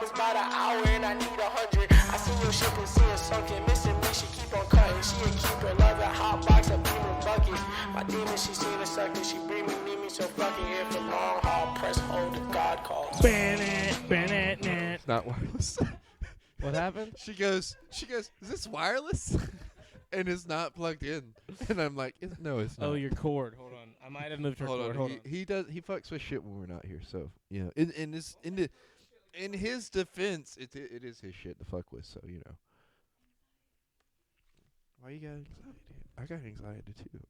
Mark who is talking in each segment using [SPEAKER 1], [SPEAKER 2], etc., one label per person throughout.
[SPEAKER 1] promised by the hour and I need 100. I see your ship and see it sunken. Missing me, she keep on cutting. She a keeper, love a hot box, a beamer bucket. My demon, she seen a sucker. She bring me, need me, so fucking here for long haul. Press hold if God calls.
[SPEAKER 2] It's not wireless.
[SPEAKER 3] What happened?
[SPEAKER 2] She goes, is this wireless? And it's not plugged in. And I'm like, no, it's not.
[SPEAKER 3] Oh, your cord. Hold on. I might have moved her cord. Hold on.
[SPEAKER 2] He fucks with shit when we're not here. So, you know, in his defense, it is his shit to fuck with. So, you know. Why you got anxiety? I got anxiety too.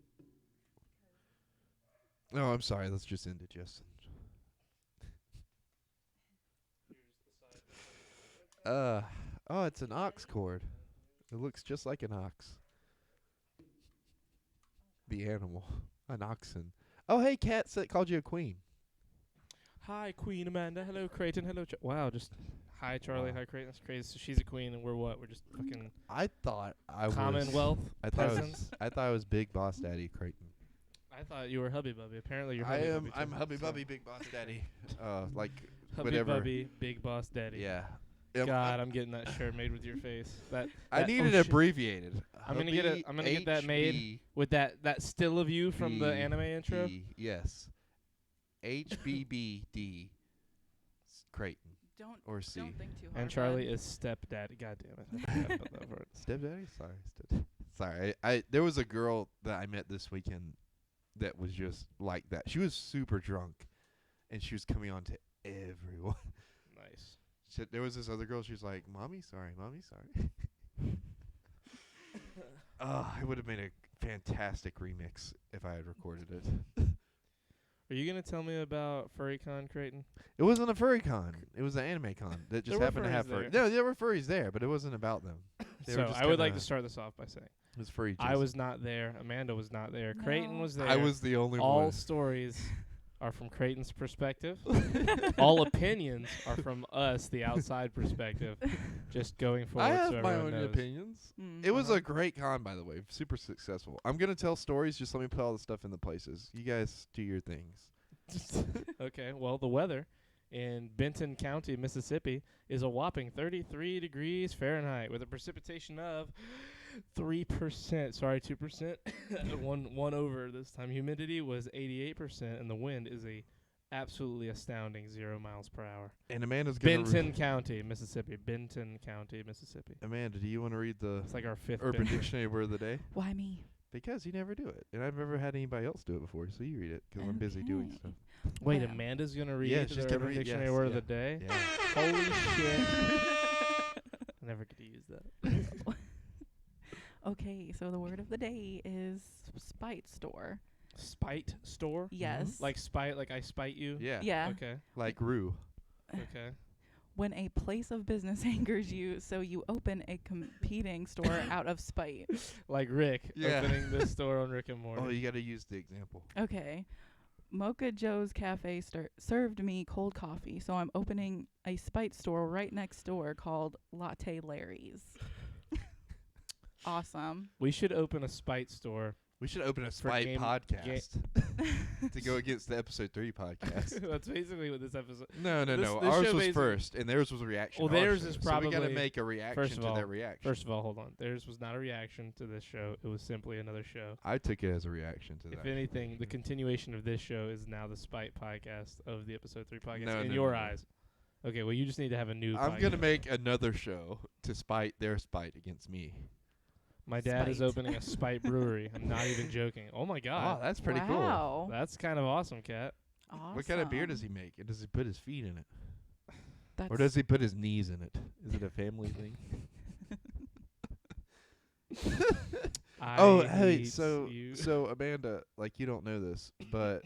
[SPEAKER 2] No, I'm sorry. Let's just end it, Justin. Oh, it's an ox cord. It looks just like an ox. The animal. An oxen. Oh, hey, Kat called you a queen.
[SPEAKER 3] Hi, Queen Amanda. Hello, Creighton. Hello, wow, just hi, Charlie.
[SPEAKER 2] Wow.
[SPEAKER 3] Hi, Creighton. That's crazy. So she's a queen, and we're what? We're just fucking
[SPEAKER 2] I thought I
[SPEAKER 3] Commonwealth peasants.
[SPEAKER 2] I thought I was Big Boss Daddy Creighton.
[SPEAKER 3] I thought you were Hubby Bubby. Apparently, you're
[SPEAKER 2] I
[SPEAKER 3] Hubby
[SPEAKER 2] am.
[SPEAKER 3] Bubby.
[SPEAKER 2] I'm
[SPEAKER 3] too.
[SPEAKER 2] Hubby
[SPEAKER 3] So,
[SPEAKER 2] Bubby Big Boss Daddy. Like
[SPEAKER 3] Hubby
[SPEAKER 2] whatever.
[SPEAKER 3] Bubby, Big Boss Daddy.
[SPEAKER 2] Yeah.
[SPEAKER 3] God, I'm getting that shirt made with your face.
[SPEAKER 2] I need it abbreviated.
[SPEAKER 3] I'm gonna get that made with that still of you from the anime intro.
[SPEAKER 2] Yes. HBBD Creighton. Or C.
[SPEAKER 4] Don't think too hard.
[SPEAKER 3] And Charlie is stepdaddy. God damn it. I forgot about that part.
[SPEAKER 2] Stepdaddy? Sorry. There was a girl that I met this weekend that was just like that. She was super drunk, and she was coming on to everyone.
[SPEAKER 3] Nice.
[SPEAKER 2] There was this other girl. She was like, "Mommy, sorry. Mommy, sorry." It would have made a fantastic remix if I had recorded it.
[SPEAKER 3] Are you gonna tell me about FurryCon, Creighton?
[SPEAKER 2] It wasn't a furry con. It was an anime con that just
[SPEAKER 3] There were
[SPEAKER 2] happened to have
[SPEAKER 3] furries
[SPEAKER 2] furry. No, there were furries there, but it wasn't about them. They were
[SPEAKER 3] So
[SPEAKER 2] just
[SPEAKER 3] I would like
[SPEAKER 2] kinda-
[SPEAKER 3] to start this off by saying
[SPEAKER 2] It was furry.
[SPEAKER 3] I was not there. Amanda was not there.
[SPEAKER 4] No.
[SPEAKER 3] Creighton was there.
[SPEAKER 2] I was the only
[SPEAKER 3] All
[SPEAKER 2] one.
[SPEAKER 3] stories are from Creighton's perspective. All opinions are from us, the outside perspective. Just going forward.
[SPEAKER 2] I have
[SPEAKER 3] so
[SPEAKER 2] my
[SPEAKER 3] everyone
[SPEAKER 2] own
[SPEAKER 3] knows.
[SPEAKER 2] opinions.
[SPEAKER 4] Mm.
[SPEAKER 2] It was a great con, by the way. Super successful. I'm gonna tell stories. Just let me put all the stuff in the places. You guys do your things.
[SPEAKER 3] Okay, well, the weather in Benton County, Mississippi, is a whopping 33 degrees Fahrenheit with a precipitation of 3%. Sorry, 2%. one over this time. Humidity was 88%, and the wind is a absolutely astounding 0 miles per hour.
[SPEAKER 2] And Amanda's gonna.
[SPEAKER 3] Benton County, Mississippi. Benton County, Mississippi.
[SPEAKER 2] Amanda, do you want to read the
[SPEAKER 3] It's like our fifth
[SPEAKER 2] Urban
[SPEAKER 3] Benton.
[SPEAKER 2] Dictionary word of the day?
[SPEAKER 4] Why me?
[SPEAKER 2] Because you never do it, and I've never had anybody else do it before. So you read it because I'm busy doing
[SPEAKER 4] Okay.
[SPEAKER 2] stuff.
[SPEAKER 3] Wait,
[SPEAKER 4] Wow.
[SPEAKER 3] Amanda's gonna read
[SPEAKER 2] Yeah,
[SPEAKER 3] the
[SPEAKER 2] she's gonna
[SPEAKER 3] Urban
[SPEAKER 2] read-
[SPEAKER 3] Dictionary
[SPEAKER 2] yes,
[SPEAKER 3] word of
[SPEAKER 2] yeah.
[SPEAKER 3] the day.
[SPEAKER 2] Yeah.
[SPEAKER 3] Holy shit! I never get to use that.
[SPEAKER 4] Okay, so the word of the day is spite store.
[SPEAKER 3] Spite store?
[SPEAKER 4] Yes.
[SPEAKER 3] Like spite, like I spite you?
[SPEAKER 2] Yeah.
[SPEAKER 4] Yeah.
[SPEAKER 3] Okay.
[SPEAKER 2] Like Rue.
[SPEAKER 3] Okay.
[SPEAKER 4] When a place of business angers you, so you open a competing store out of spite.
[SPEAKER 3] Like Rick
[SPEAKER 2] Yeah.
[SPEAKER 3] opening this store on Rick and Morty.
[SPEAKER 2] Oh, you got to use the example.
[SPEAKER 4] Okay. Mocha Joe's Cafe served me cold coffee, so I'm opening a spite store right next door called Latte Larry's. Awesome.
[SPEAKER 3] We should open a spite store.
[SPEAKER 2] We should open a
[SPEAKER 3] For
[SPEAKER 2] Spite
[SPEAKER 3] game-
[SPEAKER 2] podcast to go against the episode 3 podcast.
[SPEAKER 3] That's basically what this episode.
[SPEAKER 2] No.
[SPEAKER 3] This
[SPEAKER 2] Ours
[SPEAKER 3] show
[SPEAKER 2] was
[SPEAKER 3] basically-
[SPEAKER 2] first, and theirs was a reaction.
[SPEAKER 3] Well,
[SPEAKER 2] to our
[SPEAKER 3] theirs
[SPEAKER 2] show.
[SPEAKER 3] is
[SPEAKER 2] So we got to
[SPEAKER 3] probably-
[SPEAKER 2] make a reaction
[SPEAKER 3] first of
[SPEAKER 2] to
[SPEAKER 3] all-
[SPEAKER 2] their reaction.
[SPEAKER 3] First of all, hold on. Theirs was not a reaction to this show. It was simply another show.
[SPEAKER 2] I took it as a reaction to that.
[SPEAKER 3] If anything, the continuation of this show is now the Spite podcast of the episode 3 podcast
[SPEAKER 2] No,
[SPEAKER 3] in
[SPEAKER 2] no,
[SPEAKER 3] your
[SPEAKER 2] no, no.
[SPEAKER 3] eyes. Okay, well, you just need to have a new
[SPEAKER 2] I'm
[SPEAKER 3] podcast.
[SPEAKER 2] going to make another show to spite their spite against me.
[SPEAKER 3] My dad is
[SPEAKER 4] Spite.
[SPEAKER 3] opening a Spite brewery. I'm not even joking. Oh, my God.
[SPEAKER 2] Oh, that's pretty cool.
[SPEAKER 4] Wow.
[SPEAKER 3] That's kind of awesome, Kat.
[SPEAKER 4] Awesome.
[SPEAKER 2] What kind of beer does he make? And does he put his feet in it?
[SPEAKER 4] That's
[SPEAKER 2] Or does he put his knees in it? Is it a family thing? Oh,
[SPEAKER 3] I
[SPEAKER 2] hey,
[SPEAKER 3] need
[SPEAKER 2] so
[SPEAKER 3] you.
[SPEAKER 2] Amanda, like you don't know this, but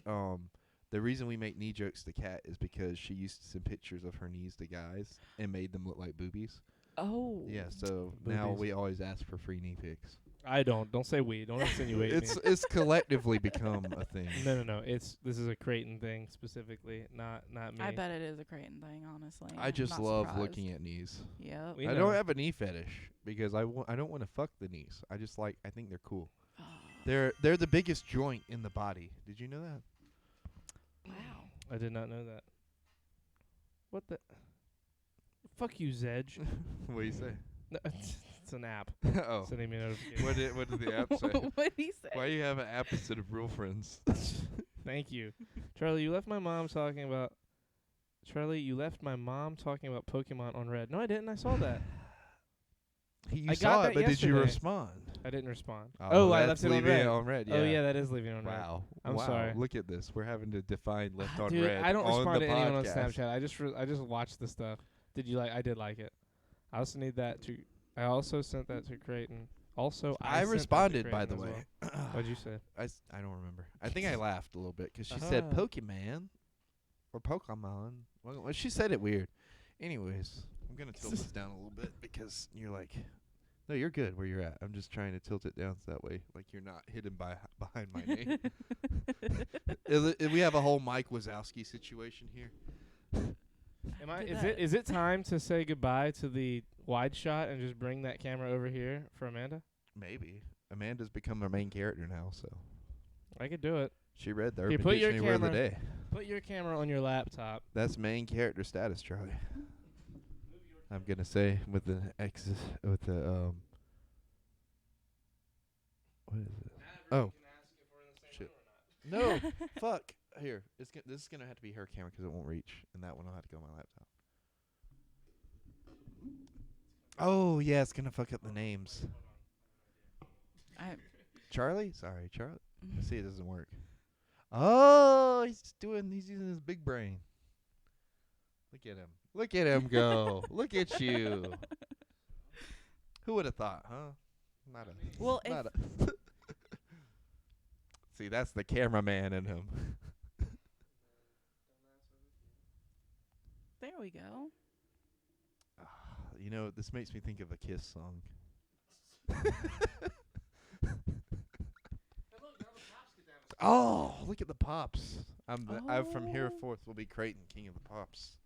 [SPEAKER 2] the reason we make knee jokes to Kat is because she used to send pictures of her knees to guys and made them look like boobies.
[SPEAKER 4] Oh.
[SPEAKER 2] Yeah, so now
[SPEAKER 3] Boobies.
[SPEAKER 2] we always ask for free knee pics.
[SPEAKER 3] I don't. Don't say we. Don't insinuate
[SPEAKER 2] It's
[SPEAKER 3] me.
[SPEAKER 2] it's collectively become a thing.
[SPEAKER 3] No. This is a Creighton thing specifically, not me.
[SPEAKER 4] I bet it is a Creighton thing, honestly.
[SPEAKER 2] I just
[SPEAKER 4] Not
[SPEAKER 2] love
[SPEAKER 4] surprised.
[SPEAKER 2] looking at knees.
[SPEAKER 4] Yep.
[SPEAKER 3] We
[SPEAKER 2] I
[SPEAKER 3] know.
[SPEAKER 2] don't have a knee fetish because I don't want to fuck the knees. I just I think they're cool. They're the biggest joint in the body. Did you know that?
[SPEAKER 4] Wow.
[SPEAKER 3] I did not know that. What the Fuck you, Zedge.
[SPEAKER 2] What do you say?
[SPEAKER 3] No, it's an app
[SPEAKER 2] Oh.
[SPEAKER 3] sending me a notification.
[SPEAKER 2] What did the app say?
[SPEAKER 4] What did he say?
[SPEAKER 2] Why do you have an app instead of real friends?
[SPEAKER 3] Thank you. Charlie, you left my mom talking about Pokemon on Red. No, I didn't. I saw that.
[SPEAKER 2] You
[SPEAKER 3] I
[SPEAKER 2] saw
[SPEAKER 3] got
[SPEAKER 2] it,
[SPEAKER 3] that
[SPEAKER 2] but did you
[SPEAKER 3] yesterday.
[SPEAKER 2] respond?
[SPEAKER 3] I didn't respond.
[SPEAKER 2] Oh,
[SPEAKER 3] I
[SPEAKER 2] that's
[SPEAKER 3] left it on
[SPEAKER 2] leaving
[SPEAKER 3] Red.
[SPEAKER 2] it on red. Yeah.
[SPEAKER 3] Oh, yeah, that is leaving it on Red.
[SPEAKER 2] Wow.
[SPEAKER 3] I'm
[SPEAKER 2] wow.
[SPEAKER 3] sorry.
[SPEAKER 2] Look at this. We're having to define left on
[SPEAKER 3] Dude,
[SPEAKER 2] red.
[SPEAKER 3] I don't
[SPEAKER 2] on
[SPEAKER 3] respond
[SPEAKER 2] the
[SPEAKER 3] to anyone on
[SPEAKER 2] podcast.
[SPEAKER 3] Snapchat. I just watch the stuff. Did you like? I did like it. I also need that to. I also sent that to Creighton. Also,
[SPEAKER 2] I
[SPEAKER 3] sent that to
[SPEAKER 2] responded, by the
[SPEAKER 3] Creighton
[SPEAKER 2] way.
[SPEAKER 3] as well. What'd you say?
[SPEAKER 2] I don't remember. I think I laughed a little bit because she said Pokemon or Pokemon. Well, she said it weird. Anyways, I'm going to tilt this down a little bit because you're like, no, you're good where you're at. I'm just trying to tilt it down so that way, like you're not hidden behind my name. We have a whole Mike Wazowski situation here.
[SPEAKER 3] Is it time to say goodbye to the wide shot and just bring that camera over here for Amanda?
[SPEAKER 2] Maybe. Amanda's become our main character now, so.
[SPEAKER 3] I could do it.
[SPEAKER 2] She read the
[SPEAKER 3] Here,
[SPEAKER 2] Urban
[SPEAKER 3] put your
[SPEAKER 2] Dictionary word of the
[SPEAKER 3] camera-
[SPEAKER 2] day.
[SPEAKER 3] Put your camera on your laptop.
[SPEAKER 2] That's main character status, Charlie. I'm gonna say with the what is it? Oh, shit. No, fuck. Here, this is gonna have to be her camera 'cause it won't reach, and that one will have to go on my laptop. Oh yeah, it's gonna fuck up the names. Charlie? Sorry, Charlie. See, it doesn't work. Oh, he's using his big brain. Look at him. Look at him go. Look at you. Who would have thought, huh? Not a.
[SPEAKER 4] Well,
[SPEAKER 2] not a See, that's the cameraman in him.
[SPEAKER 4] there we go.
[SPEAKER 2] You know, this makes me think of a Kiss song. Oh, look at the pops. I'm from here forth will be Creighton, king of the pops.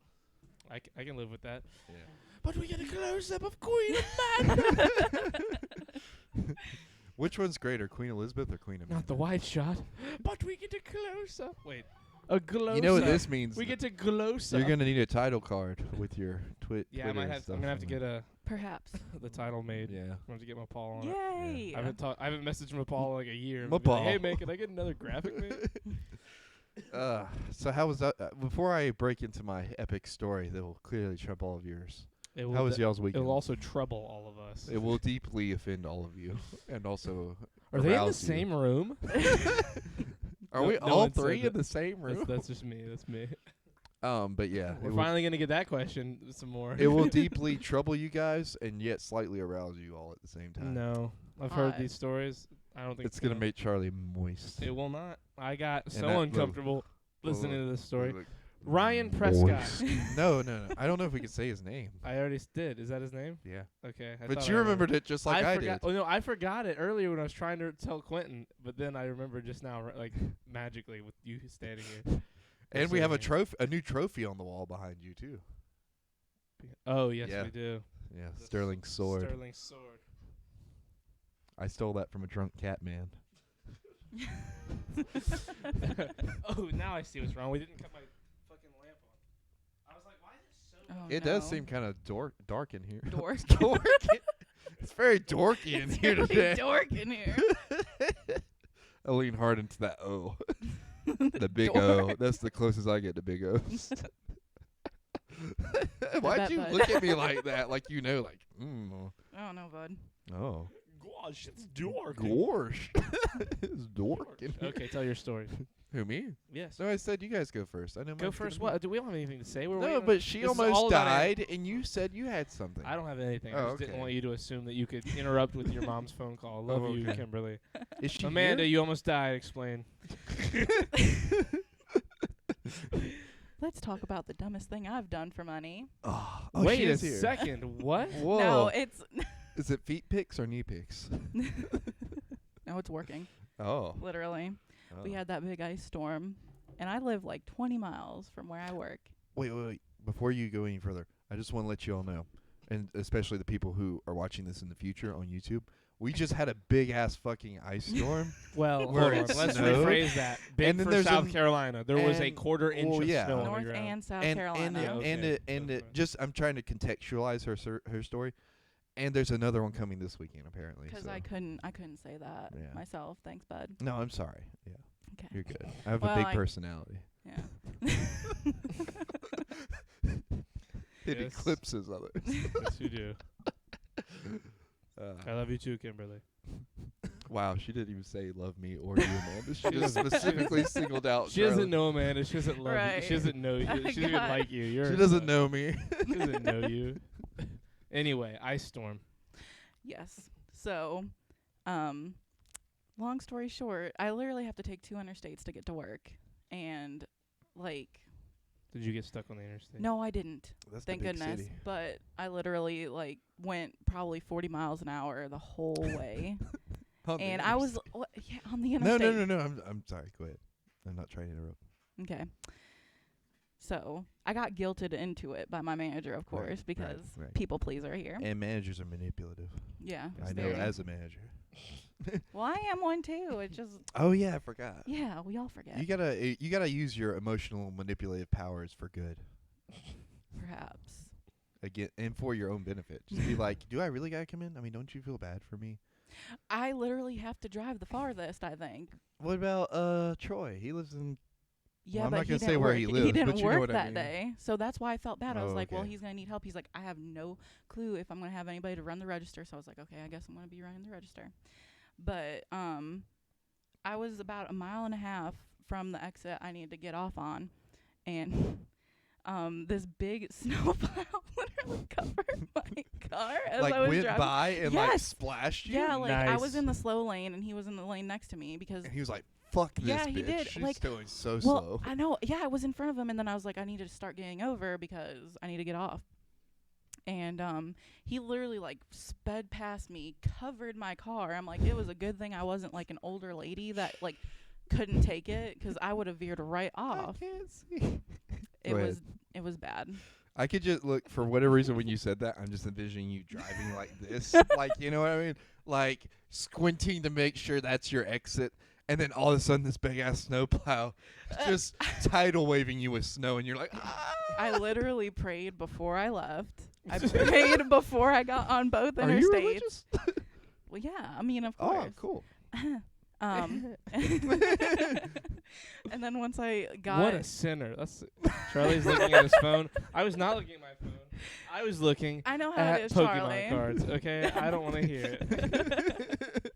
[SPEAKER 3] I can live with that.
[SPEAKER 2] Yeah.
[SPEAKER 3] But we get a close up of Queen Amanda.
[SPEAKER 2] Which one's greater, Queen Elizabeth or Queen Amanda?
[SPEAKER 3] Not the wide shot. But we get a close up. Wait. A close
[SPEAKER 2] You know what
[SPEAKER 3] up.
[SPEAKER 2] this means?
[SPEAKER 3] We get to close
[SPEAKER 2] You're
[SPEAKER 3] up.
[SPEAKER 2] gonna need a title card with your
[SPEAKER 3] Yeah,
[SPEAKER 2] Twitter and
[SPEAKER 3] I'm
[SPEAKER 2] stuff
[SPEAKER 3] gonna have to
[SPEAKER 2] on
[SPEAKER 3] get
[SPEAKER 2] it.
[SPEAKER 3] Perhaps the title made.
[SPEAKER 2] Yeah.
[SPEAKER 3] I'm gonna have to get my Paul on it.
[SPEAKER 4] Yay!
[SPEAKER 3] I haven't messaged my Paul in like a year.
[SPEAKER 2] My
[SPEAKER 3] Be like,
[SPEAKER 2] Paul.
[SPEAKER 3] hey man, can I get another graphic made?
[SPEAKER 2] So how was that? Before I break into my epic story that will clearly trump all of yours, how was y'all's
[SPEAKER 3] It
[SPEAKER 2] weekend?
[SPEAKER 3] will also trouble all of us.
[SPEAKER 2] It will deeply offend all of you, and also
[SPEAKER 3] Are they in the
[SPEAKER 2] arouse you.
[SPEAKER 3] same room?
[SPEAKER 2] Are
[SPEAKER 3] No-
[SPEAKER 2] we
[SPEAKER 3] no
[SPEAKER 2] all
[SPEAKER 3] one said
[SPEAKER 2] three in
[SPEAKER 3] that.
[SPEAKER 2] the same room?
[SPEAKER 3] That's just me. That's me.
[SPEAKER 2] But yeah,
[SPEAKER 3] We're finally gonna get that question some more.
[SPEAKER 2] it will deeply trouble you guys, and yet slightly arouse you all at the same time.
[SPEAKER 3] No, I've heard these stories. I don't think
[SPEAKER 2] It's gonna
[SPEAKER 3] so.
[SPEAKER 2] make Charlie moist.
[SPEAKER 3] It will not. I got
[SPEAKER 2] And
[SPEAKER 3] so
[SPEAKER 2] that little-
[SPEAKER 3] uncomfortable listening to this story.
[SPEAKER 2] Like,
[SPEAKER 3] Ryan Prescott.
[SPEAKER 2] moist. No. I don't know if we can say his name.
[SPEAKER 3] I already did. Is that his name?
[SPEAKER 2] Yeah.
[SPEAKER 3] Okay.
[SPEAKER 2] But you remembered it just like I
[SPEAKER 3] forgot.
[SPEAKER 2] did.
[SPEAKER 3] Oh no, I forgot it earlier when I was trying to tell Quentin, but then I remembered just now, like magically with you standing here.
[SPEAKER 2] And we have a
[SPEAKER 3] saying
[SPEAKER 2] a new trophy on the wall behind you too.
[SPEAKER 3] Oh yes,
[SPEAKER 2] Yeah.
[SPEAKER 3] we do.
[SPEAKER 2] Yeah,
[SPEAKER 3] The
[SPEAKER 2] Sterling sword.
[SPEAKER 3] Sterling sword.
[SPEAKER 2] I stole that from a drunk cat man.
[SPEAKER 3] Oh, now I see what's wrong. We didn't cut my fucking lamp on. I was like, why is it so?
[SPEAKER 4] Oh,
[SPEAKER 2] It does seem kind of dark in here.
[SPEAKER 4] dork.
[SPEAKER 2] It's very dorky in here today.
[SPEAKER 4] Dork in here.
[SPEAKER 2] I lean hard into that O. The big O.
[SPEAKER 4] Dork.
[SPEAKER 2] That's the closest I get to big O's. Why'd
[SPEAKER 4] bet,
[SPEAKER 2] you
[SPEAKER 4] bud.
[SPEAKER 2] look at me like that? Like you know, like,
[SPEAKER 4] I don't know, bud.
[SPEAKER 2] oh.
[SPEAKER 3] Gosh, it's dork.
[SPEAKER 2] Gorsh. It's dork in here.
[SPEAKER 3] Okay, tell your story.
[SPEAKER 2] Who, me?
[SPEAKER 3] Yes.
[SPEAKER 2] No, I said you guys go first. I know
[SPEAKER 3] Go
[SPEAKER 2] mine's gonna
[SPEAKER 3] first.
[SPEAKER 2] be-
[SPEAKER 3] What? Do we don't have anything to say? We're
[SPEAKER 2] No,
[SPEAKER 3] waiting
[SPEAKER 2] but
[SPEAKER 3] on-
[SPEAKER 2] she
[SPEAKER 3] This is all
[SPEAKER 2] almost
[SPEAKER 3] about
[SPEAKER 2] died, and you said you had something.
[SPEAKER 3] I don't have anything. I
[SPEAKER 2] Oh,
[SPEAKER 3] just didn't
[SPEAKER 2] okay.
[SPEAKER 3] want you to assume that you could interrupt with your mom's phone call. Love
[SPEAKER 2] Oh,
[SPEAKER 3] you,
[SPEAKER 2] okay.
[SPEAKER 3] Kimberly.
[SPEAKER 2] Is she
[SPEAKER 3] Amanda,
[SPEAKER 2] here?
[SPEAKER 3] you almost died. Explain.
[SPEAKER 4] Let's talk about the dumbest thing I've done for money.
[SPEAKER 2] Oh,
[SPEAKER 3] Wait
[SPEAKER 2] she
[SPEAKER 3] a
[SPEAKER 2] is here.
[SPEAKER 3] second. What?
[SPEAKER 2] Whoa.
[SPEAKER 4] No, it's
[SPEAKER 2] Is it feet pics or knee pics?
[SPEAKER 4] no, it's working.
[SPEAKER 2] Oh.
[SPEAKER 4] Literally.
[SPEAKER 2] Oh.
[SPEAKER 4] We had that big ice storm, and I live like 20 miles from where I work.
[SPEAKER 2] Wait. Before you go any further, I just want to let you all know, and especially the people who are watching this in the future on YouTube, We just had a big ass fucking ice storm.
[SPEAKER 3] Well, hold
[SPEAKER 2] Where
[SPEAKER 3] on.
[SPEAKER 2] it
[SPEAKER 3] Let's
[SPEAKER 2] snowed.
[SPEAKER 3] rephrase that. Big
[SPEAKER 2] And then
[SPEAKER 3] for
[SPEAKER 2] there's
[SPEAKER 3] South Carolina. There was a
[SPEAKER 2] and-
[SPEAKER 3] quarter inch
[SPEAKER 2] well,
[SPEAKER 3] of
[SPEAKER 2] yeah.
[SPEAKER 3] snow on the
[SPEAKER 4] North
[SPEAKER 3] ground.
[SPEAKER 4] and South
[SPEAKER 2] and
[SPEAKER 4] Carolina.
[SPEAKER 3] Yeah, okay.
[SPEAKER 2] and
[SPEAKER 3] Okay.
[SPEAKER 2] just I'm trying to contextualize her story. And there's another one coming this weekend apparently.
[SPEAKER 4] Because
[SPEAKER 2] so.
[SPEAKER 4] I couldn't say that
[SPEAKER 2] Yeah.
[SPEAKER 4] myself. Thanks, bud.
[SPEAKER 2] No, I'm sorry. Yeah,
[SPEAKER 4] Okay.
[SPEAKER 2] you're good. I have
[SPEAKER 4] Well,
[SPEAKER 2] a big
[SPEAKER 4] I-
[SPEAKER 2] personality.
[SPEAKER 4] Yeah.
[SPEAKER 2] It
[SPEAKER 3] Yes.
[SPEAKER 2] eclipses others.
[SPEAKER 3] Yes, you do. I love you too, Kimberly.
[SPEAKER 2] Wow, she didn't even say love me or you, Amanda. She just
[SPEAKER 3] doesn't.
[SPEAKER 2] specifically singled out.
[SPEAKER 3] She
[SPEAKER 2] Charlie.
[SPEAKER 3] doesn't know Amanda. She doesn't love you.
[SPEAKER 4] Right.
[SPEAKER 3] She doesn't know you. She doesn't even
[SPEAKER 4] God.
[SPEAKER 3] like you. You're
[SPEAKER 2] She doesn't know me.
[SPEAKER 3] She doesn't know you. Anyway, ice storm.
[SPEAKER 4] Yes. So, long story short, I literally have to take 2 interstates to get to work. And, like,
[SPEAKER 3] Did you get stuck on the interstate?
[SPEAKER 4] no, I didn't.
[SPEAKER 2] That's
[SPEAKER 4] Thank
[SPEAKER 2] the big
[SPEAKER 4] goodness.
[SPEAKER 2] city.
[SPEAKER 4] But I literally, like, went probably 40 miles an hour the whole way.
[SPEAKER 2] On the
[SPEAKER 4] And I was,
[SPEAKER 2] interstate.
[SPEAKER 4] on the
[SPEAKER 2] No,
[SPEAKER 4] interstate.
[SPEAKER 2] no. I'm sorry. Go ahead. I'm not trying to interrupt.
[SPEAKER 4] Okay. So, I got guilted into it by my manager, of
[SPEAKER 2] Right,
[SPEAKER 4] course, because
[SPEAKER 2] right.
[SPEAKER 4] people pleaser here.
[SPEAKER 2] And managers are manipulative.
[SPEAKER 4] Yeah.
[SPEAKER 2] I know
[SPEAKER 4] very.
[SPEAKER 2] as a manager.
[SPEAKER 4] Well, I am one too. It just,
[SPEAKER 2] Oh yeah, I forgot.
[SPEAKER 4] yeah, we all forget.
[SPEAKER 2] You gotta use your emotional manipulative powers for good.
[SPEAKER 4] Perhaps.
[SPEAKER 2] Again, and for your own benefit. Just be like, do I really gotta come in? I mean, don't you feel bad for me?
[SPEAKER 4] I literally have to drive the farthest, I think.
[SPEAKER 2] What about Troy? He lives in.
[SPEAKER 4] Yeah,
[SPEAKER 2] I'm
[SPEAKER 4] but
[SPEAKER 2] not
[SPEAKER 4] he
[SPEAKER 2] gonna
[SPEAKER 4] didn't
[SPEAKER 2] say where
[SPEAKER 4] work.
[SPEAKER 2] he lives,
[SPEAKER 4] He didn't
[SPEAKER 2] but you know
[SPEAKER 4] work
[SPEAKER 2] what I
[SPEAKER 4] that
[SPEAKER 2] mean.
[SPEAKER 4] day, so that's why I felt bad. I was
[SPEAKER 2] Oh,
[SPEAKER 4] like, well,
[SPEAKER 2] okay.
[SPEAKER 4] he's gonna need help. He's like, I have no clue if I'm gonna have anybody to run the register. So I was like, okay, I guess I'm gonna be running the register. But I was about 1.5 miles from the exit I needed to get off on, and this big snowplow literally covered my car as
[SPEAKER 2] Like
[SPEAKER 4] I was
[SPEAKER 2] went
[SPEAKER 4] driving.
[SPEAKER 2] by and like
[SPEAKER 4] Yes.
[SPEAKER 2] splashed you.
[SPEAKER 4] Yeah, like I was
[SPEAKER 3] Nice.
[SPEAKER 4] in the slow lane and he was in the lane next to me because
[SPEAKER 2] And he was like, "Fuck this
[SPEAKER 4] Yeah,
[SPEAKER 2] bitch.
[SPEAKER 4] he did,
[SPEAKER 2] She's
[SPEAKER 4] like,
[SPEAKER 2] going so
[SPEAKER 4] well,
[SPEAKER 2] slow."
[SPEAKER 4] I know. Yeah, I was in front of him, and then I was like, I need to start getting over because I need to get off. And he literally like sped past me, covered my car. I'm like, it was a good thing I wasn't like an older lady that like couldn't take it, 'cause I would have veered right off.
[SPEAKER 2] I can't see.
[SPEAKER 4] It
[SPEAKER 2] Go ahead.
[SPEAKER 4] was it was bad.
[SPEAKER 2] I could just look for whatever reason when you said that. I'm just envisioning you driving like this, like you know what I mean, like squinting to make sure that's your exit, and then all of a sudden this big ass snowplow just tidal waving you with snow, and you're like, ah!
[SPEAKER 4] I literally prayed before I left. I prayed before I got on both
[SPEAKER 2] Are you
[SPEAKER 4] interstates.
[SPEAKER 2] religious?
[SPEAKER 4] Well, yeah, I mean, of
[SPEAKER 2] Oh,
[SPEAKER 4] course.
[SPEAKER 2] cool.
[SPEAKER 4] And then once I got
[SPEAKER 3] What a sinner. That's Charlie's looking at his phone. I was not looking at my phone. I was looking
[SPEAKER 4] I know how
[SPEAKER 3] at
[SPEAKER 4] it is,
[SPEAKER 3] Pokemon
[SPEAKER 4] Charlie.
[SPEAKER 3] cards. Okay, I don't want to hear it.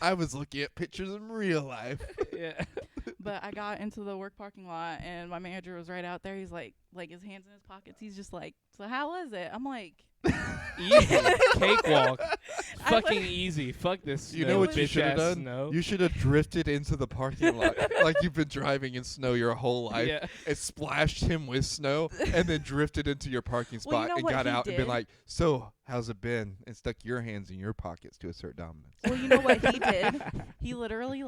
[SPEAKER 2] I was looking at pictures in real life.
[SPEAKER 3] Yeah.
[SPEAKER 4] But I got into the work parking lot and my manager was right out there. He's like his hands in his pockets. He's just like, so how was it? I'm like,
[SPEAKER 3] Easy. Cakewalk.
[SPEAKER 4] I
[SPEAKER 3] Fucking
[SPEAKER 4] lit-
[SPEAKER 3] easy. Fuck this
[SPEAKER 2] You
[SPEAKER 3] snow,
[SPEAKER 2] know what you
[SPEAKER 3] bitch
[SPEAKER 2] should have
[SPEAKER 3] ass
[SPEAKER 2] done?
[SPEAKER 3] Snow.
[SPEAKER 2] You should have drifted into the parking lot like you've been driving in snow your whole life.
[SPEAKER 3] Yeah.
[SPEAKER 2] It splashed him with snow and then drifted into your parking
[SPEAKER 4] Well, you
[SPEAKER 2] spot
[SPEAKER 4] know
[SPEAKER 2] and
[SPEAKER 4] what
[SPEAKER 2] got
[SPEAKER 4] he
[SPEAKER 2] out and been
[SPEAKER 4] did?
[SPEAKER 2] like, "So, how's it been?" and stuck your hands in your pockets to assert dominance.
[SPEAKER 4] well, you know what he did? He literally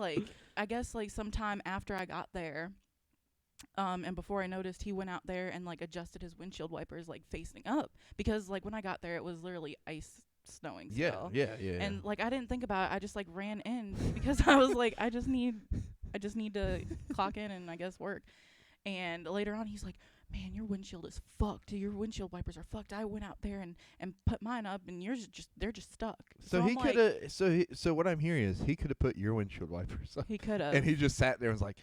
[SPEAKER 4] I guess sometime after I got there, and before I noticed, he went out there and adjusted his windshield wipers facing up because when I got there, it was literally ice snowing still.
[SPEAKER 2] Yeah.
[SPEAKER 4] And I didn't think about it. I just ran in because I was like, I just need to clock in and I guess work. And later on, he's like, man, your windshield is fucked. Your windshield wipers are fucked. I went out there and put mine up, and they're just stuck.
[SPEAKER 2] so he
[SPEAKER 4] I'm
[SPEAKER 2] could have. So what I'm hearing is he could have put your windshield wipers on,
[SPEAKER 4] He could have.
[SPEAKER 2] and he just sat there and was like,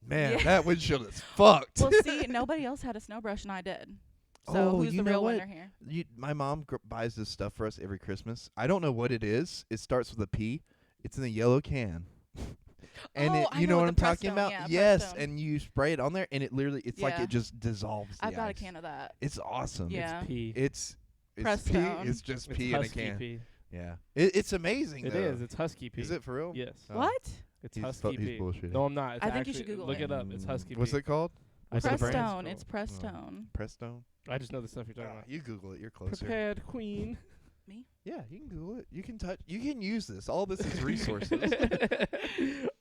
[SPEAKER 2] "Man,
[SPEAKER 4] Yeah.
[SPEAKER 2] that windshield is fucked."
[SPEAKER 4] Well, see, nobody else had a snow brush, and I did. So
[SPEAKER 2] Oh,
[SPEAKER 4] who's
[SPEAKER 2] you
[SPEAKER 4] the
[SPEAKER 2] know
[SPEAKER 4] real
[SPEAKER 2] what?
[SPEAKER 4] winner here?
[SPEAKER 2] My mom buys this stuff for us every Christmas. I don't know what it is. It starts with a P. It's in a yellow can. And
[SPEAKER 4] Oh, I
[SPEAKER 2] you know
[SPEAKER 4] know,
[SPEAKER 2] what
[SPEAKER 4] the
[SPEAKER 2] I'm talking
[SPEAKER 4] Prestone,
[SPEAKER 2] about?
[SPEAKER 4] yeah,
[SPEAKER 2] Yes,
[SPEAKER 4] Prestone.
[SPEAKER 2] and you spray it on there, and it literally, it's like
[SPEAKER 4] Yeah.
[SPEAKER 2] it just dissolves the
[SPEAKER 4] I've got a
[SPEAKER 2] ice.
[SPEAKER 4] can of that.
[SPEAKER 2] It's awesome.
[SPEAKER 4] Yeah.
[SPEAKER 3] It's pee.
[SPEAKER 2] It's pee.
[SPEAKER 4] Prestone.
[SPEAKER 2] It's just
[SPEAKER 3] It's
[SPEAKER 2] pee in a
[SPEAKER 3] husky
[SPEAKER 2] can.
[SPEAKER 3] pee.
[SPEAKER 2] Yeah. It's amazing,
[SPEAKER 3] It
[SPEAKER 2] though.
[SPEAKER 3] is. It's husky pee.
[SPEAKER 2] Is it for real?
[SPEAKER 3] Yes.
[SPEAKER 2] Oh.
[SPEAKER 4] What?
[SPEAKER 3] It's
[SPEAKER 2] He's
[SPEAKER 3] husky
[SPEAKER 2] he's
[SPEAKER 3] pee.
[SPEAKER 2] bullshitting.
[SPEAKER 3] No, I'm not. It's
[SPEAKER 4] I think you
[SPEAKER 3] actually,
[SPEAKER 4] should Google
[SPEAKER 3] look
[SPEAKER 4] it.
[SPEAKER 3] it up. It's husky
[SPEAKER 2] What's
[SPEAKER 3] pee.
[SPEAKER 2] it called?
[SPEAKER 3] I
[SPEAKER 2] What's the
[SPEAKER 3] don't know.
[SPEAKER 2] brand?
[SPEAKER 4] Prestone. It's
[SPEAKER 2] Oh.
[SPEAKER 4] Prestone.
[SPEAKER 2] Prestone?
[SPEAKER 3] I just know the stuff you're talking about.
[SPEAKER 2] You Google it. You're closer.
[SPEAKER 3] Prepared queen.
[SPEAKER 4] Me?
[SPEAKER 2] Yeah, you can Google it. You can touch. You can use this. All this is resources.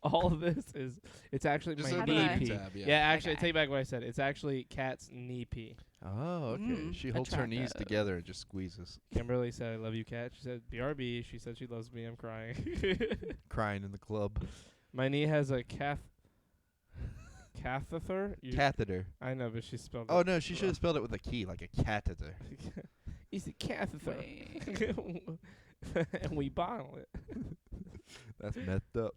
[SPEAKER 3] All of this is, it's actually
[SPEAKER 2] Just
[SPEAKER 3] my
[SPEAKER 4] open
[SPEAKER 3] knee
[SPEAKER 4] a
[SPEAKER 3] pee.
[SPEAKER 2] tab,
[SPEAKER 3] Yeah,
[SPEAKER 2] yeah.
[SPEAKER 3] actually, I
[SPEAKER 4] Okay.
[SPEAKER 3] take back what I said. It's actually cat's knee pee.
[SPEAKER 2] Oh, okay. She holds her knees
[SPEAKER 4] attractive.
[SPEAKER 2] together and just squeezes,
[SPEAKER 3] Kimberly said, "I love you, Cat." She said, "BRB." She said she loves me. I'm crying.
[SPEAKER 2] crying in the club.
[SPEAKER 3] My knee has a catheter.
[SPEAKER 2] Catheter.
[SPEAKER 3] I know, but she spelled
[SPEAKER 2] Oh
[SPEAKER 3] it.
[SPEAKER 2] no, she should have spelled it with a key, like a catheter.
[SPEAKER 3] It's a catheter.
[SPEAKER 4] Wait.
[SPEAKER 3] And we bottle it.
[SPEAKER 2] That's messed up.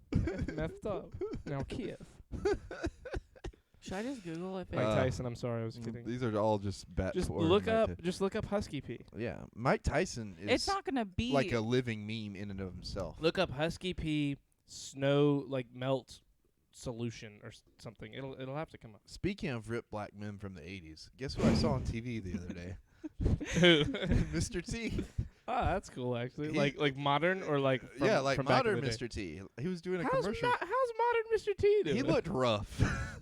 [SPEAKER 3] Messed up. Now kiss.
[SPEAKER 4] Should I just Google if
[SPEAKER 3] Mike
[SPEAKER 4] it's
[SPEAKER 3] Tyson, I'm sorry, I was kidding.
[SPEAKER 2] These are all just bat.
[SPEAKER 3] Just
[SPEAKER 2] or
[SPEAKER 3] look
[SPEAKER 2] Mike
[SPEAKER 3] up
[SPEAKER 2] Ty-
[SPEAKER 3] just look up husky pee.
[SPEAKER 2] Yeah, Mike Tyson is
[SPEAKER 4] it's not gonna be
[SPEAKER 2] like a living meme in and of himself.
[SPEAKER 3] Look up husky pee snow like melt solution or something. It'll have to come up.
[SPEAKER 2] Speaking of ripped black men from the 80s, guess who I saw on TV the other day?
[SPEAKER 3] Who?
[SPEAKER 2] Mr. T.
[SPEAKER 3] Oh, that's cool actually.
[SPEAKER 2] He-
[SPEAKER 3] Like modern or like from,
[SPEAKER 2] Yeah, like
[SPEAKER 3] from back in
[SPEAKER 2] modern
[SPEAKER 3] the day?
[SPEAKER 2] Mr. T. He was doing a
[SPEAKER 3] How's
[SPEAKER 2] commercial.
[SPEAKER 3] how's modern Mr. T doing?
[SPEAKER 2] He looked rough.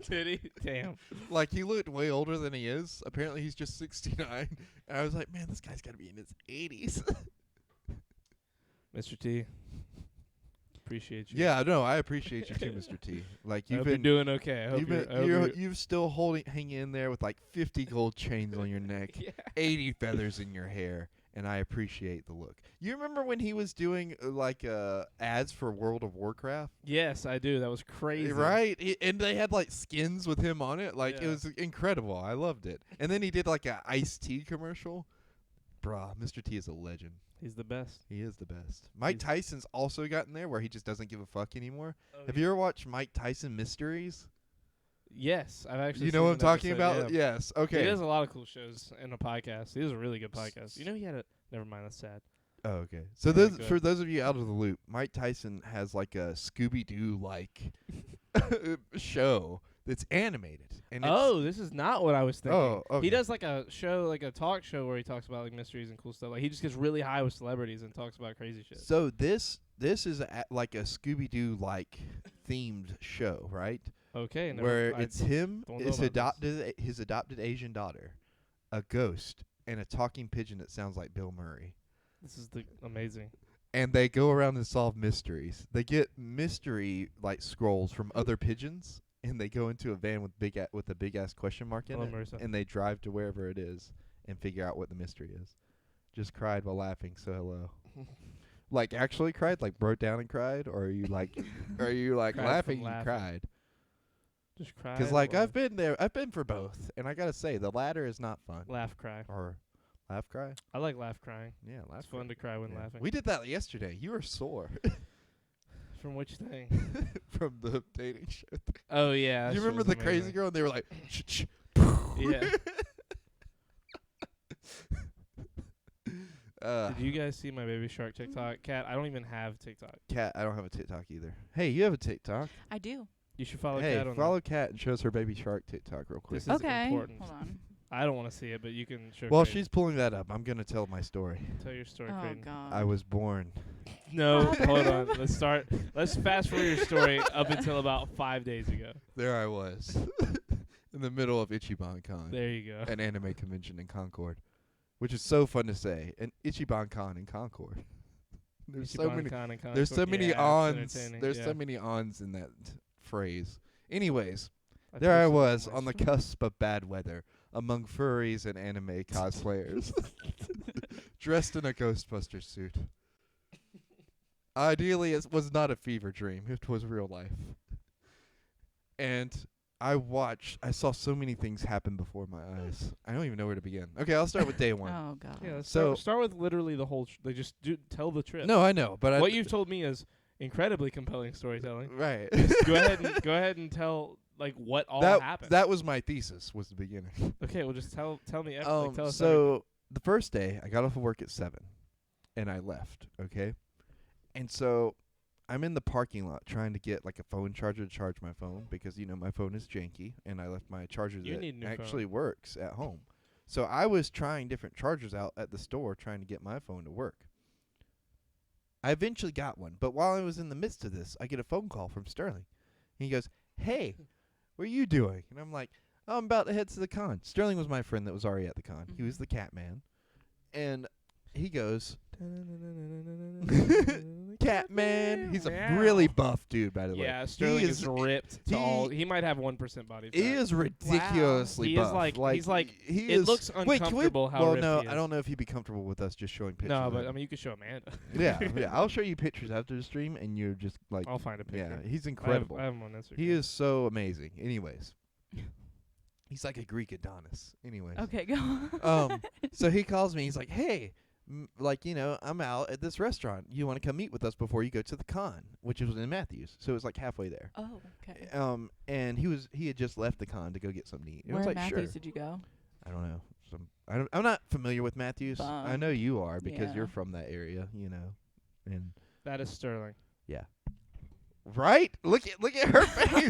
[SPEAKER 3] Did he? Damn.
[SPEAKER 2] Like, he looked way older than he is. Apparently, he's just 69. And I was like, man, this guy's got to be in his 80s.
[SPEAKER 3] Mr. T. Appreciate you.
[SPEAKER 2] Yeah, no, I appreciate you too, Mr. T. Like,
[SPEAKER 3] I
[SPEAKER 2] you've
[SPEAKER 3] hope you're
[SPEAKER 2] been
[SPEAKER 3] doing okay. I hope
[SPEAKER 2] You've
[SPEAKER 3] you're,
[SPEAKER 2] been,
[SPEAKER 3] I hope
[SPEAKER 2] you're still hanging in there with like 50 gold chains on your neck,
[SPEAKER 3] yeah.
[SPEAKER 2] 80 feathers in your hair, and I appreciate the look. You remember when he was doing like ads for World of Warcraft?
[SPEAKER 3] Yes, I do. That was crazy.
[SPEAKER 2] Right? And they had like skins with him on it. Like, it
[SPEAKER 3] Yeah.
[SPEAKER 2] was incredible. I loved it. And then he did like a iced tea commercial. Bruh, Mr. T is a legend.
[SPEAKER 3] He's the best.
[SPEAKER 2] He is the best. Mike
[SPEAKER 3] He's-
[SPEAKER 2] Tyson's also gotten there where he just doesn't give a fuck anymore.
[SPEAKER 3] Oh,
[SPEAKER 2] Have you ever watched Mike Tyson Mysteries?
[SPEAKER 3] Yes, I've actually.
[SPEAKER 2] You know
[SPEAKER 3] seen
[SPEAKER 2] what I'm
[SPEAKER 3] an
[SPEAKER 2] talking
[SPEAKER 3] episode,
[SPEAKER 2] about?
[SPEAKER 3] yeah.
[SPEAKER 2] Yes. Okay.
[SPEAKER 3] He does a lot of cool shows and a podcast. He does a really good podcast. You know, he had a. Never mind, that's sad.
[SPEAKER 2] Oh, okay. So
[SPEAKER 3] Yeah,
[SPEAKER 2] those
[SPEAKER 3] go
[SPEAKER 2] for
[SPEAKER 3] ahead.
[SPEAKER 2] those of you out of the loop, Mike Tyson has like a Scooby Doo like show that's animated. And
[SPEAKER 3] Oh, this is not what I was thinking.
[SPEAKER 2] Oh, okay.
[SPEAKER 3] He does like a show, like a talk show where he talks about like mysteries and cool stuff. Like he just gets really high with celebrities and talks about crazy shit.
[SPEAKER 2] so this is like a Scooby Doo like themed show, right?
[SPEAKER 3] Okay,
[SPEAKER 2] Where it's him,
[SPEAKER 3] don't know
[SPEAKER 2] his
[SPEAKER 3] about this.
[SPEAKER 2] his adopted Asian daughter, a ghost, and a talking pigeon that sounds like Bill Murray.
[SPEAKER 3] This is the amazing.
[SPEAKER 2] And they go around and solve mysteries. They get mystery like scrolls from other pigeons, and they go into a van with with a big ass question mark in
[SPEAKER 3] Oh,
[SPEAKER 2] it,
[SPEAKER 3] mercy.
[SPEAKER 2] and they drive to wherever it is and figure out what the mystery is. Just cried while laughing. So hello. Like actually cried, like broke down and cried, or are you like,
[SPEAKER 3] Cried from
[SPEAKER 2] laughing? You
[SPEAKER 3] laughing.
[SPEAKER 2] cried.
[SPEAKER 3] Just cry.
[SPEAKER 2] Because like
[SPEAKER 3] or
[SPEAKER 2] I've been there. I've been for both, and I gotta say the latter is not fun.
[SPEAKER 3] laugh, cry.
[SPEAKER 2] Or laugh, cry.
[SPEAKER 3] I like laugh, crying.
[SPEAKER 2] Yeah, laugh.
[SPEAKER 3] It's fun to cry when
[SPEAKER 2] Yeah.
[SPEAKER 3] laughing.
[SPEAKER 2] We did that yesterday. You were sore
[SPEAKER 3] From which thing?
[SPEAKER 2] from the dating show.
[SPEAKER 3] Oh yeah. that
[SPEAKER 2] You
[SPEAKER 3] shit
[SPEAKER 2] remember
[SPEAKER 3] was
[SPEAKER 2] the crazy
[SPEAKER 3] amazing.
[SPEAKER 2] girl? And they were like, shh.
[SPEAKER 3] Yeah.
[SPEAKER 2] Did
[SPEAKER 3] Did you guys see my baby shark TikTok? Cat, I don't even have TikTok.
[SPEAKER 2] Kat, I don't have a TikTok either. Hey, you have a TikTok.
[SPEAKER 4] I do.
[SPEAKER 3] You should follow
[SPEAKER 2] Hey,
[SPEAKER 3] Cat on
[SPEAKER 2] follow Kat and show us her baby shark TikTok real quick.
[SPEAKER 3] This is
[SPEAKER 4] Okay.
[SPEAKER 3] important.
[SPEAKER 4] Hold on.
[SPEAKER 3] I don't want to see it, but you can show.
[SPEAKER 2] While
[SPEAKER 3] Creighton.
[SPEAKER 2] she's pulling that up, I'm gonna tell my story.
[SPEAKER 3] Tell your story,
[SPEAKER 4] Oh
[SPEAKER 3] Creighton.
[SPEAKER 4] god.
[SPEAKER 2] I was born.
[SPEAKER 3] No, hold on. Let's start. Let's fast forward your story up until about 5 days ago.
[SPEAKER 2] There I was, in the middle of Ichiban Con,
[SPEAKER 3] There you go.
[SPEAKER 2] an anime convention in Concord, which is so fun to say. An Ichiban Con in Concord. There's so
[SPEAKER 3] Ichiban
[SPEAKER 2] many.
[SPEAKER 3] Con and
[SPEAKER 2] There's so
[SPEAKER 3] Concord.
[SPEAKER 2] many
[SPEAKER 3] Yeah, it's
[SPEAKER 2] ons.
[SPEAKER 3] entertaining.
[SPEAKER 2] There's
[SPEAKER 3] Yeah.
[SPEAKER 2] so many ons in that phrase. Anyways,
[SPEAKER 3] I
[SPEAKER 2] there I
[SPEAKER 3] posted
[SPEAKER 2] was
[SPEAKER 3] my
[SPEAKER 2] on the
[SPEAKER 3] story.
[SPEAKER 2] cusp of bad weather among furries and anime cosplayers, dressed in a Ghostbuster suit. Ideally, it was not a fever dream. It was real life. And I saw so many things happen before my eyes. I don't even know where to begin. Okay, I'll start with day one.
[SPEAKER 4] Oh god.
[SPEAKER 3] Yeah, let's
[SPEAKER 2] So-
[SPEAKER 3] start with literally the whole. They just tell the trip.
[SPEAKER 2] No, I know, but
[SPEAKER 3] What you've told me is incredibly compelling storytelling.
[SPEAKER 2] right.
[SPEAKER 3] go ahead and tell like what all
[SPEAKER 2] that
[SPEAKER 3] happened.
[SPEAKER 2] that was my thesis. Was the beginning.
[SPEAKER 3] Okay, well just tell me. Tell us everything.
[SPEAKER 2] So the first day, I got off of work at 7, and I left. Okay, and so I'm in the parking lot trying to get like a phone charger to charge my phone because my phone is janky, and I left my charger
[SPEAKER 3] You need a
[SPEAKER 2] that
[SPEAKER 3] new
[SPEAKER 2] actually works at home. So I was trying different chargers out at the store trying to get my phone to work. I eventually got one, but while I was in the midst of this, I get a phone call from Sterling. He goes, "Hey, what are you doing?" And I'm like, "Oh, I'm about to head to the con." Sterling was my friend that was already at the con. He was the cat man. And he goes, Catman. He's a
[SPEAKER 3] Meow.
[SPEAKER 2] really buff dude, by the way.
[SPEAKER 3] Yeah, Sterling is
[SPEAKER 2] is-
[SPEAKER 3] ripped to all. He might have 1% body fat.
[SPEAKER 2] He is ridiculously
[SPEAKER 3] He
[SPEAKER 2] buff.
[SPEAKER 3] is like he's like.
[SPEAKER 2] he
[SPEAKER 3] It
[SPEAKER 2] is,
[SPEAKER 3] looks
[SPEAKER 2] wait, can we,
[SPEAKER 3] uncomfortable how
[SPEAKER 2] well,
[SPEAKER 3] ripped
[SPEAKER 2] no,
[SPEAKER 3] he is.
[SPEAKER 2] I don't know if he'd be comfortable with us just showing pictures.
[SPEAKER 3] No,
[SPEAKER 2] of
[SPEAKER 3] but
[SPEAKER 2] him.
[SPEAKER 3] I mean, you could show Amanda.
[SPEAKER 2] yeah, I'll show you pictures after the stream, and you're just like,
[SPEAKER 3] I'll find a picture.
[SPEAKER 2] yeah, he's
[SPEAKER 3] I have,
[SPEAKER 2] incredible.
[SPEAKER 3] I have him on Instagram.
[SPEAKER 2] He is so amazing. Anyways, he's like a Greek Adonis. Anyways,
[SPEAKER 4] Okay, go on.
[SPEAKER 2] so he calls me. He's like, "Hey, like, you know, I'm out at this restaurant. You want to come meet with us before you go to the con?" Which was in Matthews, so it was like halfway there.
[SPEAKER 4] Oh, okay.
[SPEAKER 2] And he had just left the con to go get something to eat. And I
[SPEAKER 4] Where
[SPEAKER 2] was
[SPEAKER 4] in
[SPEAKER 2] like,
[SPEAKER 4] Matthews
[SPEAKER 2] "Sure."
[SPEAKER 4] did you go?
[SPEAKER 2] I don't know. I'm not familiar with Matthews. I
[SPEAKER 4] Bum.
[SPEAKER 2] know you are because
[SPEAKER 4] Yeah.
[SPEAKER 2] you're from that area, you know. And
[SPEAKER 3] That is Sterling.
[SPEAKER 2] right? Look at her face.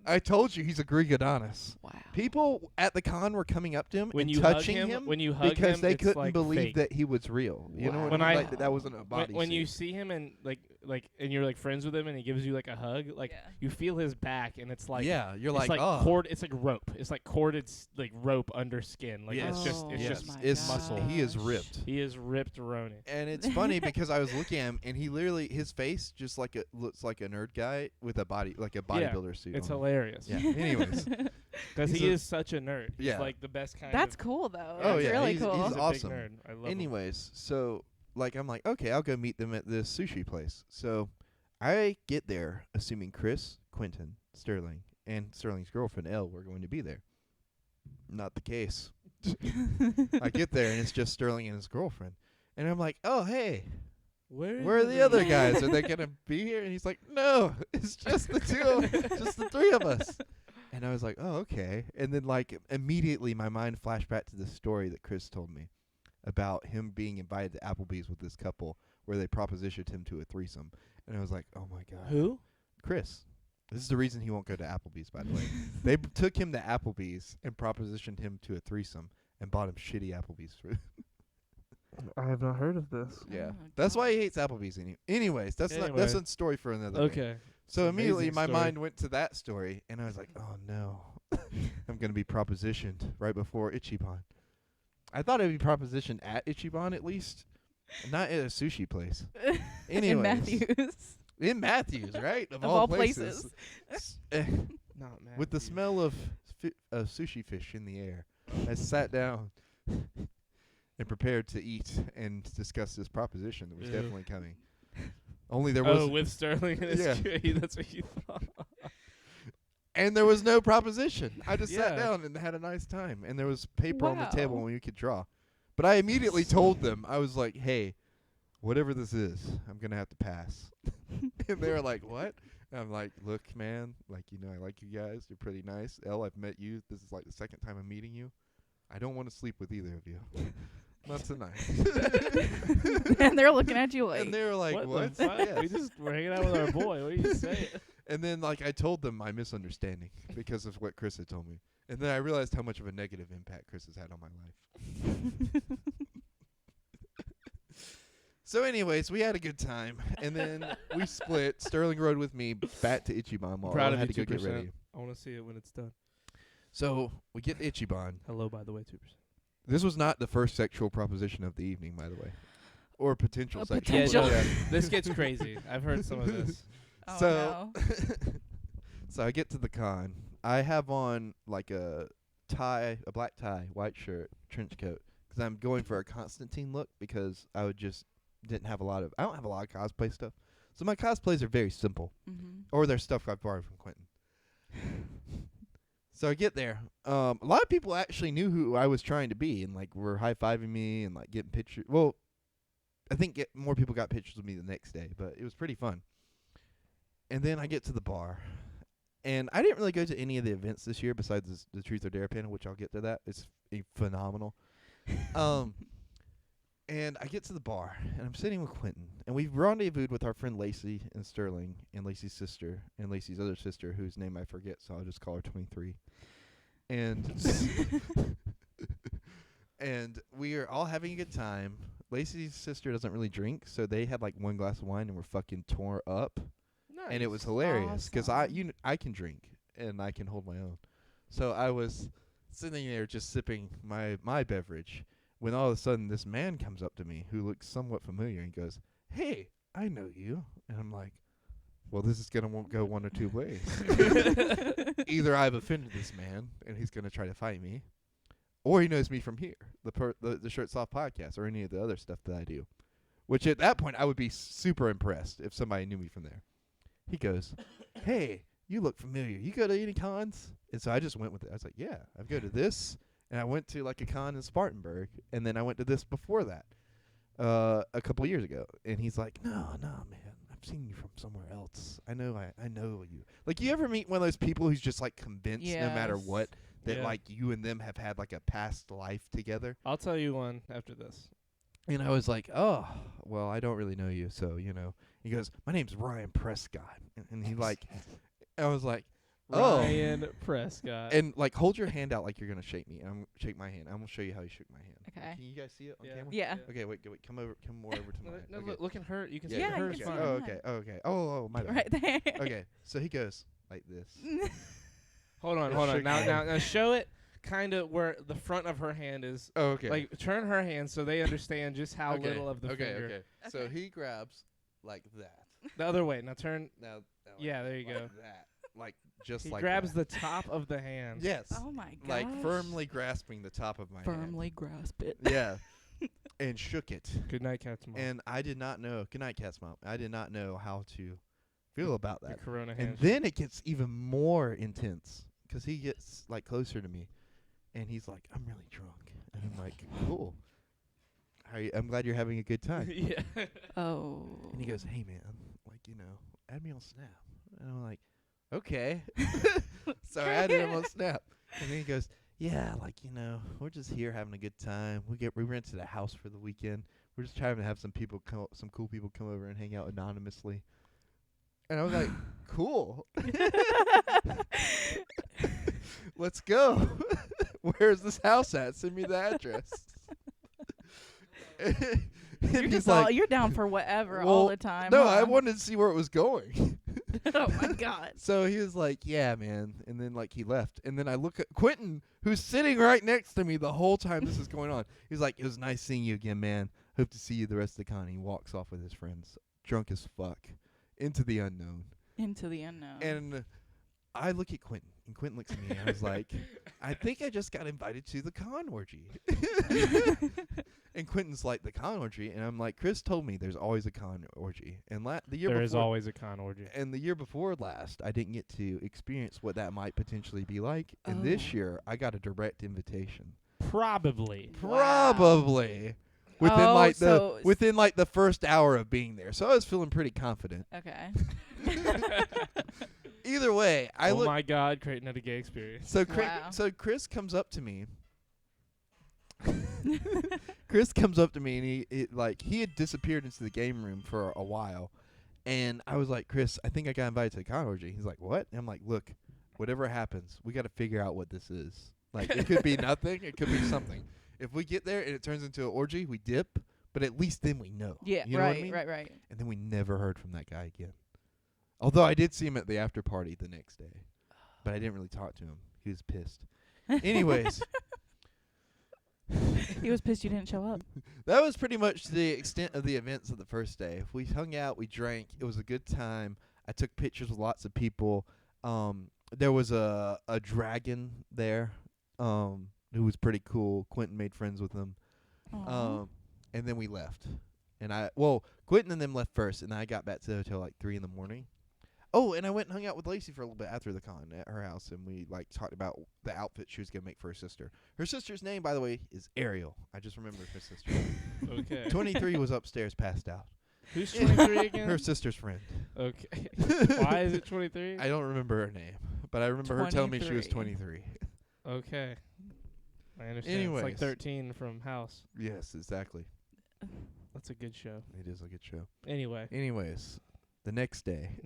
[SPEAKER 2] I told you he's a Greek Adonis.
[SPEAKER 4] Wow.
[SPEAKER 2] People at the con were coming up to him
[SPEAKER 3] When
[SPEAKER 2] and
[SPEAKER 3] you hug
[SPEAKER 2] touching
[SPEAKER 3] him, when you hug
[SPEAKER 2] because
[SPEAKER 3] him,
[SPEAKER 2] they
[SPEAKER 3] it's
[SPEAKER 2] couldn't
[SPEAKER 3] like
[SPEAKER 2] believe
[SPEAKER 3] fake.
[SPEAKER 2] that he was real. You know
[SPEAKER 4] Wow.
[SPEAKER 2] what
[SPEAKER 3] When
[SPEAKER 2] I mean?
[SPEAKER 3] I-
[SPEAKER 2] Like, that wasn't a body
[SPEAKER 3] when you
[SPEAKER 2] suit.
[SPEAKER 3] see him and like and you're like friends with him and he gives you like a hug, like
[SPEAKER 4] Yeah.
[SPEAKER 3] you feel his back and it's like
[SPEAKER 2] yeah, you're
[SPEAKER 3] it's
[SPEAKER 2] like,
[SPEAKER 3] like
[SPEAKER 2] oh.
[SPEAKER 3] it's like rope. It's like corded like rope under skin. Like
[SPEAKER 2] Yes.
[SPEAKER 3] it's
[SPEAKER 2] Yes.
[SPEAKER 3] just
[SPEAKER 4] my
[SPEAKER 2] It's
[SPEAKER 3] muscle.
[SPEAKER 2] He is
[SPEAKER 4] gosh.
[SPEAKER 2] ripped.
[SPEAKER 3] He is ripped Roni.
[SPEAKER 2] And it's funny because I was looking at him and he literally his face just like looks like a nerd guy with a body like a bodybuilder suit.
[SPEAKER 3] It's
[SPEAKER 2] on.
[SPEAKER 3] hilarious.
[SPEAKER 2] Yeah. Anyways.
[SPEAKER 3] Because
[SPEAKER 2] He's
[SPEAKER 3] he
[SPEAKER 2] a-
[SPEAKER 3] is such a nerd. He's
[SPEAKER 2] Yeah.
[SPEAKER 3] like the best kind
[SPEAKER 4] That's
[SPEAKER 3] of
[SPEAKER 4] cool though.
[SPEAKER 2] Oh,
[SPEAKER 4] That's
[SPEAKER 2] yeah,
[SPEAKER 4] really
[SPEAKER 2] he's-
[SPEAKER 4] cool.
[SPEAKER 2] he's
[SPEAKER 3] He's a
[SPEAKER 2] awesome.
[SPEAKER 3] big nerd. I love him.
[SPEAKER 2] Anyways, so like I'm like, okay, I'll go meet them at this sushi place. So I get there assuming Chris, Quentin, Sterling, and Sterling's girlfriend Elle were going to be there. Not the case. I get there and it's just Sterling and his girlfriend. And I'm like, "Oh, hey, where are the other guys? Are they going to be here?" And he's like, "No, it's just the just the three of us." And I was like, "Oh, okay." And then like immediately my mind flashed back to the story that Chris told me about him being invited to Applebee's with this couple where they propositioned him to a threesome. And I was like, "Oh my god."
[SPEAKER 3] Who?
[SPEAKER 2] Chris. This is the reason he won't go to Applebee's, by the way. They took him to Applebee's and propositioned him to a threesome and bought him shitty Applebee's food.
[SPEAKER 3] I have not heard of this.
[SPEAKER 2] Yeah.
[SPEAKER 4] Oh,
[SPEAKER 2] That's why
[SPEAKER 4] God.
[SPEAKER 2] he hates Applebee's. Anyways, that's
[SPEAKER 3] Anyway.
[SPEAKER 2] a story for another day.
[SPEAKER 3] Okay.
[SPEAKER 2] So
[SPEAKER 3] It's an
[SPEAKER 2] immediately
[SPEAKER 3] amazing
[SPEAKER 2] my
[SPEAKER 3] story.
[SPEAKER 2] mind went to that story, and I was like, "Oh no, I'm gonna be propositioned right before Ichiban." I thought I'd be propositioned at Ichiban at least, not at a sushi place.
[SPEAKER 4] In
[SPEAKER 2] Anyways.
[SPEAKER 4] Matthews.
[SPEAKER 2] In Matthews, right?
[SPEAKER 4] Of all places.
[SPEAKER 3] Not mad.
[SPEAKER 2] With the smell of sushi fish in the air, I sat down and prepared to eat and discuss this proposition that was
[SPEAKER 3] Ew.
[SPEAKER 2] definitely coming. Only there was
[SPEAKER 3] with Sterling and his
[SPEAKER 2] Yeah.
[SPEAKER 3] tree. That's what you thought.
[SPEAKER 2] and there was no proposition. I just sat
[SPEAKER 3] Yeah.
[SPEAKER 2] down and had a nice time, and there was paper on the table
[SPEAKER 4] Wow.
[SPEAKER 2] and we could draw. But I immediately told them, I was like, "Hey, whatever this is, I'm gonna have to pass." And they were like, "What?" And I'm like, "Look, man, like, you know, I like you guys. You're pretty nice. Elle, I've met you. This is like the second time I'm meeting you. I don't want to sleep with either of you. Not tonight."
[SPEAKER 4] And they're looking at you like,
[SPEAKER 2] And they were like, "What?"
[SPEAKER 3] the fuck?
[SPEAKER 2] Yes.
[SPEAKER 3] We just were hanging out with our boy. What are you saying?
[SPEAKER 2] And then, like, I told them my misunderstanding because of what Chris had told me. And then I realized how much of a negative impact Chris has had on my life. So anyways, we had a good time. And then we split. Sterling rode with me back to Ichiban while
[SPEAKER 3] Proud
[SPEAKER 2] I
[SPEAKER 3] of
[SPEAKER 2] had
[SPEAKER 3] you,
[SPEAKER 2] to go get
[SPEAKER 3] 2%.
[SPEAKER 2] ready.
[SPEAKER 3] I want to see it when it's done.
[SPEAKER 2] So we get to Ichiban.
[SPEAKER 3] Hello, by the way, 2%.
[SPEAKER 2] This was not the first sexual proposition of the evening, by the way. Or potential
[SPEAKER 4] A
[SPEAKER 2] sexual.
[SPEAKER 4] potential.
[SPEAKER 3] Yeah, this gets crazy. I've heard some of this.
[SPEAKER 4] oh
[SPEAKER 2] So-
[SPEAKER 4] no.
[SPEAKER 2] So I get to the con. I have on like a black tie, white shirt, trench coat, because I'm going for a Constantine look because I don't have a lot of cosplay stuff. So my cosplays are very simple,
[SPEAKER 4] Mm-hmm.
[SPEAKER 2] or they're stuff I borrowed from Quentin. So I get there. A lot of people actually knew who I was trying to be and like were high-fiving me and like getting pictures. Well, I think more people got pictures with me the next day, but it was pretty fun. And then I get to the bar. And I didn't really go to any of the events this year besides the Truth or Dare panel, which I'll get to that. It's phenomenal. And I get to the bar, and I'm sitting with Quentin. And we've rendezvoused with our friend Lacey and Sterling and Lacey's sister and Lacey's other sister, whose name I forget, so I'll just call her 23. And and we are all having a good time. Lacey's sister doesn't really drink, so they had like one glass of wine and were fucking tore up. And it was hilarious because
[SPEAKER 4] Awesome.
[SPEAKER 2] I can drink and I can hold my own. So I was sitting there just sipping my beverage when all of a sudden this man comes up to me who looks somewhat familiar and goes, "Hey, I know you. And I'm like, well, this is going to go one or two ways. Either I've offended this man and he's going to try to fight me, or he knows me from here, the Shirts Off podcast, or any of the other stuff that I do. Which at that point, I would be super impressed if somebody knew me from there. He goes, hey, you look familiar. You go to any cons? And so I just went with it. I was like, yeah, I go to this. And I went to like a con in Spartanburg. And then I went to this before that a couple of years ago. And he's like, no, man. I've seen you from somewhere else. I know you. Like, you ever meet one of those people who's just like convinced no matter what that like you and them have had like a past life together?
[SPEAKER 3] I'll tell you one after this.
[SPEAKER 2] And I was like, oh, well, I don't really know you, so, you know. He goes, my name's Ryan Prescott. And he like, I was like, oh.
[SPEAKER 3] Ryan Prescott.
[SPEAKER 2] And like, hold your hand out like you're going to shake me. I'm shake my hand. I'm going to show you how you shook my hand.
[SPEAKER 4] Okay.
[SPEAKER 2] Can you guys see it on camera?
[SPEAKER 4] Yeah.
[SPEAKER 2] Okay, wait, come more over to mine.
[SPEAKER 3] No,
[SPEAKER 2] Okay.
[SPEAKER 3] look at her. You can see
[SPEAKER 4] Yeah,
[SPEAKER 3] her.
[SPEAKER 4] you
[SPEAKER 3] It's
[SPEAKER 4] can
[SPEAKER 3] fine.
[SPEAKER 4] see
[SPEAKER 2] Oh, okay. Oh, my bad.
[SPEAKER 4] Right there.
[SPEAKER 2] Okay, so he goes like this.
[SPEAKER 3] Hold on.
[SPEAKER 2] Shook
[SPEAKER 3] Now show it kind of where the front of her hand is.
[SPEAKER 2] Oh, okay.
[SPEAKER 3] Like, turn her hand so they understand just how little of the finger.
[SPEAKER 2] Okay. So he grabs like that.
[SPEAKER 3] The other way. Now turn.
[SPEAKER 2] Now
[SPEAKER 3] Yeah, there you
[SPEAKER 2] like
[SPEAKER 3] go.
[SPEAKER 2] that. Like, just
[SPEAKER 3] He
[SPEAKER 2] like
[SPEAKER 3] grabs
[SPEAKER 2] that.
[SPEAKER 3] the top of the hand.
[SPEAKER 2] Yes.
[SPEAKER 4] Oh my god.
[SPEAKER 2] Like, firmly grasping the top of my hand.
[SPEAKER 4] Firmly grasp it.
[SPEAKER 2] Yeah. And shook it.
[SPEAKER 3] Good night, Cat's mom.
[SPEAKER 2] And I did not know. Good night, Cat's mom. I did not know how to feel about
[SPEAKER 3] the
[SPEAKER 2] that.
[SPEAKER 3] Corona
[SPEAKER 2] And
[SPEAKER 3] hand.
[SPEAKER 2] then it gets even more intense because he gets like closer to me, and he's like, "I'm really drunk," and I'm like, "Cool. I'm glad you're having a good time."
[SPEAKER 3] Yeah.
[SPEAKER 4] Oh.
[SPEAKER 2] And he goes, "Hey man, like, you know, add me on Snap." And I'm like, "Okay." So I added him on Snap, and then he goes, "Yeah, like, you know, we're just here having a good time. We rented a house for the weekend. We're just trying to have some cool people come over and hang out anonymously." And I was like, "Cool. Let's go. Where's this house at? Send me the address." And
[SPEAKER 4] You're
[SPEAKER 2] he's
[SPEAKER 4] just
[SPEAKER 2] like,
[SPEAKER 4] you're down for whatever
[SPEAKER 2] "Well,
[SPEAKER 4] all the time.
[SPEAKER 2] no,
[SPEAKER 4] huh?
[SPEAKER 2] I wanted to see where it was going."
[SPEAKER 4] Oh my god.
[SPEAKER 2] So he was like, "Yeah, man," and then like he left, and then I look at Quentin, who's sitting right next to me the whole time this is going on. He's like, "It was nice seeing you again, man. Hope to see you the rest of the con." He walks off with his friends, drunk as fuck, into the unknown.
[SPEAKER 4] Into the unknown.
[SPEAKER 2] And I look at Quentin, and Quentin looks at me, and I was like, "I think I just got invited to the con orgy." And Quentin's like, "The con orgy?" And I'm like, "Chris told me there's always a con orgy." And the year
[SPEAKER 3] There
[SPEAKER 2] before,
[SPEAKER 3] is always a con orgy.
[SPEAKER 2] and the year before last, I didn't get to experience what that might potentially be like. And this
[SPEAKER 4] Oh.
[SPEAKER 2] year, I got a direct invitation.
[SPEAKER 3] Probably.
[SPEAKER 4] Wow.
[SPEAKER 2] Probably within
[SPEAKER 4] Oh,
[SPEAKER 2] within like the first hour of being there. So I was feeling pretty confident.
[SPEAKER 4] Okay.
[SPEAKER 2] Either way, I
[SPEAKER 3] oh
[SPEAKER 2] look.
[SPEAKER 3] my God, Creighton had a gay experience.
[SPEAKER 2] So
[SPEAKER 4] Wow.
[SPEAKER 2] so Chris comes up to me. Chris comes up to me, and he had disappeared into the game room for a while, and I was like, "Chris, I think I got invited to the con orgy." He's like, "What?" And I'm like, "Look, whatever happens, we got to figure out what this is. Like, it could be nothing, it could be something. If we get there and it turns into an orgy, we dip, but at least then we know."
[SPEAKER 4] Yeah,
[SPEAKER 2] You know what I
[SPEAKER 4] right,
[SPEAKER 2] mean?
[SPEAKER 4] right.
[SPEAKER 2] And then we never heard from that guy again. Although I did see him at the after party the next day, but I didn't really talk to him. He was pissed. Anyways.
[SPEAKER 4] He was pissed you didn't show up.
[SPEAKER 2] That was pretty much the extent of the events of the first day. We hung out, we drank. It was a good time. I took pictures with lots of people. There was a dragon there who was pretty cool. Quentin made friends with him.
[SPEAKER 4] Aw.
[SPEAKER 2] And then we left. And Quentin and them left first, and I got back to the hotel like 3 a.m. Oh, and I went and hung out with Lacey for a little bit after the con at her house, and we talked about the outfit she was gonna make for her sister. Her sister's name, by the way, is Ariel. I just remembered her sister.
[SPEAKER 3] Okay.
[SPEAKER 2] 23 was upstairs, passed out.
[SPEAKER 3] Who's 23 again?
[SPEAKER 2] Her sister's friend.
[SPEAKER 3] Okay. Why is it 23?
[SPEAKER 2] I don't remember her name, but I remember her telling me she was
[SPEAKER 4] 23.
[SPEAKER 2] 23.
[SPEAKER 3] Okay. I understand. It's like
[SPEAKER 2] Anyways.
[SPEAKER 3] 13 from House.
[SPEAKER 2] Yes, exactly.
[SPEAKER 3] That's a good show.
[SPEAKER 2] It is a good show.
[SPEAKER 3] Anyway.
[SPEAKER 2] Anyways, the next day,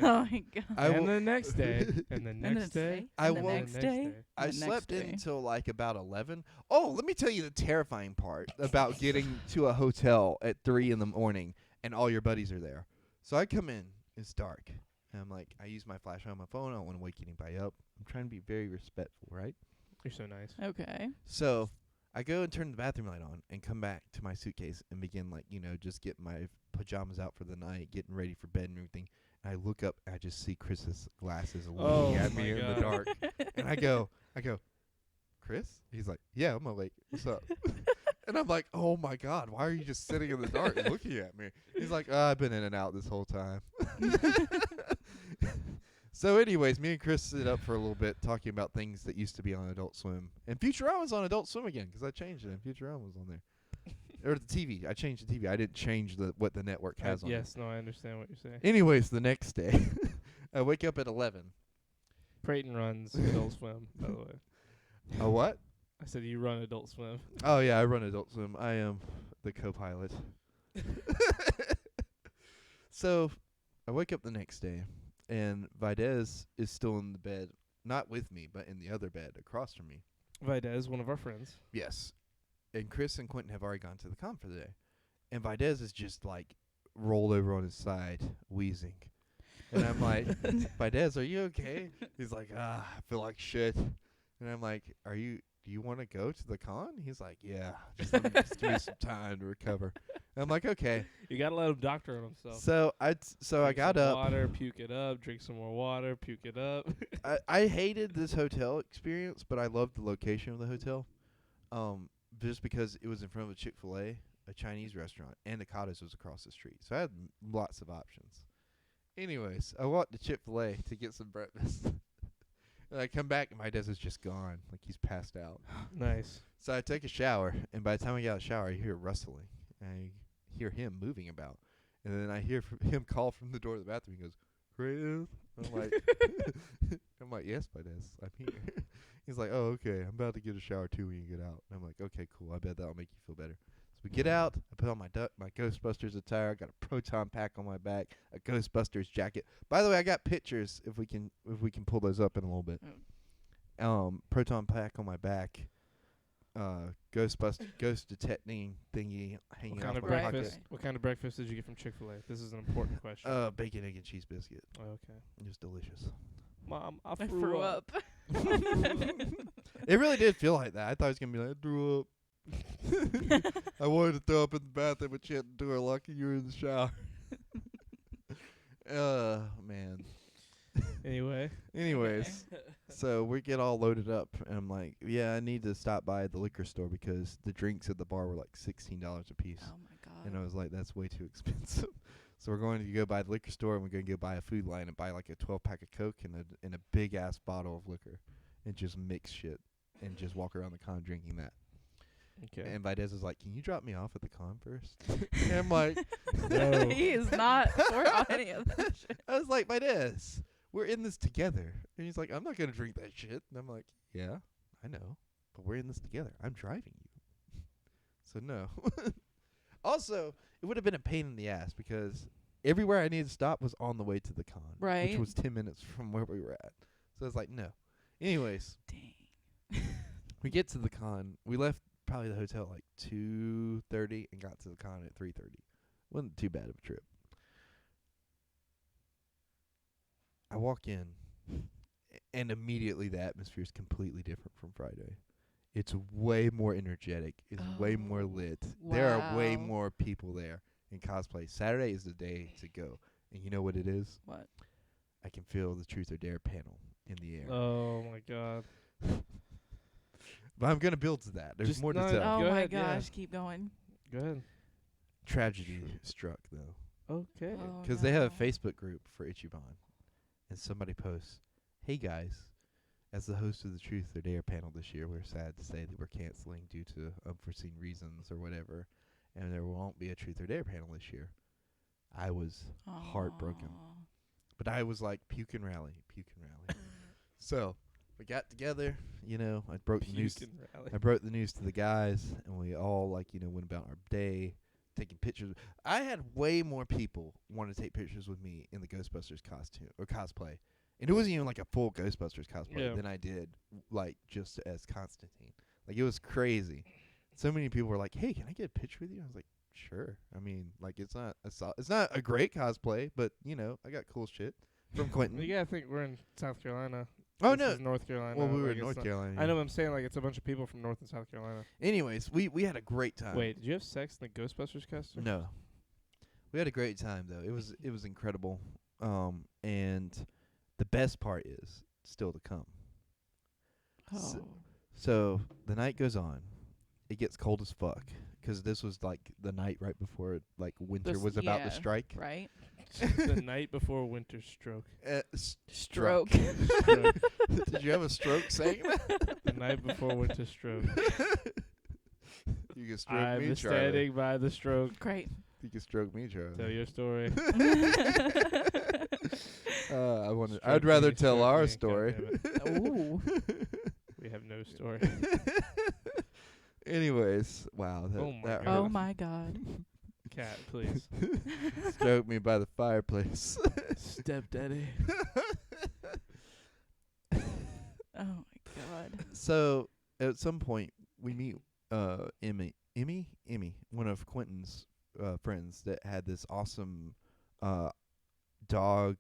[SPEAKER 4] Oh my god.
[SPEAKER 3] And the next day. And the next day.
[SPEAKER 2] I
[SPEAKER 4] And the
[SPEAKER 2] woke-
[SPEAKER 4] next day.
[SPEAKER 2] I
[SPEAKER 4] The next
[SPEAKER 2] slept
[SPEAKER 4] day.
[SPEAKER 2] until like about 11. Oh, let me tell you the terrifying part about getting to a hotel at 3 a.m. and all your buddies are there. So I come in, it's dark, and I'm like, I use my flashlight on my phone. I don't want to wake anybody up. I'm trying to be very respectful, right?
[SPEAKER 3] You're so nice.
[SPEAKER 4] Okay.
[SPEAKER 2] So I go and turn the bathroom light on and come back to my suitcase and begin, like, just getting my pajamas out for the night, getting ready for bed and everything. And I look up and I just see Chris's glasses looking at me in the dark. And I go, Chris? He's like, yeah, I'm awake. What's up? And I'm like, oh my God, why are you just sitting in the dark looking at me? He's like, I've been in and out this whole time. So anyways, me and Chris sit up for a little bit talking about things that used to be on Adult Swim. And Futurama's on Adult Swim again because I changed it and Futurama was on there. Or the TV. I changed the TV. I didn't change what the network has on it.
[SPEAKER 3] Yes, no, I understand what you're saying.
[SPEAKER 2] Anyways, the next day, I wake up at 11.
[SPEAKER 3] Creighton runs Adult Swim, by the way.
[SPEAKER 2] A what?
[SPEAKER 3] I said you run Adult Swim.
[SPEAKER 2] Oh, yeah, I run Adult Swim. I am the co-pilot. So I wake up the next day. And Videz is still in the bed, not with me, but in the other bed across from me.
[SPEAKER 3] Videz, one of our friends.
[SPEAKER 2] Yes. And Chris and Quentin have already gone to the con for the day. And Videz is just, like, rolled over on his side, wheezing. And I'm like, Videz, are you okay? He's like, I feel like shit. And I'm like, do you want to go to the con? He's like, yeah, just give me some time to recover. And I'm like, okay.
[SPEAKER 3] You gotta let him doctor on himself.
[SPEAKER 2] So I got up.
[SPEAKER 3] Water, puke it up. Drink some more water, puke it up.
[SPEAKER 2] I hated this hotel experience, but I loved the location of the hotel. Just because it was in front of a Chick-fil-A, a Chinese restaurant, and the Cottage was across the street. So I had lots of options. Anyways, I walked to Chick-fil-A to get some breakfast. And I come back and my desk is just gone. Like he's passed out.
[SPEAKER 3] Nice.
[SPEAKER 2] So I take a shower, and by the time I get out of the shower, I hear rustling. I hear him moving about. And then I hear him call from the door of the bathroom. He goes, Chris? I'm like, yes, my desk. I'm here. He's like, oh, okay. I'm about to get a shower, too, when you get out. And I'm like, okay, cool. I bet that'll make you feel better. So we get out. I put on my Ghostbusters attire. I got a proton pack on my back, a Ghostbusters jacket. By the way, I got pictures if we can pull those up in a little bit. Proton pack on my back. Ghost detecting thingy hanging out of my pocket.
[SPEAKER 3] What kind of breakfast did you get from Chick-fil-A? This is an important question.
[SPEAKER 2] Bacon, egg, and cheese biscuit.
[SPEAKER 3] Oh, okay.
[SPEAKER 2] It was delicious.
[SPEAKER 3] Mom, I
[SPEAKER 4] I
[SPEAKER 3] threw up.
[SPEAKER 2] It really did feel like that. I thought it was going to be like, I threw up. I wanted to throw up in the bathroom, but you had the door locked and you were in the shower. Man. Anyways, so we get all loaded up, and I'm like, yeah, I need to stop by the liquor store because the drinks at the bar were like $16 a piece.
[SPEAKER 4] Oh my God.
[SPEAKER 2] And I was like, that's way too expensive. So we're going to go by the liquor store, and we're going to go buy a Food Line and buy like a 12-pack of Coke and a big-ass bottle of liquor and just mix shit and just walk around the con drinking that.
[SPEAKER 3] Okay.
[SPEAKER 2] And Videz is like, can you drop me off at the con first? And I'm like, no.
[SPEAKER 4] He is not short on any of that shit.
[SPEAKER 2] I was like, Videz, we're in this together. And he's like, I'm not going to drink that shit. And I'm like, yeah, I know. But we're in this together. I'm driving you. So no. Also, it would have been a pain in the ass because everywhere I needed to stop was on the way to the con.
[SPEAKER 4] Right.
[SPEAKER 2] Which was 10 minutes from where we were at. So I was like, no. Anyways.
[SPEAKER 4] Dang.
[SPEAKER 2] We get to the con. We left probably the hotel like 2:30 and got to the con at 3:30. Wasn't too bad of a trip. I walk in, and immediately the atmosphere is completely different from Friday. It's way more energetic. It's way more lit.
[SPEAKER 4] Wow.
[SPEAKER 2] There are way more people there in cosplay. Saturday is the day to go. And you know what it is?
[SPEAKER 4] What?
[SPEAKER 2] I can feel the Truth or Dare panel in the air.
[SPEAKER 3] Oh my God.
[SPEAKER 2] But I'm going to build to that. There's
[SPEAKER 3] Just
[SPEAKER 2] more to
[SPEAKER 3] not-
[SPEAKER 2] tell.
[SPEAKER 4] Oh
[SPEAKER 3] Go
[SPEAKER 4] my
[SPEAKER 3] ahead, yeah.
[SPEAKER 4] gosh, keep going.
[SPEAKER 3] Go ahead.
[SPEAKER 2] Tragedy struck, though.
[SPEAKER 3] Okay.
[SPEAKER 4] Oh,
[SPEAKER 2] Because they have a
[SPEAKER 4] no.
[SPEAKER 2] Facebook group for Ichiban. And somebody posts, hey guys, as the host of the Truth or Dare panel this year, we're sad to say that we're canceling due to unforeseen reasons or whatever. And there won't be a Truth or Dare panel this year. I was heartbroken.
[SPEAKER 4] Aw.
[SPEAKER 2] But I was like, puke and rally. So we got together, I broke the news.
[SPEAKER 3] Puke and rally.
[SPEAKER 2] I broke the news to the guys, and we all went about our day, taking pictures. I had way more people want to take pictures with me in the Ghostbusters costume or cosplay, and it wasn't even like a full Ghostbusters cosplay.
[SPEAKER 3] Yeah.
[SPEAKER 2] Than I did just as Constantine. Like it was crazy. So many people were like, "Hey, can I get a picture with you?" I was like, "Sure." I mean, it's not a great cosplay, but I got cool shit from Quentin.
[SPEAKER 3] You gotta think we're in South Carolina.
[SPEAKER 2] Oh,
[SPEAKER 3] This
[SPEAKER 2] no.
[SPEAKER 3] is North Carolina.
[SPEAKER 2] Well, we were
[SPEAKER 3] like,
[SPEAKER 2] in
[SPEAKER 3] it's
[SPEAKER 2] North
[SPEAKER 3] not-
[SPEAKER 2] Carolina.
[SPEAKER 3] I know. What I'm saying like it's a bunch of people from North and South Carolina.
[SPEAKER 2] Anyways, we had a great time.
[SPEAKER 3] Wait, did you have sex in the Ghostbusters costume?
[SPEAKER 2] No. We had a great time though. It was incredible. And the best part is still to come.
[SPEAKER 4] Oh.
[SPEAKER 2] So the night goes on. It gets cold as fuck because this was like the night right before like winter was about to
[SPEAKER 4] yeah,
[SPEAKER 2] strike.
[SPEAKER 4] Right?
[SPEAKER 3] The night before winter stroke.
[SPEAKER 4] Stroke.
[SPEAKER 3] Stroke.
[SPEAKER 2] Did you have a stroke saying that?
[SPEAKER 3] The night before winter stroke.
[SPEAKER 2] You can stroke
[SPEAKER 3] I'm
[SPEAKER 2] me, Charlie.
[SPEAKER 3] standing by the stroke.
[SPEAKER 4] Great.
[SPEAKER 2] You can stroke me, Charlie.
[SPEAKER 3] Tell your story.
[SPEAKER 2] I'd rather tell
[SPEAKER 3] stroke
[SPEAKER 2] our
[SPEAKER 3] me,
[SPEAKER 2] story.
[SPEAKER 3] goddammit.
[SPEAKER 4] Ooh.
[SPEAKER 3] We have no story.
[SPEAKER 2] Anyways, wow.
[SPEAKER 3] Oh my
[SPEAKER 2] that
[SPEAKER 3] God.
[SPEAKER 4] Oh
[SPEAKER 2] hurt.
[SPEAKER 4] my God.
[SPEAKER 3] Cat, please.
[SPEAKER 2] Stroke me by the fireplace.
[SPEAKER 3] Stepdaddy.
[SPEAKER 4] Oh my God.
[SPEAKER 2] So at some point we meet Emmy, one of Quentin's friends that had this awesome dog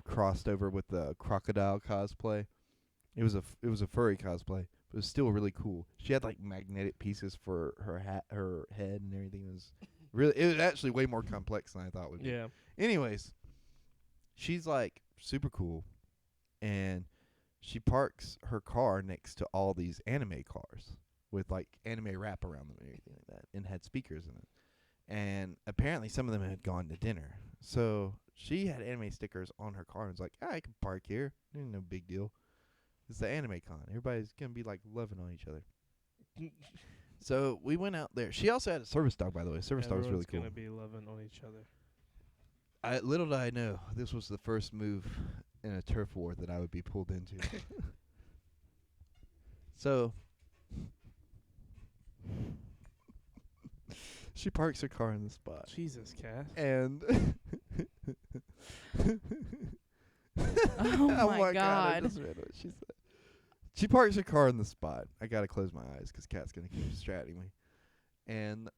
[SPEAKER 2] crossed over with the crocodile cosplay. It was a furry cosplay, but it was still really cool. She had like magnetic pieces for her head and everything. It was actually way more complex than I thought it would be.
[SPEAKER 3] Yeah.
[SPEAKER 2] Anyways, she's like super cool, and she parks her car next to all these anime cars with like anime wrap around them and everything like that, and had speakers in it. And apparently some of them had gone to dinner. So she had anime stickers on her car and was like, I can park here. Ain't no big deal. It's the anime con. Everybody's going to be like loving on each other. So we went out there. She also had a service dog, by the way. Service dog was really cool.
[SPEAKER 3] Everyone's gonna be loving on each other.
[SPEAKER 2] Little did I know, this was the first move in a turf war that I would be pulled into. So she parks her car in the spot.
[SPEAKER 3] Jesus, Cass.
[SPEAKER 2] And
[SPEAKER 4] Oh my
[SPEAKER 2] God, I
[SPEAKER 4] God.
[SPEAKER 2] just read what she said. She parks her car in the spot. I gotta close my eyes 'cause Kat's gonna keep distracting me. And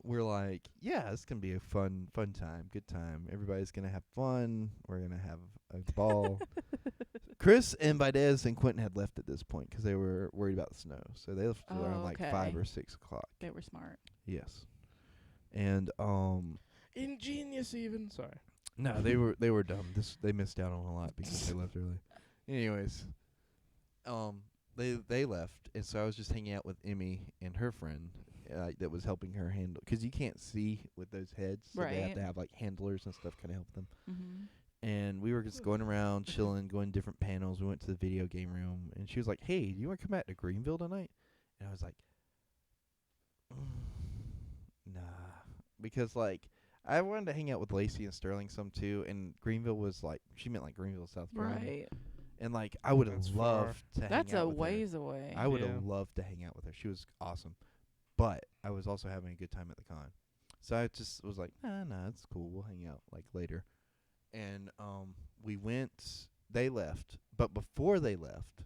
[SPEAKER 2] we're like, yeah, it's gonna be a fun time, good time. Everybody's gonna have fun. We're gonna have a ball. Chris and Baidez and Quentin had left at this point 'cause they were worried about the snow, so they left around like 5
[SPEAKER 4] okay.
[SPEAKER 2] or 6 o'clock.
[SPEAKER 4] They were smart.
[SPEAKER 2] Yes. And
[SPEAKER 3] Ingenious, even. Sorry.
[SPEAKER 2] no, they were dumb. They missed out on a lot because they left early. Anyways, they left, and so I was just hanging out with Emmy and her friend that was helping her handle, 'cause you can't see with those heads, so they have
[SPEAKER 4] Right.
[SPEAKER 2] to have like handlers and stuff kind of help them.
[SPEAKER 4] Mm-hmm.
[SPEAKER 2] And we were just going around chilling, going to different panels. We went to the video game room, and she was like, "Hey, do you want to come back to Greenville tonight?" And I was like, "Nah," because like I wanted to hang out with Lacey and Sterling some too, and Greenville was like, she meant like Greenville, South Carolina.
[SPEAKER 4] Right.
[SPEAKER 2] And like I would have
[SPEAKER 3] That's far.
[SPEAKER 2] loved to
[SPEAKER 4] That's
[SPEAKER 2] hang out
[SPEAKER 4] a
[SPEAKER 2] with her.
[SPEAKER 4] ways away.
[SPEAKER 2] I would have
[SPEAKER 3] Yeah.
[SPEAKER 2] loved to hang out with her. She was awesome. But I was also having a good time at the con. So I just was like, nah, it's cool. We'll hang out like later. And we went, they left. But before they left,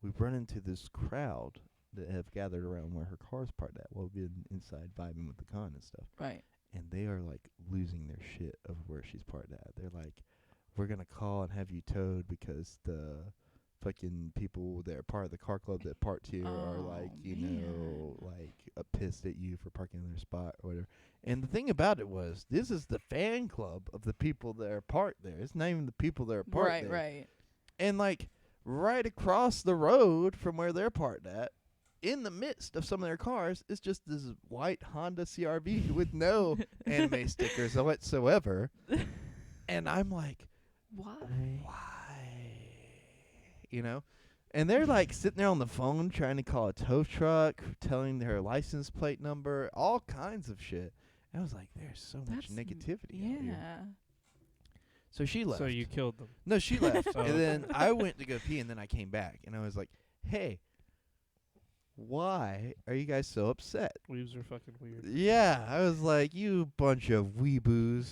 [SPEAKER 2] we run into this crowd that have gathered around where her car's parked at while we've been inside vibing with the con and stuff.
[SPEAKER 4] Right.
[SPEAKER 2] And they are like losing their shit of where she's parked at. They're like, we're going to call and have you towed because the fucking people that are part of the car club that parked here are like,
[SPEAKER 4] Oh,
[SPEAKER 2] you
[SPEAKER 4] man.
[SPEAKER 2] know, like pissed at you for parking in their spot or whatever. And the thing about it was, this is the fan club of the people that are parked there. It's not even the people that are parked
[SPEAKER 4] Right,
[SPEAKER 2] there.
[SPEAKER 4] right.
[SPEAKER 2] And like right across the road from where they're parked at, in the midst of some of their cars, is just this white Honda CRV with no anime stickers whatsoever. And I'm like,
[SPEAKER 4] Why?
[SPEAKER 2] why? You know? And they're like sitting there on the phone trying to call a tow truck, telling their license plate number, all kinds of shit. And I was like, there's so much
[SPEAKER 4] That's
[SPEAKER 2] negativity out here.
[SPEAKER 4] Yeah.
[SPEAKER 2] So she left.
[SPEAKER 3] So you killed them.
[SPEAKER 2] No, she left.
[SPEAKER 3] Oh.
[SPEAKER 2] And then I went to go pee, and then I came back. And I was like, hey, why are you guys so upset?
[SPEAKER 3] Weaves are fucking weird.
[SPEAKER 2] Yeah, I was like, you bunch of weeboos.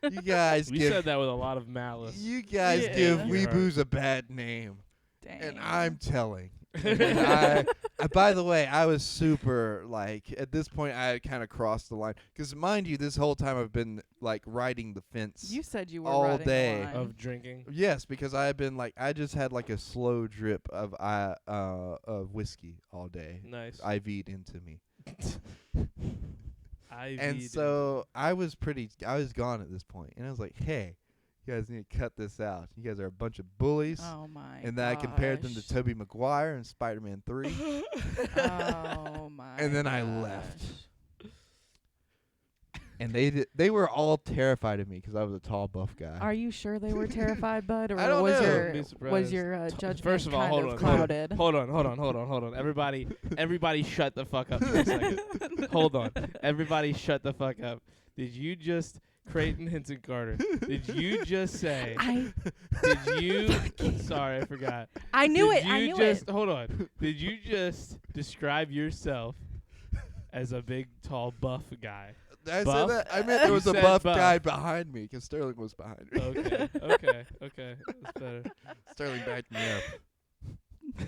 [SPEAKER 2] You guys
[SPEAKER 3] We
[SPEAKER 2] give
[SPEAKER 3] said that with a lot of malice.
[SPEAKER 2] you guys
[SPEAKER 4] Yeah.
[SPEAKER 2] give
[SPEAKER 4] Yeah.
[SPEAKER 2] weeboos a bad name.
[SPEAKER 4] Dang.
[SPEAKER 2] And I'm telling. And then by the way, I was super, like, at this point, I had kind of crossed the line. Because, mind you, this whole time I've been, like, riding the fence.
[SPEAKER 4] You said you were
[SPEAKER 2] all
[SPEAKER 4] riding
[SPEAKER 2] day.
[SPEAKER 4] the line.
[SPEAKER 3] Of drinking.
[SPEAKER 2] Yes, because I had been, like, I just had, like, a slow drip of whiskey all day.
[SPEAKER 3] Nice.
[SPEAKER 2] IV'd into me.
[SPEAKER 3] And
[SPEAKER 2] so I was gone at this point. And I was like, hey, you guys need to cut this out. You guys are a bunch of bullies.
[SPEAKER 4] Oh my!
[SPEAKER 2] And then I compared them to Tobey Maguire and Spider-Man 3.
[SPEAKER 4] Oh my!
[SPEAKER 2] And then I left. And they were all terrified of me because I was a tall, buff guy.
[SPEAKER 4] Are you sure they were terrified, bud, or
[SPEAKER 2] I don't know.
[SPEAKER 3] Wouldn't be
[SPEAKER 4] was
[SPEAKER 3] surprised.
[SPEAKER 4] your judgment
[SPEAKER 3] First of all,
[SPEAKER 4] kind
[SPEAKER 3] hold
[SPEAKER 4] of
[SPEAKER 3] on,
[SPEAKER 4] clouded?
[SPEAKER 3] Hold on. Everybody shut the fuck up for a second. Hold on. Everybody shut the fuck up. Did you just, Creighton Henson Carter, did you just say, sorry, I forgot.
[SPEAKER 4] I knew
[SPEAKER 3] Did
[SPEAKER 4] it. I
[SPEAKER 3] you
[SPEAKER 4] knew
[SPEAKER 3] just,
[SPEAKER 4] it.
[SPEAKER 3] hold on. Did you just describe yourself as a big, tall, buff guy?
[SPEAKER 2] I
[SPEAKER 3] Buff?
[SPEAKER 2] said that. I meant there was
[SPEAKER 3] You
[SPEAKER 2] a
[SPEAKER 3] said
[SPEAKER 2] buff
[SPEAKER 3] buff.
[SPEAKER 2] guy behind me because Sterling was behind me.
[SPEAKER 3] Okay. That's better.
[SPEAKER 2] Sterling backed me up.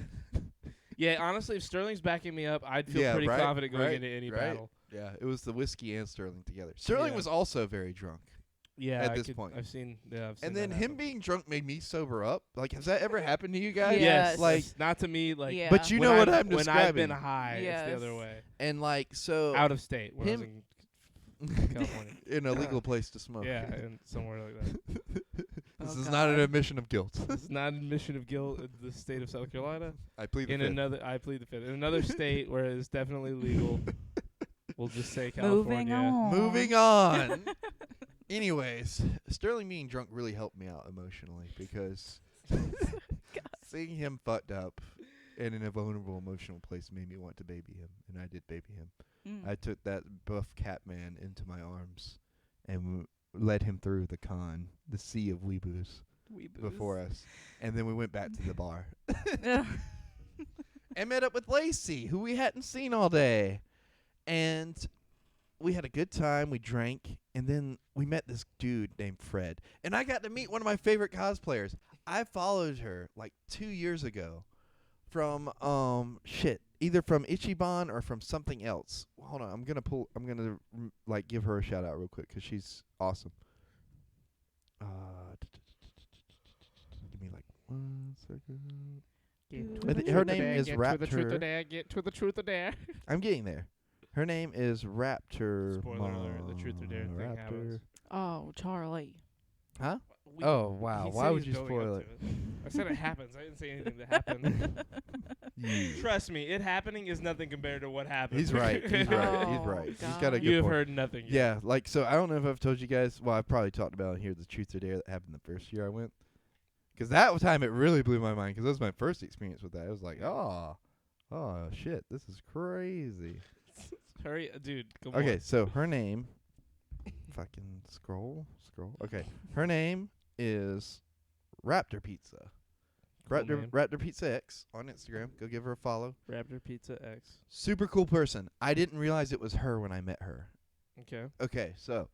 [SPEAKER 3] Yeah, honestly, if Sterling's backing me up, I'd feel
[SPEAKER 2] Yeah,
[SPEAKER 3] pretty
[SPEAKER 2] right,
[SPEAKER 3] confident going
[SPEAKER 2] right,
[SPEAKER 3] into any
[SPEAKER 2] right.
[SPEAKER 3] battle.
[SPEAKER 2] Yeah, it was the whiskey and Sterling together. Sterling
[SPEAKER 3] Yeah.
[SPEAKER 2] was also very drunk.
[SPEAKER 3] Yeah,
[SPEAKER 2] At
[SPEAKER 3] I
[SPEAKER 2] this
[SPEAKER 3] could-
[SPEAKER 2] point.
[SPEAKER 3] I've seen
[SPEAKER 2] And then
[SPEAKER 3] that
[SPEAKER 2] him
[SPEAKER 3] happen.
[SPEAKER 2] being drunk made me sober up. Like, has that ever happened to you guys?
[SPEAKER 4] Yes.
[SPEAKER 2] Like,
[SPEAKER 3] not to me, like.
[SPEAKER 4] Yeah.
[SPEAKER 2] but you
[SPEAKER 3] when
[SPEAKER 2] know what
[SPEAKER 3] I've-
[SPEAKER 2] I'm
[SPEAKER 3] when
[SPEAKER 2] describing.
[SPEAKER 3] I've been high, it's
[SPEAKER 4] Yes.
[SPEAKER 3] the other way.
[SPEAKER 2] And like, so
[SPEAKER 3] Out of state, when I was
[SPEAKER 2] him-
[SPEAKER 3] in California.
[SPEAKER 2] in a legal place to smoke.
[SPEAKER 3] Yeah, and somewhere like that.
[SPEAKER 2] This
[SPEAKER 4] Oh,
[SPEAKER 2] is not an
[SPEAKER 4] God.
[SPEAKER 2] admission of guilt.
[SPEAKER 3] This is not an admission of guilt in the state of South Carolina.
[SPEAKER 2] I plead the
[SPEAKER 3] In
[SPEAKER 2] fifth.
[SPEAKER 3] another, I plead the fifth. In another state where it's definitely legal, we'll just say California.
[SPEAKER 4] Moving on.
[SPEAKER 2] Moving on. Anyways, Sterling being drunk really helped me out emotionally because seeing him fucked up and in a vulnerable emotional place made me want to baby him, and I did baby him.
[SPEAKER 4] Mm.
[SPEAKER 2] I took that buff cat man into my arms and led him through the sea of weeboos before us, and then we went back to the bar and met up with Lacey, who we hadn't seen all day, and we had a good time. We drank, and then we met this dude named Fred, and I got to meet one of my favorite cosplayers. I followed her like 2 years ago from either from Ichiban or from something else. Hold on, I'm gonna like give her a shout out real quick because she's awesome. Give me like 1 second. Her name is
[SPEAKER 3] Get to the truth
[SPEAKER 2] Raptor.
[SPEAKER 3] of there. Get to the truth of there.
[SPEAKER 2] I'm getting there. Her name is Raptor.
[SPEAKER 3] Spoiler alert, the truth or dare thing
[SPEAKER 2] Raptor.
[SPEAKER 3] happens.
[SPEAKER 4] Oh, Charlie.
[SPEAKER 2] Huh?
[SPEAKER 3] We-
[SPEAKER 2] Oh, wow.
[SPEAKER 3] he
[SPEAKER 2] Why
[SPEAKER 3] said
[SPEAKER 2] would
[SPEAKER 3] he's
[SPEAKER 2] you
[SPEAKER 3] going
[SPEAKER 2] spoil
[SPEAKER 3] up
[SPEAKER 2] it?
[SPEAKER 3] to I said it happens. I didn't say anything that happened. Trust me, it happening is nothing compared to what happened.
[SPEAKER 2] He's right. He's right. He's
[SPEAKER 4] Oh,
[SPEAKER 2] right. He's
[SPEAKER 4] God.
[SPEAKER 2] got a good
[SPEAKER 3] You have
[SPEAKER 2] point.
[SPEAKER 3] heard nothing yet.
[SPEAKER 2] Yeah, like, so I don't know if I've told you guys. Well, I've probably talked about it here, the truth or dare that happened the first year I went. Because that time it really blew my mind because that was my first experience with that. It was like, oh, shit, this is crazy.
[SPEAKER 3] Hurry, dude. Come
[SPEAKER 2] Okay,
[SPEAKER 3] on.
[SPEAKER 2] so her name, fucking scroll. Okay, her name is Raptor Pizza.
[SPEAKER 3] Cool name.
[SPEAKER 2] Raptor Pizza X on Instagram. Go give her a follow.
[SPEAKER 3] Raptor Pizza X.
[SPEAKER 2] Super cool person. I didn't realize it was her when I met her.
[SPEAKER 3] Okay.
[SPEAKER 2] Okay, so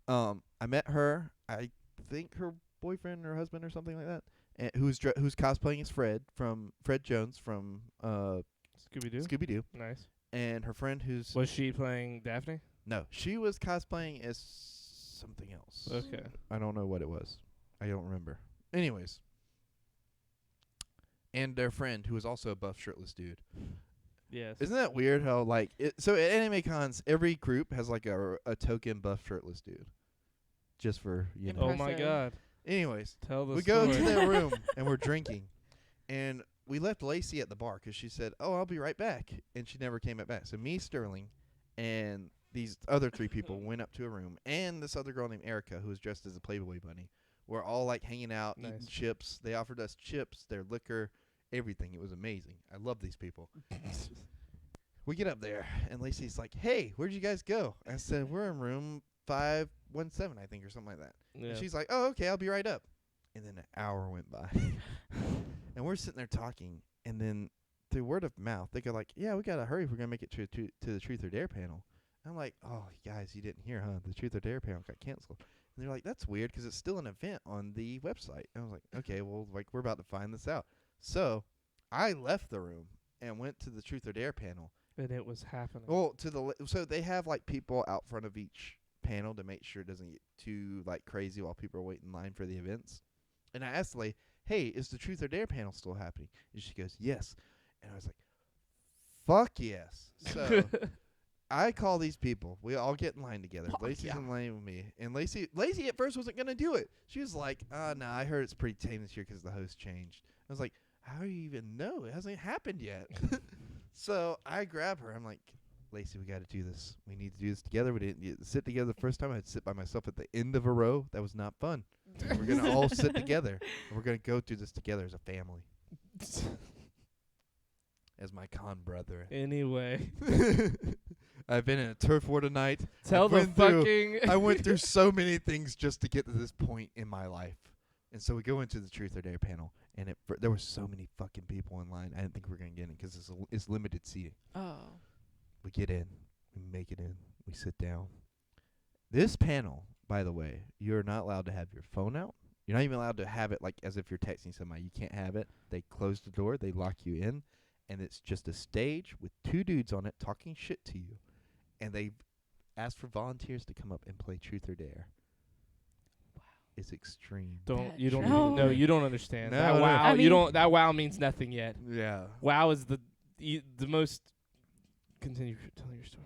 [SPEAKER 2] I met her. I think her boyfriend or husband or something like that, and who's cosplaying as Fred Jones from
[SPEAKER 3] Scooby Doo.
[SPEAKER 2] Scooby Doo,
[SPEAKER 3] Nice.
[SPEAKER 2] and her friend who's
[SPEAKER 3] Was she playing Daphne?
[SPEAKER 2] no, she was cosplaying as something else.
[SPEAKER 3] Okay.
[SPEAKER 2] I don't know what it was. I don't remember. Anyways, and their friend who was also a buff shirtless dude.
[SPEAKER 3] Yes.
[SPEAKER 2] Isn't that weird how like so at anime cons every group has like a token buff shirtless dude, just for you know.
[SPEAKER 3] Oh my
[SPEAKER 4] Impressive.
[SPEAKER 3] God.
[SPEAKER 2] Anyways,
[SPEAKER 3] Tell the
[SPEAKER 2] we
[SPEAKER 3] story.
[SPEAKER 2] go to their room and we're drinking, and we left Lacey at the bar because she said, "Oh, I'll be right back," and she never came back. So me, Sterling, and these other 3 people went up to a room, and this other girl named Erica, who was dressed as a Playboy bunny. We're all like hanging out, eating
[SPEAKER 3] Nice.
[SPEAKER 2] chips. They offered us chips, their liquor, everything. It was amazing. I love these people. We get up there, and Lacey's like, "Hey, where'd you guys go?" I said, "We're in room 517, I think, or something like that."
[SPEAKER 3] Yeah.
[SPEAKER 2] And she's like, "Oh, okay, I'll be right up." And then an hour went by. And we're sitting there talking, and then through word of mouth, they go like, "Yeah, we got to hurry if we're going to make it to the Truth or Dare panel." I'm like, "Oh, guys, you didn't hear, huh? The Truth or Dare panel got canceled." And they're like, "That's weird because it's still an event on the website." And I was like, "Okay, well, like we're about to find this out." So I left the room and went to the Truth or Dare panel.
[SPEAKER 3] And it was happening.
[SPEAKER 2] Well, so they have like people out front of each panel to make sure it doesn't get too like crazy while people are waiting in line for the events. And I asked the lady, "Hey, is the Truth or Dare panel still happening?" And she goes, "Yes." And I was like, "Fuck yes!" So I call these people. We all get in line together.
[SPEAKER 4] Fuck
[SPEAKER 2] Lacey's
[SPEAKER 4] yeah.
[SPEAKER 2] in line with me, and Lacey at first wasn't gonna do it. She was like, "No, I heard it's pretty tame this year 'cause the host changed." I was like, "How do you even know? It hasn't happened yet." So I grab her. I'm like, "Lacey, we got to do this. We need to do this together. We didn't get to sit together the first time. I had to sit by myself at the end of a row. That was not fun. We're going to all sit together. And we're going to go through this together as a family. As my con brother."
[SPEAKER 3] Anyway,
[SPEAKER 2] I've been in a turf war tonight.
[SPEAKER 3] tell the fucking.
[SPEAKER 2] I went through so many things just to get to this point in my life. And so we go into the Truth or Dare panel, and there were so many fucking people in line. I didn't think we were going to get in because it's limited seating.
[SPEAKER 4] Oh.
[SPEAKER 2] We get in. We make it in. We sit down. This panel, by the way, you're not allowed to have your phone out. You're not even allowed to have it like as if you're texting somebody. You can't have it. They close the door. They lock you in. And it's just a stage with two dudes on it talking shit to you. And they ask for volunteers to come up and play Truth or Dare.
[SPEAKER 4] Wow.
[SPEAKER 2] It's extreme.
[SPEAKER 3] You don't
[SPEAKER 4] No.
[SPEAKER 3] no, you don't understand.
[SPEAKER 2] No,
[SPEAKER 3] That
[SPEAKER 2] no.
[SPEAKER 3] wow,
[SPEAKER 4] I
[SPEAKER 3] you
[SPEAKER 4] mean-
[SPEAKER 3] don't. That wow means nothing yet.
[SPEAKER 2] Yeah.
[SPEAKER 3] Wow is the most. Continue telling your story.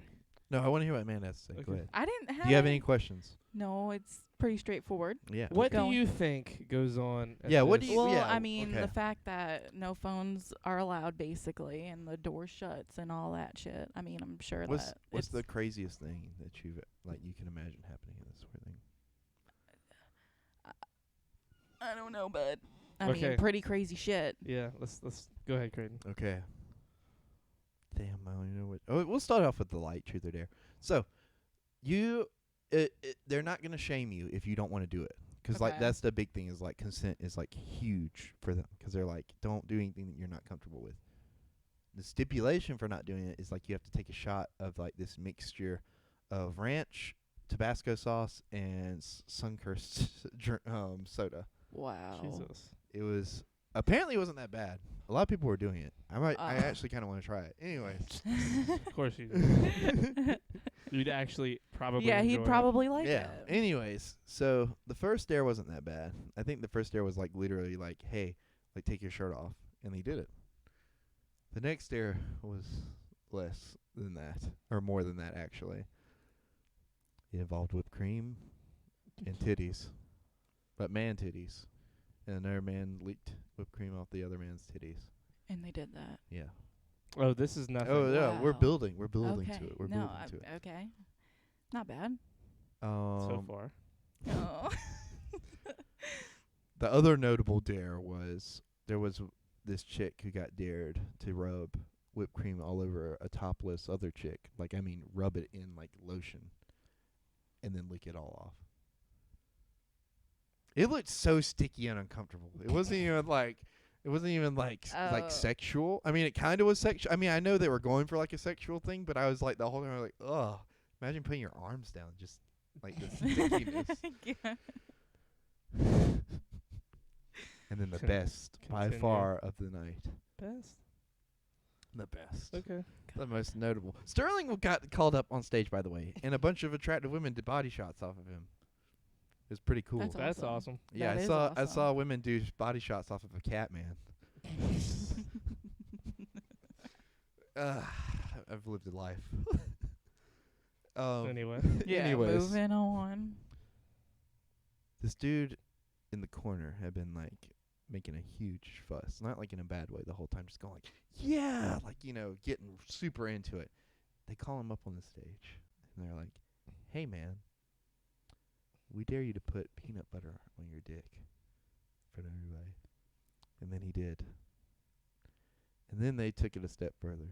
[SPEAKER 2] No, I want to hear what Amanda has to say. Go
[SPEAKER 3] Okay.
[SPEAKER 2] ahead.
[SPEAKER 4] I didn't have.
[SPEAKER 2] Do you have any questions?
[SPEAKER 4] No, it's pretty straightforward.
[SPEAKER 2] Yeah.
[SPEAKER 3] What do
[SPEAKER 4] going.
[SPEAKER 3] you think goes on? At
[SPEAKER 2] Yeah, what do
[SPEAKER 3] this?
[SPEAKER 2] you-
[SPEAKER 4] Well,
[SPEAKER 2] yeah,
[SPEAKER 4] I mean,
[SPEAKER 2] okay.
[SPEAKER 4] the fact that no phones are allowed, basically, and the door shuts and all that shit. I mean, I'm sure
[SPEAKER 2] What's
[SPEAKER 4] that
[SPEAKER 2] what's the
[SPEAKER 4] it's-
[SPEAKER 2] craziest thing that you can imagine happening in this sort of thing?
[SPEAKER 4] I don't know, but I
[SPEAKER 3] Okay.
[SPEAKER 4] mean, pretty crazy shit.
[SPEAKER 3] Yeah, let's go ahead, Creighton.
[SPEAKER 2] Okay. Damn, I don't even know what. Oh, we'll start off with the light Truth or Dare. So, they're not gonna shame you if you don't want to do it, 'cause like
[SPEAKER 4] Okay.
[SPEAKER 2] that's the big thing is like consent is like huge for them, 'cause they're like don't do anything that you're not comfortable with. The stipulation for not doing it is like you have to take a shot of like this mixture of ranch, Tabasco sauce, and Sunburst soda.
[SPEAKER 4] Wow.
[SPEAKER 3] Jesus.
[SPEAKER 2] It was apparently it wasn't that bad. A lot of people were doing it. I
[SPEAKER 4] Uh.
[SPEAKER 2] actually kind of want to try it. Anyways.
[SPEAKER 3] Of course you do. You'd actually probably.
[SPEAKER 4] Yeah, he'd
[SPEAKER 3] enjoy it.
[SPEAKER 4] probably like
[SPEAKER 2] Yeah.
[SPEAKER 4] it.
[SPEAKER 2] Anyways, so the first dare wasn't that bad. I think the first dare was like literally like, hey, like take your shirt off, and he did it. The next dare was less than that, or more than that actually. It involved whipped cream and titties, but man titties, and another man leaked whipped cream off the other man's titties.
[SPEAKER 4] And they did that.
[SPEAKER 2] Yeah.
[SPEAKER 3] Oh, this is nothing.
[SPEAKER 2] Oh yeah, we're
[SPEAKER 4] Wow.
[SPEAKER 2] building. We're building
[SPEAKER 4] Okay.
[SPEAKER 2] to it. We're
[SPEAKER 4] no,
[SPEAKER 2] building to it.
[SPEAKER 4] Okay. Not bad.
[SPEAKER 3] So far.
[SPEAKER 4] Oh.
[SPEAKER 2] The other notable dare was there was this chick who got dared to rub whipped cream all over a topless other chick. Like, I mean, rub it in like lotion and then lick it all off. It looked so sticky and uncomfortable. It wasn't even like like
[SPEAKER 4] Oh.
[SPEAKER 2] sexual. I mean, it kind of was sexual. I mean, I know they were going for like a sexual thing, but I was like the whole time I was like, ugh. Imagine putting your arms down, just like the stickiness.
[SPEAKER 4] Yeah.
[SPEAKER 2] And then the
[SPEAKER 3] Con-
[SPEAKER 2] best by
[SPEAKER 3] continue.
[SPEAKER 2] far of the night.
[SPEAKER 3] Best.
[SPEAKER 2] The best.
[SPEAKER 3] Okay.
[SPEAKER 2] The most notable. Sterling got called up on stage, by the way, and a bunch of attractive women did body shots off of him. It was pretty cool.
[SPEAKER 4] That's
[SPEAKER 3] That's
[SPEAKER 4] awesome.
[SPEAKER 3] awesome.
[SPEAKER 2] Yeah,
[SPEAKER 4] That
[SPEAKER 2] I
[SPEAKER 4] is
[SPEAKER 2] saw
[SPEAKER 4] awesome.
[SPEAKER 2] women do body shots off of a cat man. I've lived a life.
[SPEAKER 3] Anyway.
[SPEAKER 4] Yeah.
[SPEAKER 2] Anyways.
[SPEAKER 4] Moving on.
[SPEAKER 2] This dude in the corner had been like making a huge fuss, not like in a bad way the whole time, just going like, yeah, like, you know, getting super into it. They call him up on the stage and they're like, hey man, we dare you to put peanut butter on your dick in front of everybody. And then he did. And then they took it a step further.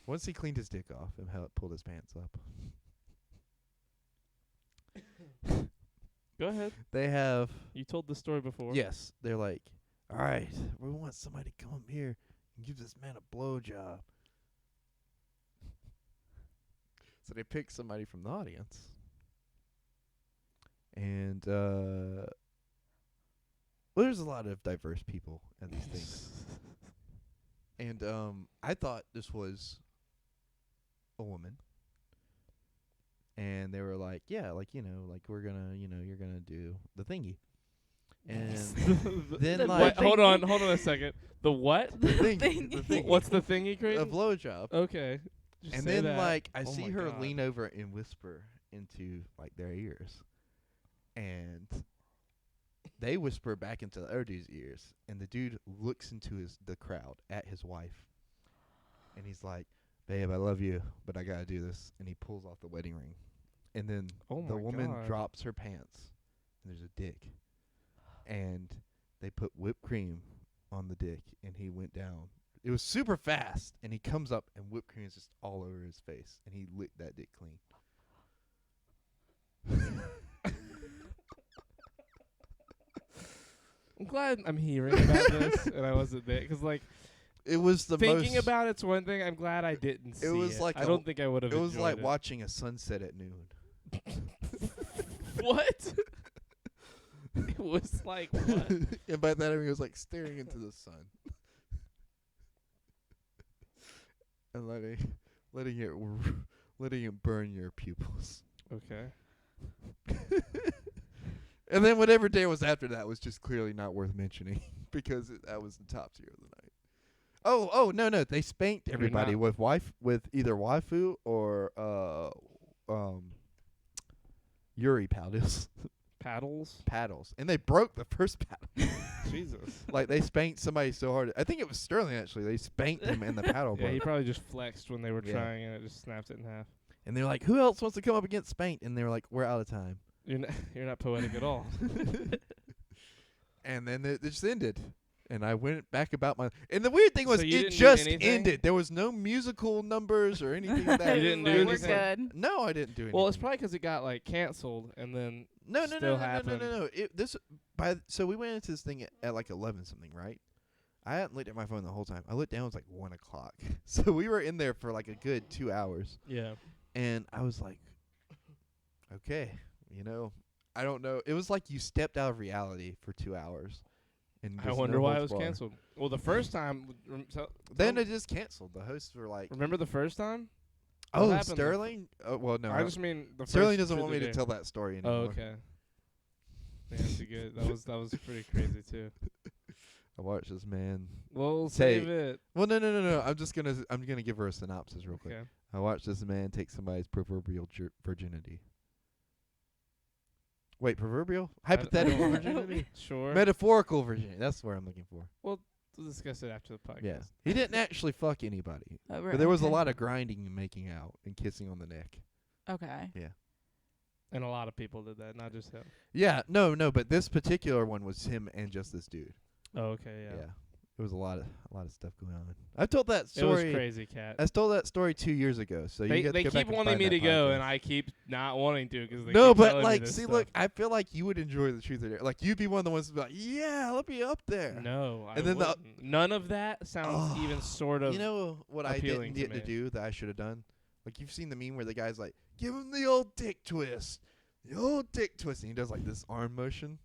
[SPEAKER 2] Once he cleaned his dick off and pulled his pants up,
[SPEAKER 3] Go ahead.
[SPEAKER 2] they have
[SPEAKER 3] You told the story before.
[SPEAKER 2] yes, they're like, all right, we want somebody to come here and give this man a blowjob. So they pick somebody from the audience, and there's a lot of diverse people at these things. And I thought this was a woman. And they were like, yeah, like, you know, like we're gonna, you know, you're gonna do the thingy. And then
[SPEAKER 4] The
[SPEAKER 2] like
[SPEAKER 4] what?
[SPEAKER 3] Hold on a second. The what?
[SPEAKER 2] the thingy, the
[SPEAKER 4] thingy.
[SPEAKER 2] thingy.
[SPEAKER 3] What's the thingy, Creighton?
[SPEAKER 2] A blowjob.
[SPEAKER 3] Okay. Just
[SPEAKER 2] And
[SPEAKER 3] say
[SPEAKER 2] then
[SPEAKER 3] that.
[SPEAKER 2] like I
[SPEAKER 3] Oh
[SPEAKER 2] see
[SPEAKER 3] my
[SPEAKER 2] her
[SPEAKER 3] God.
[SPEAKER 2] lean over and whisper into like their ears. And they whisper back into the other dude's ears, and the dude looks into the crowd at his wife, and he's like, "Babe, I love you, but I gotta do this." And he pulls off the wedding ring, and then
[SPEAKER 3] Oh
[SPEAKER 2] the
[SPEAKER 3] my
[SPEAKER 2] woman
[SPEAKER 3] God.
[SPEAKER 2] drops her pants, and there's a dick, and they put whipped cream on the dick, and he went down. It was super fast, and he comes up, and whipped cream is just all over his face, and he licked that dick clean.
[SPEAKER 3] I'm glad I'm hearing about this and I wasn't there. Because, like,
[SPEAKER 2] It was the
[SPEAKER 3] thinking
[SPEAKER 2] most.
[SPEAKER 3] about it's one thing. I'm glad I didn't see it.
[SPEAKER 2] was like
[SPEAKER 3] I
[SPEAKER 2] a-
[SPEAKER 3] don't think I would have
[SPEAKER 2] It was like
[SPEAKER 3] it.
[SPEAKER 2] watching a sunset at noon.
[SPEAKER 3] What? It was like, what?
[SPEAKER 2] And by that I mean it was like staring into the sun. And letting it burn your pupils.
[SPEAKER 3] Okay.
[SPEAKER 2] And then whatever day was after that was just clearly not worth mentioning because that was the top tier of the night. Oh no, they spanked everybody
[SPEAKER 3] not-
[SPEAKER 2] with either waifu or Yuri paddles.
[SPEAKER 3] Paddles?
[SPEAKER 2] And they broke the first paddle.
[SPEAKER 3] Jesus.
[SPEAKER 2] Like they spanked somebody so hard. I think it was Sterling actually. They spanked him in the paddle
[SPEAKER 3] Yeah, he
[SPEAKER 2] boat.
[SPEAKER 3] probably just flexed when they were
[SPEAKER 2] Yeah.
[SPEAKER 3] trying and it just snapped it in half.
[SPEAKER 2] And they're like, "Who else wants to come up against spanked?" And they were like, "We're out of time."
[SPEAKER 3] You're not poetic at all.
[SPEAKER 2] And then it just ended. And I went back about my. And the weird thing was,
[SPEAKER 3] So you
[SPEAKER 2] it
[SPEAKER 3] didn't do
[SPEAKER 2] just
[SPEAKER 3] anything?
[SPEAKER 2] ended. There was no musical numbers or anything like that.
[SPEAKER 3] You didn't do
[SPEAKER 4] We're
[SPEAKER 3] anything?
[SPEAKER 4] good.
[SPEAKER 2] No, I didn't do anything.
[SPEAKER 3] Well, it's probably 'cause it got like canceled and then
[SPEAKER 2] no.
[SPEAKER 3] still happened.
[SPEAKER 2] So we went into this thing at like 11 something, right? I hadn't looked at my phone the whole time. I looked down. It was like 1 o'clock. So we were in there for like a good 2 hours.
[SPEAKER 3] Yeah.
[SPEAKER 2] And I was like, okay, you know, I don't know. It was like you stepped out of reality for 2 hours. And
[SPEAKER 3] I
[SPEAKER 2] just
[SPEAKER 3] wonder
[SPEAKER 2] no
[SPEAKER 3] why it
[SPEAKER 2] holds
[SPEAKER 3] was
[SPEAKER 2] barred.
[SPEAKER 3] canceled. Well, the first time.
[SPEAKER 2] Then it just canceled. The hosts were like,
[SPEAKER 3] Remember the first time? What
[SPEAKER 2] "Oh,
[SPEAKER 3] happened the
[SPEAKER 2] Sterling? Oh, well, no.
[SPEAKER 3] I just mean the
[SPEAKER 2] Sterling
[SPEAKER 3] first
[SPEAKER 2] doesn't want me
[SPEAKER 3] Tuesday.
[SPEAKER 2] to tell that story
[SPEAKER 3] Oh,
[SPEAKER 2] anymore."
[SPEAKER 3] okay. Yeah, that's good. That was pretty crazy too.
[SPEAKER 2] I watched this man.
[SPEAKER 3] Well,
[SPEAKER 2] Say-
[SPEAKER 3] save it.
[SPEAKER 2] Well, no. I'm gonna give her a synopsis real quick.
[SPEAKER 3] Okay.
[SPEAKER 2] I watched this man take somebody's proverbial virginity. Wait, proverbial? Hypothetical
[SPEAKER 3] don't-
[SPEAKER 2] virginity?
[SPEAKER 3] Sure.
[SPEAKER 2] Metaphorical virginity. That's what I'm looking for.
[SPEAKER 3] We'll discuss it after the podcast.
[SPEAKER 2] Yeah. He didn't actually fuck anybody.
[SPEAKER 4] Oh,
[SPEAKER 2] But there was a lot of grinding and making out and kissing on the neck.
[SPEAKER 4] Okay.
[SPEAKER 3] And a lot of people did that, not just him.
[SPEAKER 2] Yeah, no, but this particular one was him and just this dude.
[SPEAKER 3] Oh, okay, yeah.
[SPEAKER 2] There was a lot of stuff going on. I've told that
[SPEAKER 3] It
[SPEAKER 2] story.
[SPEAKER 3] was crazy, Cat.
[SPEAKER 2] I told that story 2 years ago. So
[SPEAKER 3] They
[SPEAKER 2] you
[SPEAKER 3] they
[SPEAKER 2] go back
[SPEAKER 3] keep
[SPEAKER 2] and
[SPEAKER 3] wanting
[SPEAKER 2] find
[SPEAKER 3] me
[SPEAKER 2] that
[SPEAKER 3] to go,
[SPEAKER 2] podcast.
[SPEAKER 3] and I keep not wanting to because
[SPEAKER 2] No,
[SPEAKER 3] keep
[SPEAKER 2] but
[SPEAKER 3] telling me
[SPEAKER 2] like,
[SPEAKER 3] this
[SPEAKER 2] see,
[SPEAKER 3] stuff.
[SPEAKER 2] look, I feel like you would enjoy the truth of it. Like you'd be one of the ones to be like, "Yeah, let me up there."
[SPEAKER 3] No,
[SPEAKER 2] And
[SPEAKER 3] I
[SPEAKER 2] then the-
[SPEAKER 3] wouldn't. None of that sounds
[SPEAKER 2] Oh,
[SPEAKER 3] even sort of.
[SPEAKER 2] You know what I
[SPEAKER 3] appealing
[SPEAKER 2] didn't
[SPEAKER 3] to
[SPEAKER 2] get to
[SPEAKER 3] me.
[SPEAKER 2] do that I should have done? Like you've seen the meme where the guy's like, "Give him the old dick twist, the old dick twist," and he does like this arm motion.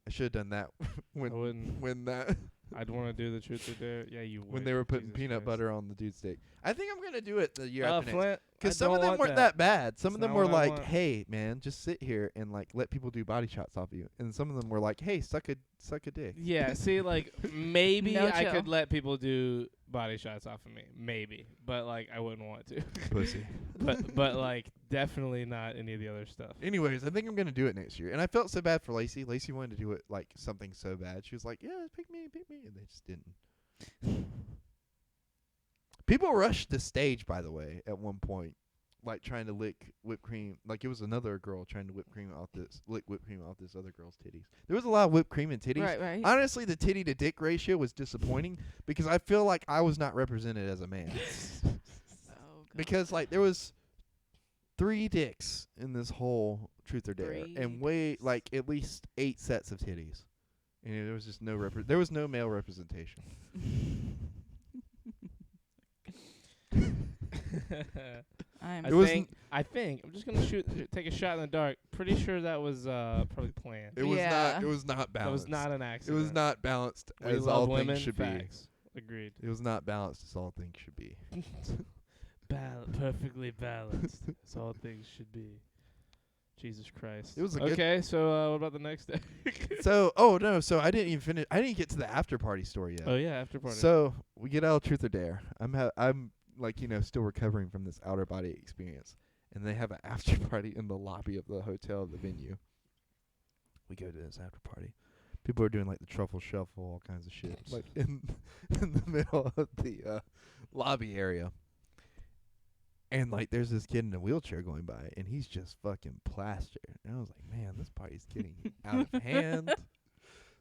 [SPEAKER 2] I should have done that
[SPEAKER 3] I
[SPEAKER 2] when
[SPEAKER 3] wouldn't.
[SPEAKER 2] that
[SPEAKER 3] I'd want to do the truth or dare. Yeah, you would.
[SPEAKER 2] when they were putting
[SPEAKER 3] Jesus
[SPEAKER 2] peanut
[SPEAKER 3] Christ.
[SPEAKER 2] butter on the dude's dick. I think I'm gonna do it the year after next.
[SPEAKER 3] Flint.
[SPEAKER 2] Because
[SPEAKER 3] I
[SPEAKER 2] some of
[SPEAKER 3] don't
[SPEAKER 2] them
[SPEAKER 3] want
[SPEAKER 2] weren't that bad. Some
[SPEAKER 3] That's
[SPEAKER 2] of them
[SPEAKER 3] not
[SPEAKER 2] were
[SPEAKER 3] what I
[SPEAKER 2] like,
[SPEAKER 3] want.
[SPEAKER 2] "Hey, man, just sit here and like let people do body shots off of you." And some of them were like, "Hey, suck a dick."
[SPEAKER 3] Yeah, see, like maybe
[SPEAKER 4] No
[SPEAKER 3] I
[SPEAKER 4] chill.
[SPEAKER 3] could let people do body shots off of me, maybe, but like I wouldn't want to.
[SPEAKER 2] Pussy.
[SPEAKER 3] but like definitely not any of the other stuff.
[SPEAKER 2] Anyways, I think I'm gonna do it next year. And I felt so bad for Lacey. Lacey wanted to do it like something so bad. She was like, "Yeah, pick me," and they just didn't. People rushed the stage, by the way, at one point, like trying to lick whipped cream. Like it was another girl trying to lick whipped cream off this other girl's titties. There was a lot of whipped cream and titties.
[SPEAKER 4] Right.
[SPEAKER 2] Honestly, the titty to dick ratio was disappointing because I feel like I was not represented as a man.
[SPEAKER 4] Oh, God.
[SPEAKER 2] Because like there was 3 dicks in this whole truth or dare,
[SPEAKER 4] 3
[SPEAKER 2] and like at least 8 sets of titties, and there was just there was no male representation.
[SPEAKER 4] I'm
[SPEAKER 3] I
[SPEAKER 2] It was
[SPEAKER 3] think. I think I'm just gonna take a shot in the dark. Pretty sure that was probably planned.
[SPEAKER 2] It was
[SPEAKER 4] Yeah.
[SPEAKER 2] not. It was not
[SPEAKER 3] That was
[SPEAKER 2] balanced.
[SPEAKER 3] not an
[SPEAKER 2] It
[SPEAKER 3] accident.
[SPEAKER 2] was not balanced
[SPEAKER 3] We
[SPEAKER 2] as
[SPEAKER 3] love
[SPEAKER 2] all
[SPEAKER 3] women.
[SPEAKER 2] things should
[SPEAKER 3] Facts. Agreed.
[SPEAKER 2] be. It was not balanced as all things should be.
[SPEAKER 3] Perfectly balanced. As all things should be. Jesus Christ.
[SPEAKER 2] It was a good-
[SPEAKER 3] okay. So what about the next day?
[SPEAKER 2] So, oh no, so I didn't even finish. I didn't get to the after party story yet.
[SPEAKER 3] Oh yeah, after party.
[SPEAKER 2] So we get out of Truth or Dare. I'm like still recovering from this outer body experience, and they have an after party in the lobby of the hotel, the venue. We go to this after party. People are doing like the truffle shuffle, all kinds of shit, like in the middle of the lobby area. And like there's this kid in a wheelchair going by, and he's just fucking plastered. And I was like, man, this party's getting out of hand.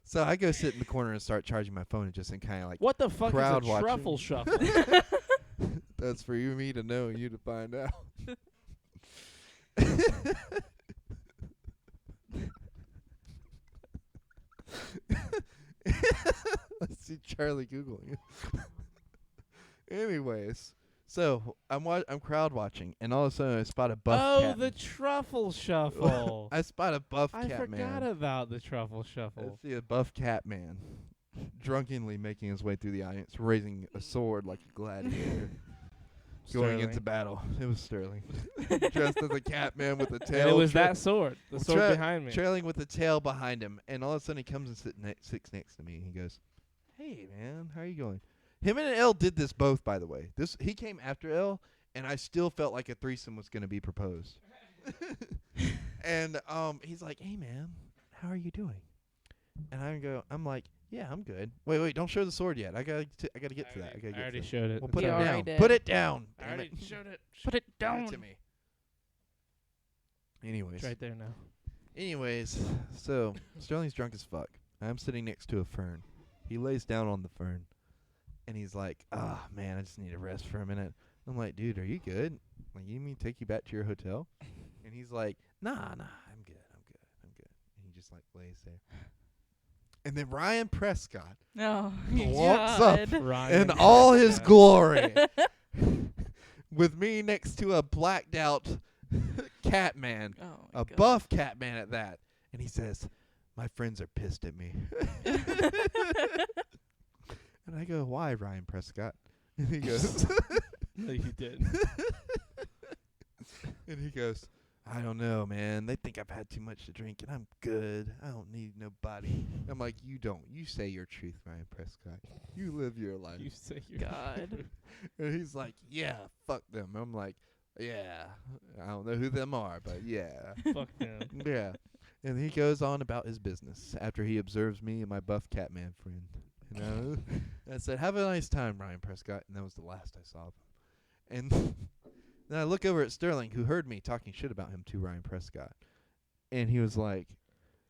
[SPEAKER 2] So I go sit in the corner and start charging my phone, and just in kind of like,
[SPEAKER 3] what the fuck
[SPEAKER 2] crowd
[SPEAKER 3] is a
[SPEAKER 2] watching.
[SPEAKER 3] truffle shuffle?
[SPEAKER 2] that's for you, me to know, and you to find out. Let's see Charlie Googling it. Anyways, so I'm crowd watching, and all of a sudden I spot a buff
[SPEAKER 3] Oh,
[SPEAKER 2] cat.
[SPEAKER 3] the truffle shuffle.
[SPEAKER 2] I spot a buff
[SPEAKER 3] I
[SPEAKER 2] cat
[SPEAKER 3] forgot
[SPEAKER 2] man.
[SPEAKER 3] about the truffle
[SPEAKER 2] I
[SPEAKER 3] shuffle.
[SPEAKER 2] see a buff cat man drunkenly making his way through the audience, raising a sword like a gladiator, going into
[SPEAKER 3] Sterling.
[SPEAKER 2] battle. It was Sterling, dressed as a cat man with a
[SPEAKER 3] And
[SPEAKER 2] tail.
[SPEAKER 3] it was that sword. The sword behind me.
[SPEAKER 2] Trailing with the tail behind him, and all of a sudden he comes and sits next to me. And he goes, "Hey man, how are you going?" Him and L did this both, by the way. He came after L, and I still felt like a threesome was going to be proposed. And he's like, "Hey man, how are you doing?" And I'm like, "Yeah, I'm good." Wait, don't show the sword yet. I gotta get to that.
[SPEAKER 3] I already showed it.
[SPEAKER 2] Well, put
[SPEAKER 4] You
[SPEAKER 2] it
[SPEAKER 4] already
[SPEAKER 2] down.
[SPEAKER 4] did.
[SPEAKER 2] Put it down.
[SPEAKER 3] I
[SPEAKER 2] Damn
[SPEAKER 3] already
[SPEAKER 2] it.
[SPEAKER 3] showed it.
[SPEAKER 4] Put it
[SPEAKER 2] Give
[SPEAKER 4] down.
[SPEAKER 2] it to me. Anyways.
[SPEAKER 3] It's right there now.
[SPEAKER 2] Anyways, so Sterling's drunk as fuck. I'm sitting next to a fern. He lays down on the fern, and he's like, "Ah, man, I just need to rest for a minute." I'm like, "Dude, are you good? Like, you need me to take you back to your hotel?" And he's like, Nah, I'm good. And he just like lays there. And then Ryan Prescott
[SPEAKER 4] Oh,
[SPEAKER 2] walks
[SPEAKER 4] God.
[SPEAKER 2] up
[SPEAKER 3] Ryan.
[SPEAKER 2] in all his glory, with me next to a blacked out cat man.
[SPEAKER 4] Oh, my
[SPEAKER 2] A
[SPEAKER 4] God.
[SPEAKER 2] buff cat man at that. And he says, "My friends are pissed at me." And I go, "Why, Ryan Prescott?" And he goes,
[SPEAKER 3] No, you didn't.
[SPEAKER 2] and he goes, "I don't know, man. They think I've had too much to drink, and I'm good. I don't need nobody." I'm like, "You don't. You say your truth, Ryan Prescott. You live your life."
[SPEAKER 3] You say you
[SPEAKER 4] God.
[SPEAKER 2] And he's like, "Yeah, fuck them." I'm like, "Yeah, I don't know who them are, but yeah."
[SPEAKER 3] fuck them.
[SPEAKER 2] Yeah. And he goes on about his business after he observes me and my buff cat man friend. You know? And I said, "Have a nice time, Ryan Prescott." And that was the last I saw of him. And then I look over at Sterling, who heard me talking shit about him to Ryan Prescott. And he was like,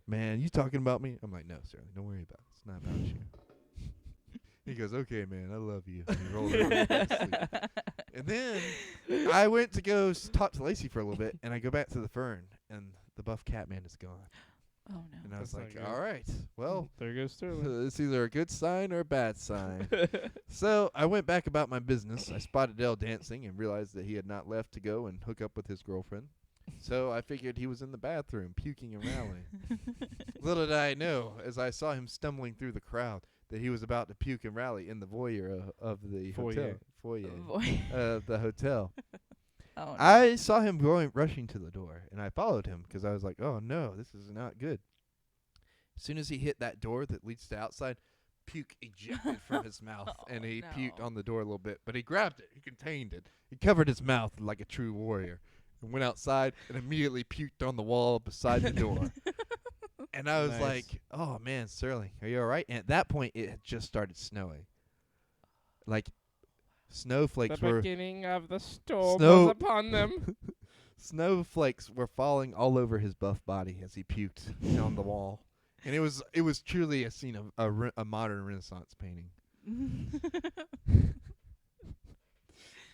[SPEAKER 2] "Man, you talking about me?" I'm like, "No, Sterling, don't worry about it. It's not about you." He goes, "Okay, man, I love you." And he rolled over and went to sleep. And then I went to go talk to Lacey for a little bit, and I go back to the fern, and the buff cat man is gone.
[SPEAKER 4] Oh, no.
[SPEAKER 2] And I was
[SPEAKER 3] That's
[SPEAKER 2] like,
[SPEAKER 3] not good.
[SPEAKER 2] "All right, well,
[SPEAKER 3] There goes Sterling.
[SPEAKER 2] it's either a good sign or a bad sign." So I went back about my business. I spotted Dale dancing and realized that he had not left to go and hook up with his girlfriend. So I figured he was in the bathroom, puking and rallying. Little did I know, as I saw him stumbling through the crowd, that he was about to puke and rally in the foyer of the hotel. Foyer.
[SPEAKER 4] Boy.
[SPEAKER 2] The hotel.
[SPEAKER 4] Oh, no.
[SPEAKER 2] I saw him rushing to the door, and I followed him because I was like, "Oh no, this is not good." As soon as he hit that door that leads to outside, puke ejected from his mouth, and he puked
[SPEAKER 4] no.
[SPEAKER 2] on the door a little bit. But he grabbed it, he contained it, he covered his mouth like a true warrior, and went outside and immediately puked on the wall beside the door. And I was
[SPEAKER 3] Nice.
[SPEAKER 2] like, "Oh man, Sterling, are you all right?" And at that point, it had just started snowing. Like snowflakes
[SPEAKER 3] The
[SPEAKER 2] were.
[SPEAKER 3] beginning of the storm
[SPEAKER 2] Snow-
[SPEAKER 3] was upon them.
[SPEAKER 2] Snowflakes were falling all over his buff body as he puked on the wall, and it was truly a scene of a modern Renaissance painting.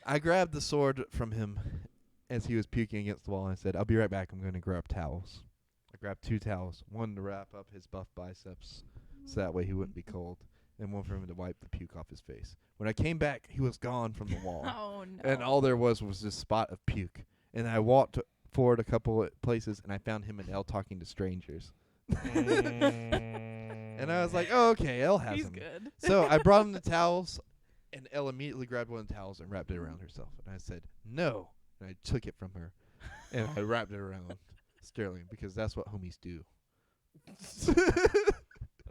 [SPEAKER 2] I grabbed the sword from him as he was puking against the wall, and I said, "I'll be right back. I'm going to grab towels." I grabbed 2 towels, one to wrap up his buff biceps, so that way he wouldn't be cold, and one for him to wipe the puke off his face. When I came back, he was gone from the wall.
[SPEAKER 4] Oh no.
[SPEAKER 2] And all there was this spot of puke. And I walked forward a couple of places, and I found him and Elle talking to strangers. And I was like, oh, okay, Elle has
[SPEAKER 4] He's
[SPEAKER 2] him.
[SPEAKER 4] good.
[SPEAKER 2] So I brought him the towels, and Elle immediately grabbed one of the towels and wrapped it around herself. And I said, no. And I took it from her, and I wrapped it around Sterling, because that's what homies do.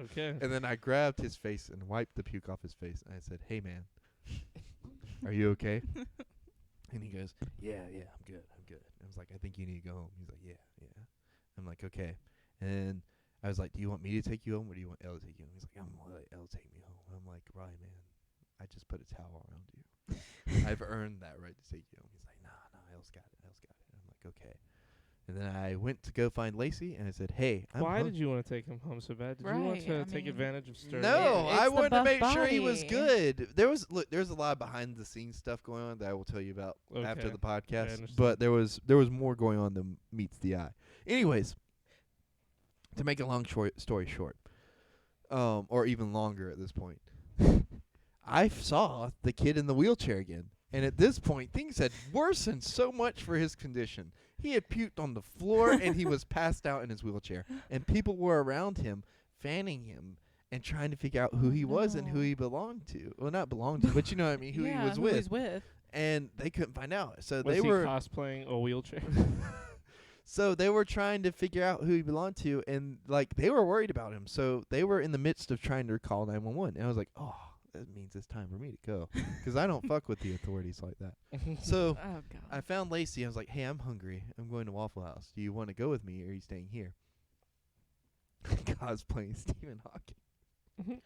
[SPEAKER 3] Okay.
[SPEAKER 2] And then I grabbed his face and wiped the puke off his face. And I said, hey, man, are you okay? And he goes, yeah, I'm good. I was like, I think you need to go home. He's like, yeah. I'm like, okay. And I was like, do you want me to take you home, or do you want Elle to take you home? He's like, I'm going to let Elle take me home. I'm like, right, man. I just put a towel around you. I've earned that right to take you home. He's like, nah, Elle's got it. I'm like, okay. And then I went to go find Lacey, and I said, hey,
[SPEAKER 3] Why did you want to take him home so bad? Did you want
[SPEAKER 4] Right,
[SPEAKER 3] to
[SPEAKER 4] I
[SPEAKER 3] take
[SPEAKER 4] mean,
[SPEAKER 3] advantage of Sterling?
[SPEAKER 2] No,
[SPEAKER 4] It's
[SPEAKER 2] I
[SPEAKER 4] the
[SPEAKER 2] wanted to
[SPEAKER 4] buff
[SPEAKER 2] make sure he was
[SPEAKER 4] body.
[SPEAKER 2] good. There's a lot of behind the scenes stuff going on that I will tell you about after
[SPEAKER 3] Okay.
[SPEAKER 2] the podcast.
[SPEAKER 3] understand.
[SPEAKER 2] But there was more going on than meets the eye. Anyways, to make a long story short, or even longer at this point, I saw the kid in the wheelchair again. And at this point, things had worsened so much for his condition. He had puked on the floor, and he was passed out in his wheelchair. And people were around him, fanning him, and trying to figure out who he was and who
[SPEAKER 4] No.
[SPEAKER 2] he belonged to. Well, not belonged to, but you know what I mean, who
[SPEAKER 4] yeah,
[SPEAKER 2] he was
[SPEAKER 4] who
[SPEAKER 2] with.
[SPEAKER 4] he's with.
[SPEAKER 2] And they couldn't find out. So
[SPEAKER 3] Was
[SPEAKER 2] they
[SPEAKER 3] he
[SPEAKER 2] were
[SPEAKER 3] cosplaying a wheelchair?
[SPEAKER 2] So they were trying to figure out who he belonged to, and like they were worried about him. So they were in the midst of trying to call 911. And I was like, oh, that means it's time for me to go, because I don't fuck with the authorities like that. So
[SPEAKER 4] Oh god.
[SPEAKER 2] I found Lacey. I was like, hey, I'm hungry. I'm going to Waffle House. Do you want to go with me, or are you staying here? Cosplaying Stephen Hawking.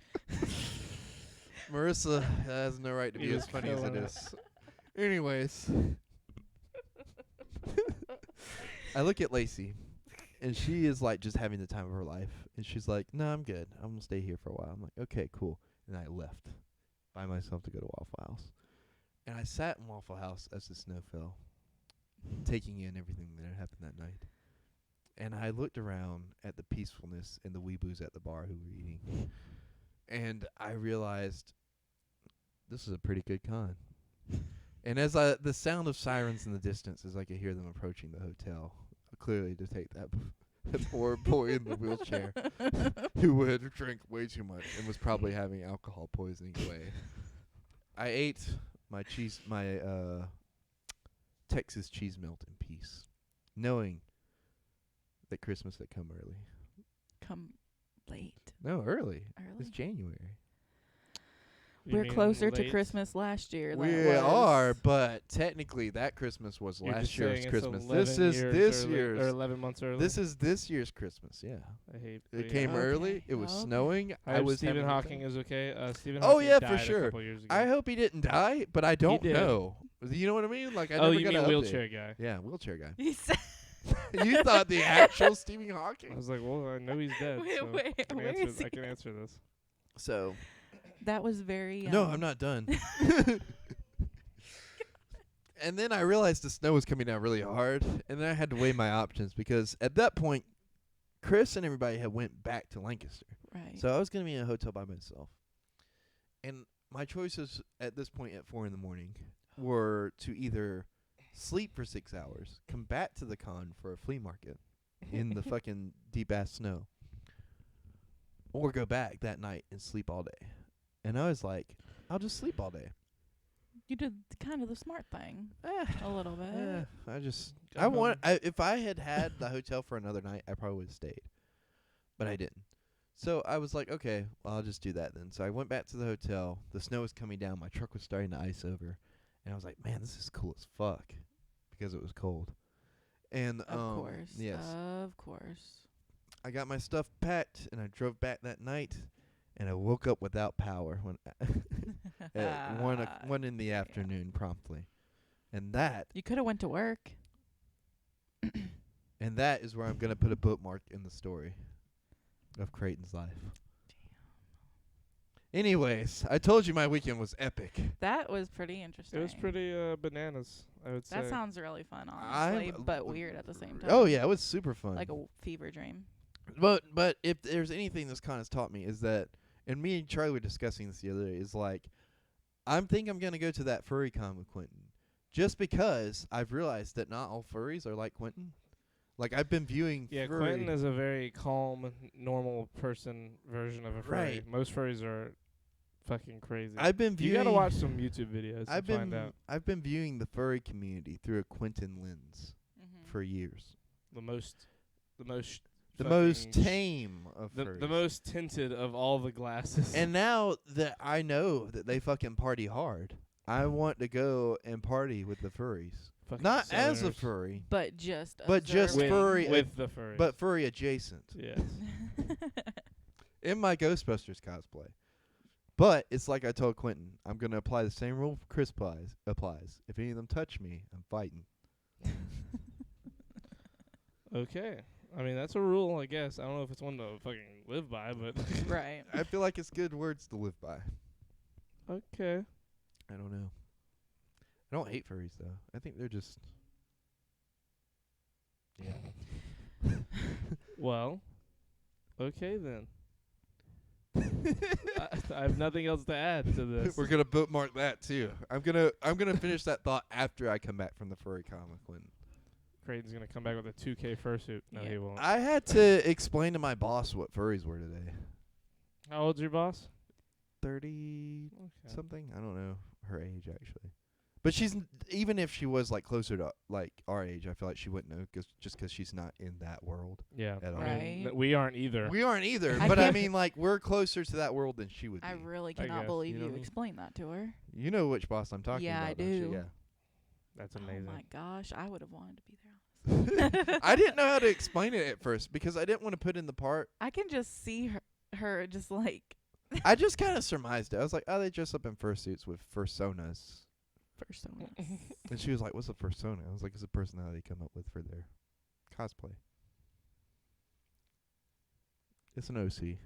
[SPEAKER 2] Marissa has no right to
[SPEAKER 3] He
[SPEAKER 2] be
[SPEAKER 3] was
[SPEAKER 2] as funny as it
[SPEAKER 3] killing it.
[SPEAKER 2] is. Anyways, I look at Lacey, and she is like just having the time of her life. And she's like, no, I'm good. I'm going to stay here for a while. I'm like, okay, cool. And I left by myself to go to Waffle House. And I sat in Waffle House as the snow fell, taking in everything that had happened that night. And I looked around at the peacefulness and the weeboos at the bar who were eating. And I realized this is a pretty good con. And as the sound of sirens in the distance, as I could hear them approaching the hotel, clearly to take that poor boy in the wheelchair who had drank way too much and was probably having alcohol poisoning away. I ate my Texas cheese melt in peace, knowing that Christmas had come early.
[SPEAKER 4] Come late.
[SPEAKER 2] No, early.
[SPEAKER 4] Early.
[SPEAKER 2] It's January.
[SPEAKER 3] You
[SPEAKER 4] We're
[SPEAKER 3] mean
[SPEAKER 4] closer to
[SPEAKER 3] late?
[SPEAKER 4] Christmas last year. than
[SPEAKER 2] We
[SPEAKER 4] it was.
[SPEAKER 2] are, but technically that Christmas was
[SPEAKER 3] You're
[SPEAKER 2] last
[SPEAKER 3] just
[SPEAKER 2] year's
[SPEAKER 3] saying it's
[SPEAKER 2] Christmas.
[SPEAKER 3] 11
[SPEAKER 2] This is
[SPEAKER 3] years
[SPEAKER 2] this
[SPEAKER 3] early,
[SPEAKER 2] year's.
[SPEAKER 3] or 11 months early.
[SPEAKER 2] This is this year's Christmas. Yeah,
[SPEAKER 3] I hate.
[SPEAKER 2] it came
[SPEAKER 4] Okay.
[SPEAKER 2] early. It was
[SPEAKER 4] Okay.
[SPEAKER 2] snowing.
[SPEAKER 3] I
[SPEAKER 2] I
[SPEAKER 3] hope
[SPEAKER 2] was
[SPEAKER 3] Stephen
[SPEAKER 2] having a
[SPEAKER 3] Hawking
[SPEAKER 2] time.
[SPEAKER 3] is okay. Stephen
[SPEAKER 2] Oh,
[SPEAKER 3] Hawking
[SPEAKER 2] yeah,
[SPEAKER 3] died
[SPEAKER 2] for sure.
[SPEAKER 3] a couple years ago.
[SPEAKER 2] I hope he didn't die, but I don't
[SPEAKER 3] did.
[SPEAKER 2] know. You know what I mean? Like I
[SPEAKER 3] Oh,
[SPEAKER 2] never
[SPEAKER 3] you
[SPEAKER 2] got
[SPEAKER 3] mean
[SPEAKER 2] an update.
[SPEAKER 3] wheelchair guy?
[SPEAKER 2] Yeah, wheelchair guy.
[SPEAKER 4] He said.
[SPEAKER 2] You thought the actual Stephen
[SPEAKER 3] I
[SPEAKER 2] Hawking?
[SPEAKER 3] was like, well, I know he's dead.
[SPEAKER 4] Wait,
[SPEAKER 3] so
[SPEAKER 4] wait,
[SPEAKER 3] I can
[SPEAKER 4] where
[SPEAKER 3] answer
[SPEAKER 4] is he
[SPEAKER 3] I can answer this.
[SPEAKER 2] So
[SPEAKER 4] That was very.
[SPEAKER 2] no, I'm not done. And then I realized the snow was coming down really hard, and then I had to weigh my options, because at that point, Chris and everybody had went back to Lancaster.
[SPEAKER 4] Right.
[SPEAKER 2] So I was going to be in a hotel by myself. And my choices at this point at 4 a.m. were to either sleep for 6 hours, come back to the con for a flea market in the fucking deep-ass snow, or go back that night and sleep all day. And I was like, I'll just sleep all day.
[SPEAKER 4] You did kind of the smart thing. A little bit.
[SPEAKER 2] If I had the hotel for another night, I probably would have stayed. But I didn't. So I was like, okay, well, I'll just do that then. So I went back to the hotel. The snow was coming down. My truck was starting to ice over. And I was like, man, this is cool as fuck, because it was cold. And
[SPEAKER 4] Of course.
[SPEAKER 2] yes.
[SPEAKER 4] Of course.
[SPEAKER 2] I got my stuff packed, and I drove back that night. And I woke up without power when at 1 in the afternoon promptly. And that
[SPEAKER 4] You could have went to work.
[SPEAKER 2] is where I'm going to put a bookmark in the story of Creighton's life. Anyways, I told you my weekend was epic.
[SPEAKER 4] That was pretty interesting.
[SPEAKER 3] It was pretty bananas, I would say.
[SPEAKER 4] That sounds really fun, honestly,
[SPEAKER 2] I'm-
[SPEAKER 4] but weird at the same time.
[SPEAKER 2] Oh yeah, it was super fun.
[SPEAKER 4] Like a fever dream.
[SPEAKER 2] But if there's anything this con has taught me, is that and me and Charlie were discussing this the other day, is like, I'm going to go to that furry con with Quentin. Just because I've realized that not all furries are like Quentin. Like, I've been viewing furry.
[SPEAKER 3] Quentin is a very calm, normal person version of a furry.
[SPEAKER 2] Right.
[SPEAKER 3] Most furries are fucking crazy.
[SPEAKER 2] I've been viewing.
[SPEAKER 3] You gotta watch some YouTube videos to find out.
[SPEAKER 2] I've been viewing the furry community through a Quentin lens for years.
[SPEAKER 3] The most
[SPEAKER 2] tame of furries.
[SPEAKER 3] the most tinted of all the glasses.
[SPEAKER 2] And now that I know that they fucking party hard, I want to go and party with the furries.
[SPEAKER 3] Fucking
[SPEAKER 2] Not as a
[SPEAKER 3] southerners.
[SPEAKER 2] furry,
[SPEAKER 4] But just
[SPEAKER 3] With-
[SPEAKER 2] furry,
[SPEAKER 3] with the furries.
[SPEAKER 2] but furry adjacent.
[SPEAKER 3] Yes.
[SPEAKER 2] In my Ghostbusters cosplay. But it's like I told Quentin, I'm going to apply the same rule Chris applies. If any of them touch me, I'm fighting.
[SPEAKER 3] Okay. I mean, that's a rule, I guess. I don't know if it's one to fucking live by, but
[SPEAKER 4] right.
[SPEAKER 2] I feel like it's good words to live by.
[SPEAKER 3] okay.
[SPEAKER 2] I don't know. I don't hate furries, though. I think they're just... Yeah.
[SPEAKER 3] Well, okay then. I have nothing else to add to this.
[SPEAKER 2] We're gonna bookmark that too. I'm gonna finish that thought after I come back from the furry comic. When
[SPEAKER 3] Creighton's gonna come back with a 2K fursuit. No,
[SPEAKER 4] Yeah.
[SPEAKER 3] he won't.
[SPEAKER 2] I had to explain to my boss what furries were today.
[SPEAKER 3] How old's your boss?
[SPEAKER 2] 30
[SPEAKER 3] Okay.
[SPEAKER 2] something. I don't know her age actually, but she's even if she was like closer to like our age, I feel like she wouldn't know just 'cause she's not in that world.
[SPEAKER 3] Yeah.
[SPEAKER 2] At all.
[SPEAKER 3] I mean,
[SPEAKER 4] Right.
[SPEAKER 3] we aren't either.
[SPEAKER 2] We aren't either,
[SPEAKER 4] I
[SPEAKER 2] but I
[SPEAKER 4] can't-
[SPEAKER 2] mean like we're closer to that world than she would be.
[SPEAKER 4] I really
[SPEAKER 3] I
[SPEAKER 4] cannot
[SPEAKER 3] guess,
[SPEAKER 4] believe
[SPEAKER 3] you know
[SPEAKER 4] you
[SPEAKER 3] what I mean?
[SPEAKER 4] explained that to her.
[SPEAKER 2] You know which boss I'm talking
[SPEAKER 4] Yeah,
[SPEAKER 2] about.
[SPEAKER 4] I
[SPEAKER 2] don't you?
[SPEAKER 4] do.
[SPEAKER 2] Yeah.
[SPEAKER 3] That's amazing.
[SPEAKER 4] Oh my gosh, I would have wanted to be there.
[SPEAKER 2] I didn't know how to explain it at first because I didn't want to put in the part.
[SPEAKER 4] I can just see her just like
[SPEAKER 2] I just kind of surmised it. I was like, oh, they dress up in fursuits with fursonas.
[SPEAKER 4] persona.
[SPEAKER 2] And she was like, what's a fursona? I was like, it's a personality they come up with for their cosplay. It's an OC.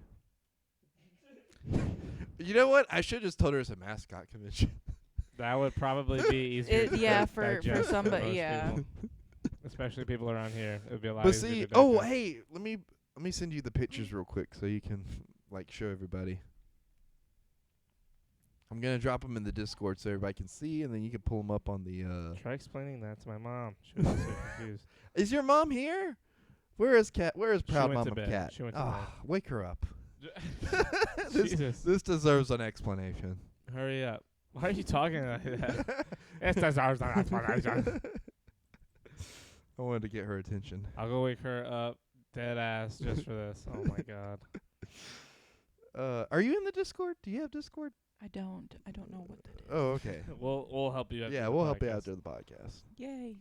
[SPEAKER 2] You know what? I should have just told her it's a mascot convention.
[SPEAKER 3] That would probably be easier. to
[SPEAKER 4] Yeah, for
[SPEAKER 3] digest
[SPEAKER 4] somebody,
[SPEAKER 3] most
[SPEAKER 4] yeah.
[SPEAKER 3] people. Especially people around here. It would be a lot
[SPEAKER 2] But
[SPEAKER 3] easier
[SPEAKER 2] see,
[SPEAKER 3] to
[SPEAKER 2] oh,
[SPEAKER 3] digest.
[SPEAKER 2] hey, let me send you the pictures real quick so you can like show everybody. I'm gonna drop them in the Discord so everybody can see, and then you can pull them up on the.
[SPEAKER 3] Try explaining that to my mom. She was so confused.
[SPEAKER 2] Is your mom here? Where is Cat? Where is
[SPEAKER 3] She
[SPEAKER 2] proud
[SPEAKER 3] went
[SPEAKER 2] mom
[SPEAKER 3] to
[SPEAKER 2] of
[SPEAKER 3] bed.
[SPEAKER 2] Cat?
[SPEAKER 3] She went to
[SPEAKER 2] Ah, wake her up.
[SPEAKER 3] Jesus.
[SPEAKER 2] This deserves an explanation.
[SPEAKER 3] Hurry up. Why are you talking like that? It deserves an explanation.
[SPEAKER 2] I wanted to get her attention.
[SPEAKER 3] I'll go wake her up dead ass just for this. Oh my god.
[SPEAKER 2] Are you in the Discord? Do you have Discord?
[SPEAKER 4] I don't know what that is.
[SPEAKER 2] Oh, okay.
[SPEAKER 3] We'll help you out.
[SPEAKER 2] Yeah, we'll help you out after the podcast.
[SPEAKER 4] Yay.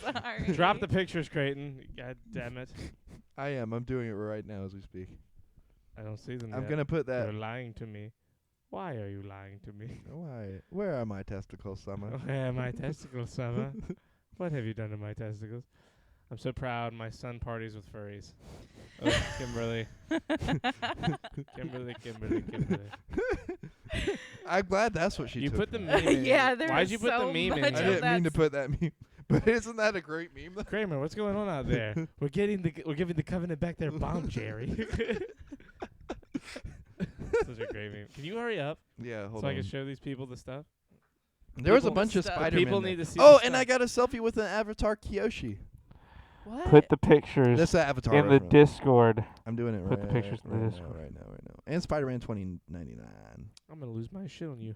[SPEAKER 4] Sorry.
[SPEAKER 3] Drop the pictures, Creighton. God damn it.
[SPEAKER 2] I am. I'm doing it right now as we speak.
[SPEAKER 3] I don't see them
[SPEAKER 2] I'm
[SPEAKER 3] yet.
[SPEAKER 2] gonna put that.
[SPEAKER 3] You're lying to me. Why are you lying to me?
[SPEAKER 2] Why? Where are my testicles, Summer?
[SPEAKER 3] Where are my testicles, Summer? What have you done to my testicles? I'm so proud. My son parties with furries. Oh, Kimberly. Kimberly.
[SPEAKER 2] I'm glad that's what she
[SPEAKER 3] You
[SPEAKER 2] took
[SPEAKER 3] put the
[SPEAKER 2] from
[SPEAKER 3] meme
[SPEAKER 2] it.
[SPEAKER 3] in.
[SPEAKER 4] Yeah, there
[SPEAKER 3] Why'd
[SPEAKER 4] is
[SPEAKER 3] you put the
[SPEAKER 4] so
[SPEAKER 3] meme in
[SPEAKER 4] much
[SPEAKER 2] I
[SPEAKER 4] of
[SPEAKER 3] here?
[SPEAKER 2] didn't mean to
[SPEAKER 4] that's-
[SPEAKER 2] put that meme, but isn't that a great meme? Though?
[SPEAKER 3] Kramer, what's going on out there? We're giving the Covenant back their bomb, Jerry. Such a great meme. Can you hurry up
[SPEAKER 2] Yeah, hold
[SPEAKER 3] so
[SPEAKER 2] on.
[SPEAKER 3] I can show these people the stuff?
[SPEAKER 2] There was a
[SPEAKER 3] people-
[SPEAKER 2] bunch of
[SPEAKER 4] Stuff.
[SPEAKER 2] Spider-Man.
[SPEAKER 3] People
[SPEAKER 2] there.
[SPEAKER 3] need to see.
[SPEAKER 2] Oh,
[SPEAKER 3] the
[SPEAKER 2] and I
[SPEAKER 3] stuff.
[SPEAKER 2] got a selfie with an Avatar Kyoshi.
[SPEAKER 4] What?
[SPEAKER 3] the pictures
[SPEAKER 2] That's an Avatar. reference.
[SPEAKER 3] Discord.
[SPEAKER 2] I'm doing it
[SPEAKER 3] put
[SPEAKER 2] right.
[SPEAKER 3] the pictures in the
[SPEAKER 2] right
[SPEAKER 3] Discord.
[SPEAKER 2] now, right now. And Spider-Man 2099.
[SPEAKER 3] I'm gonna lose my shit on you.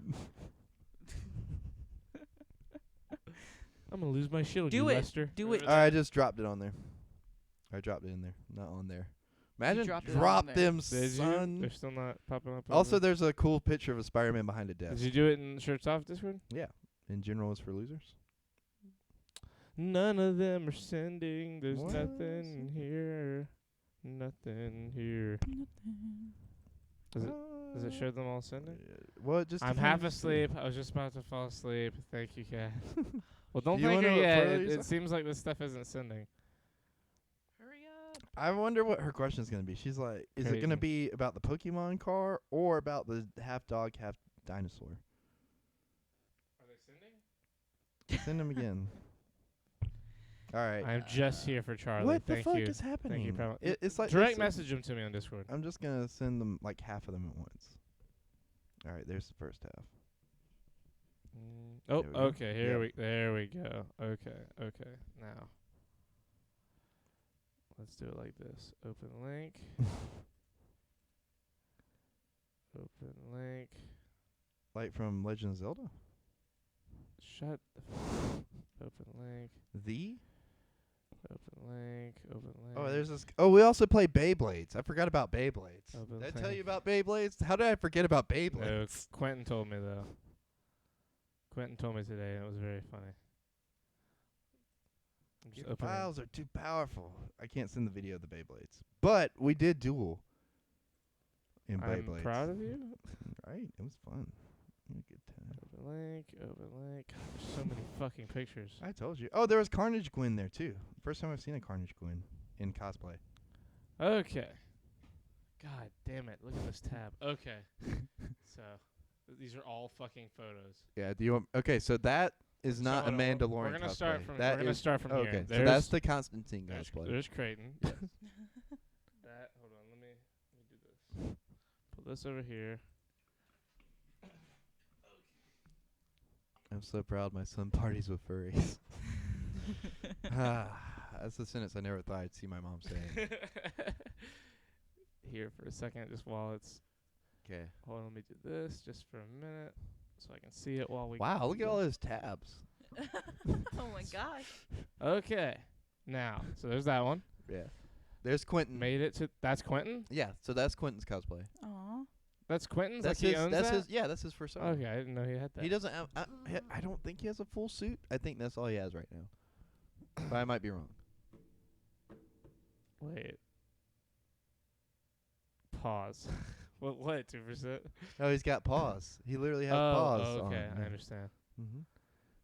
[SPEAKER 3] I'm gonna lose my shit on
[SPEAKER 4] Do
[SPEAKER 3] you,
[SPEAKER 4] it.
[SPEAKER 3] Lester.
[SPEAKER 4] Do it.
[SPEAKER 2] I just dropped it on there. I dropped it in there, not on there. Imagine
[SPEAKER 4] dropped it on
[SPEAKER 2] drop
[SPEAKER 4] there.
[SPEAKER 2] them,
[SPEAKER 3] Did you?
[SPEAKER 2] son.
[SPEAKER 3] They're still not popping up.
[SPEAKER 2] Also, there's a cool picture of a Spider-Man behind a
[SPEAKER 3] did
[SPEAKER 2] desk.
[SPEAKER 3] you do it in Shirts Off Discord?
[SPEAKER 2] Yeah. In general, is for losers.
[SPEAKER 3] None of them are sending. There's
[SPEAKER 2] What?
[SPEAKER 3] nothing here. Nothing here. Does it show them all sending?
[SPEAKER 2] Well, just
[SPEAKER 3] I'm
[SPEAKER 2] depends.
[SPEAKER 3] half asleep. I was just about to fall asleep. Thank you, Kat. Well, don't
[SPEAKER 2] You
[SPEAKER 3] thank her
[SPEAKER 2] wanna know what
[SPEAKER 3] yet.
[SPEAKER 2] furries
[SPEAKER 3] It
[SPEAKER 2] are?
[SPEAKER 3] seems like this stuff isn't sending.
[SPEAKER 4] Hurry up.
[SPEAKER 2] I wonder what her question's gonna be. She's like, is it gonna be about the Pokemon car or about the half dog, half dinosaur?
[SPEAKER 3] Are they sending?
[SPEAKER 2] Send them again. All right.
[SPEAKER 3] I'm just here for Charlie.
[SPEAKER 2] What the
[SPEAKER 3] Thank
[SPEAKER 2] fuck
[SPEAKER 3] you.
[SPEAKER 2] is happening?
[SPEAKER 3] Thank you, Pamela.
[SPEAKER 2] It's like
[SPEAKER 3] Direct
[SPEAKER 2] this-
[SPEAKER 3] message them to me on Discord.
[SPEAKER 2] I'm just gonna send them like half of them at once. All right, there's the first half.
[SPEAKER 3] Oh,
[SPEAKER 2] There we go.
[SPEAKER 3] okay.
[SPEAKER 2] Yep.
[SPEAKER 3] There we go. Okay. Now, let's do it like this. Open link. Open link.
[SPEAKER 2] Like from Legend of Zelda.
[SPEAKER 3] Shut the f- Open link.
[SPEAKER 2] The?
[SPEAKER 3] Open link. Open link.
[SPEAKER 2] Oh, there's this. Oh, we also play Beyblades. I forgot about Beyblades.
[SPEAKER 3] Open
[SPEAKER 2] Did I tell
[SPEAKER 3] link.
[SPEAKER 2] you about Beyblades? How did I forget about
[SPEAKER 3] No,
[SPEAKER 2] Beyblades?
[SPEAKER 3] Quentin told me though. Quentin told me today, and it was very funny. I'm just
[SPEAKER 2] Your
[SPEAKER 3] opening.
[SPEAKER 2] files are too powerful. I can't send the video of the Beyblades. But we did duel in
[SPEAKER 3] I'm
[SPEAKER 2] Beyblades.
[SPEAKER 3] proud of you.
[SPEAKER 2] Right? It was fun. We had a good time.
[SPEAKER 3] Open link. Open link. God, there's so many fucking pictures.
[SPEAKER 2] I told you. Oh, there was Carnage Gwyn there too. First time I've seen a Carnage Gwyn in cosplay.
[SPEAKER 3] Okay. God damn it! Look at this tab. Okay. So these are all fucking photos.
[SPEAKER 2] Yeah. Do you want? Okay, so that is not
[SPEAKER 3] So
[SPEAKER 2] a
[SPEAKER 3] hold on,
[SPEAKER 2] Mandalorian
[SPEAKER 3] We're gonna
[SPEAKER 2] cosplay.
[SPEAKER 3] start from.
[SPEAKER 2] That
[SPEAKER 3] We're gonna
[SPEAKER 2] is-
[SPEAKER 3] start from
[SPEAKER 2] okay,
[SPEAKER 3] here.
[SPEAKER 2] so that's the Constantine
[SPEAKER 3] there's,
[SPEAKER 2] cosplay.
[SPEAKER 3] there's Creighton. Yes. That. Hold on. Let me do this. Put this over here.
[SPEAKER 2] I'm so proud my son parties with furries. That's the sentence I never thought I'd see my mom saying.
[SPEAKER 3] Here for a second, just while it's.
[SPEAKER 2] Okay.
[SPEAKER 3] Hold on. Let me do this just for a minute, so I can see it while we.
[SPEAKER 2] Wow, look at all those tabs.
[SPEAKER 4] Oh my gosh.
[SPEAKER 3] Okay. Now, so there's that one.
[SPEAKER 2] Yeah. There's Quentin.
[SPEAKER 3] Made it to. That's Quentin.
[SPEAKER 2] Yeah, so that's Quentin's cosplay.
[SPEAKER 4] Aw.
[SPEAKER 3] That's Quentin's.
[SPEAKER 2] That's
[SPEAKER 3] like
[SPEAKER 2] his.
[SPEAKER 3] he owns
[SPEAKER 2] That's
[SPEAKER 3] that?
[SPEAKER 2] his. Yeah, that's his first.
[SPEAKER 3] Okay, I didn't know he had that.
[SPEAKER 2] He doesn't have. I don't think he has a full suit. I think that's all he has right now. But I might be wrong.
[SPEAKER 3] Wait. Pause. What? 2%?
[SPEAKER 2] No, he's got paws. He literally has
[SPEAKER 3] Oh,
[SPEAKER 2] paws.
[SPEAKER 3] okay.
[SPEAKER 2] on.
[SPEAKER 3] I understand.
[SPEAKER 2] Mm-hmm.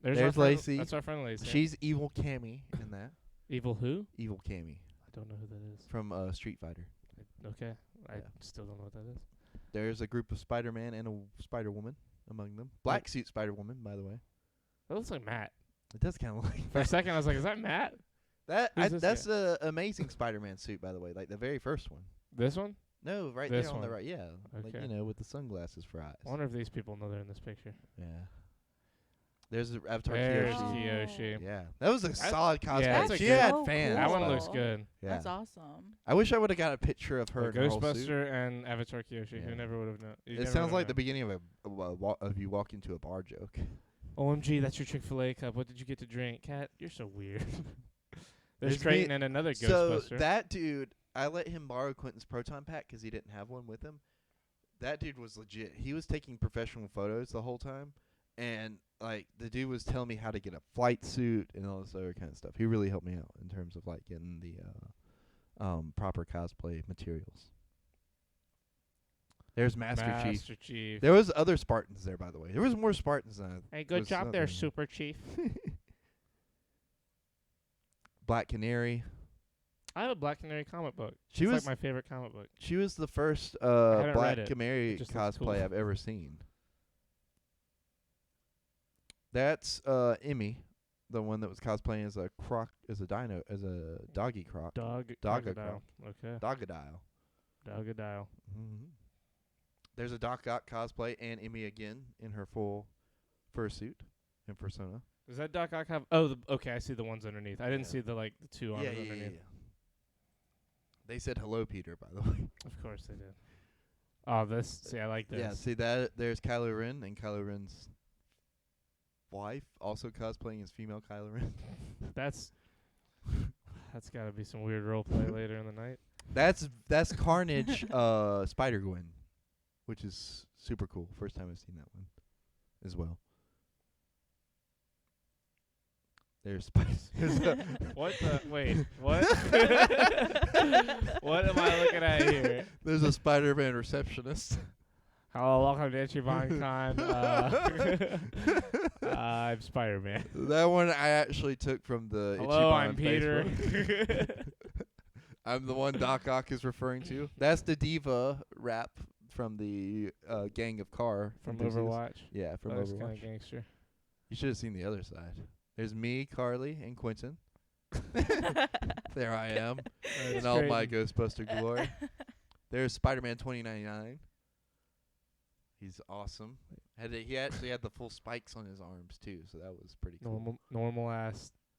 [SPEAKER 3] There's
[SPEAKER 2] There's
[SPEAKER 3] our friend,
[SPEAKER 2] Lacey.
[SPEAKER 3] That's our friend Lacey.
[SPEAKER 2] She's evil Cammy in that.
[SPEAKER 3] Evil who?
[SPEAKER 2] Evil Cammy
[SPEAKER 3] I don't know who that is.
[SPEAKER 2] from Street Fighter.
[SPEAKER 3] Okay. I
[SPEAKER 2] Yeah.
[SPEAKER 3] still don't know what that is.
[SPEAKER 2] There's a group of Spider-Man and a Spider-Woman among them. Black suit Spider-Woman, by the way.
[SPEAKER 3] That looks like Matt.
[SPEAKER 2] It does kind of like
[SPEAKER 3] For a second, I was like, is that Matt? Who's this
[SPEAKER 2] that's a amazing Spider-Man suit, by the way, like the very first one.
[SPEAKER 3] This one?
[SPEAKER 2] No, right
[SPEAKER 3] This
[SPEAKER 2] there on the
[SPEAKER 3] one.
[SPEAKER 2] right. Yeah, like
[SPEAKER 3] Okay.
[SPEAKER 2] with the sunglasses for eyes.
[SPEAKER 3] I wonder if these people know they're in this picture.
[SPEAKER 2] Yeah. There's the Avatar
[SPEAKER 3] There's
[SPEAKER 2] Kyoshi.
[SPEAKER 3] Kiyoshi.
[SPEAKER 2] Yeah, that was a solid cosplay.
[SPEAKER 3] yeah, that's a
[SPEAKER 2] she
[SPEAKER 3] good-
[SPEAKER 2] had
[SPEAKER 4] so
[SPEAKER 2] fans.
[SPEAKER 3] That one
[SPEAKER 4] Cool.
[SPEAKER 3] looks good.
[SPEAKER 2] Yeah.
[SPEAKER 4] That's awesome.
[SPEAKER 2] I wish I would have got a picture of her
[SPEAKER 3] A
[SPEAKER 2] in her whole suit.
[SPEAKER 3] Ghostbuster and Avatar Kyoshi.
[SPEAKER 2] Yeah.
[SPEAKER 3] Who never would have known? You
[SPEAKER 2] It
[SPEAKER 3] never
[SPEAKER 2] sounds
[SPEAKER 3] would've
[SPEAKER 2] like the
[SPEAKER 3] known.
[SPEAKER 2] beginning of you walk into a bar joke.
[SPEAKER 3] OMG, that's your Chick-fil-A cup. What did you get to drink? Cat, you're so weird. There's
[SPEAKER 2] There's
[SPEAKER 3] Creighton
[SPEAKER 2] me-
[SPEAKER 3] and another
[SPEAKER 2] So
[SPEAKER 3] Ghostbuster.
[SPEAKER 2] that dude, I let him borrow Quentin's proton pack 'cause he didn't have one with him. That dude was legit. He was taking professional photos the whole time, and like the dude was telling me how to get a flight suit and all this other kind of stuff. He really helped me out in terms of like getting the proper cosplay materials. There's Master Chief. There was other Spartans there, by the way. There was more Spartans than I
[SPEAKER 3] Hey, good
[SPEAKER 2] was
[SPEAKER 3] job
[SPEAKER 2] not
[SPEAKER 3] there,
[SPEAKER 2] there.
[SPEAKER 3] Super Chief.
[SPEAKER 2] Black Canary.
[SPEAKER 3] I have a Black Canary comic book.
[SPEAKER 2] She
[SPEAKER 3] It's
[SPEAKER 2] was
[SPEAKER 3] like my favorite comic book.
[SPEAKER 2] she was the first
[SPEAKER 3] haven't
[SPEAKER 2] Black
[SPEAKER 3] read it.
[SPEAKER 2] Canary
[SPEAKER 3] It just looks
[SPEAKER 2] cosplay
[SPEAKER 3] cool.
[SPEAKER 2] I've ever seen. That's Emmy, the one that was cosplaying as a doggy croc.
[SPEAKER 3] Doggadile.
[SPEAKER 2] Doggadile.
[SPEAKER 3] Okay.
[SPEAKER 2] Doggadile.
[SPEAKER 3] Doggadile.
[SPEAKER 2] Mm-hmm. There's a Doc Ock cosplay and Emmy again in her full fursuit and persona.
[SPEAKER 3] Does that Doc Ock have? Oh, okay. I see the ones underneath. I didn't
[SPEAKER 2] Yeah.
[SPEAKER 3] see the two arms underneath.
[SPEAKER 2] They said hello, Peter, by the way.
[SPEAKER 3] Of course they did. Oh, this. See, I like this.
[SPEAKER 2] Yeah, see that? There's Kylo Ren and Kylo Ren's wife also cosplaying as female Kylo Ren.
[SPEAKER 3] That's got to be some weird role play later in the night.
[SPEAKER 2] That's Carnage Spider-Gwen, which is super cool. First time I've seen that one as well. There's
[SPEAKER 3] What the? Wait. What? What am I looking at here?
[SPEAKER 2] There's a Spider-Man receptionist.
[SPEAKER 3] Hello, welcome to IchibanCon. I'm Spider-Man.
[SPEAKER 2] That one I actually took from the
[SPEAKER 3] Hello,
[SPEAKER 2] Ichiban
[SPEAKER 3] I'm Peter.
[SPEAKER 2] Facebook. I'm the one Doc Ock is referring to. That's the diva rap from the Gang of Car
[SPEAKER 3] From
[SPEAKER 2] enthusiasts.
[SPEAKER 3] Overwatch.
[SPEAKER 2] Yeah, from
[SPEAKER 3] That's kind of
[SPEAKER 2] Overwatch.
[SPEAKER 3] gangster.
[SPEAKER 2] You should have seen the other side. There's me, Carly, and Quentin. There I am in
[SPEAKER 3] That's
[SPEAKER 2] all my
[SPEAKER 3] Creighton.
[SPEAKER 2] Ghostbuster glory. There's Spider-Man 2099. He's awesome. He actually had the full spikes on his arms too, so that was pretty cool.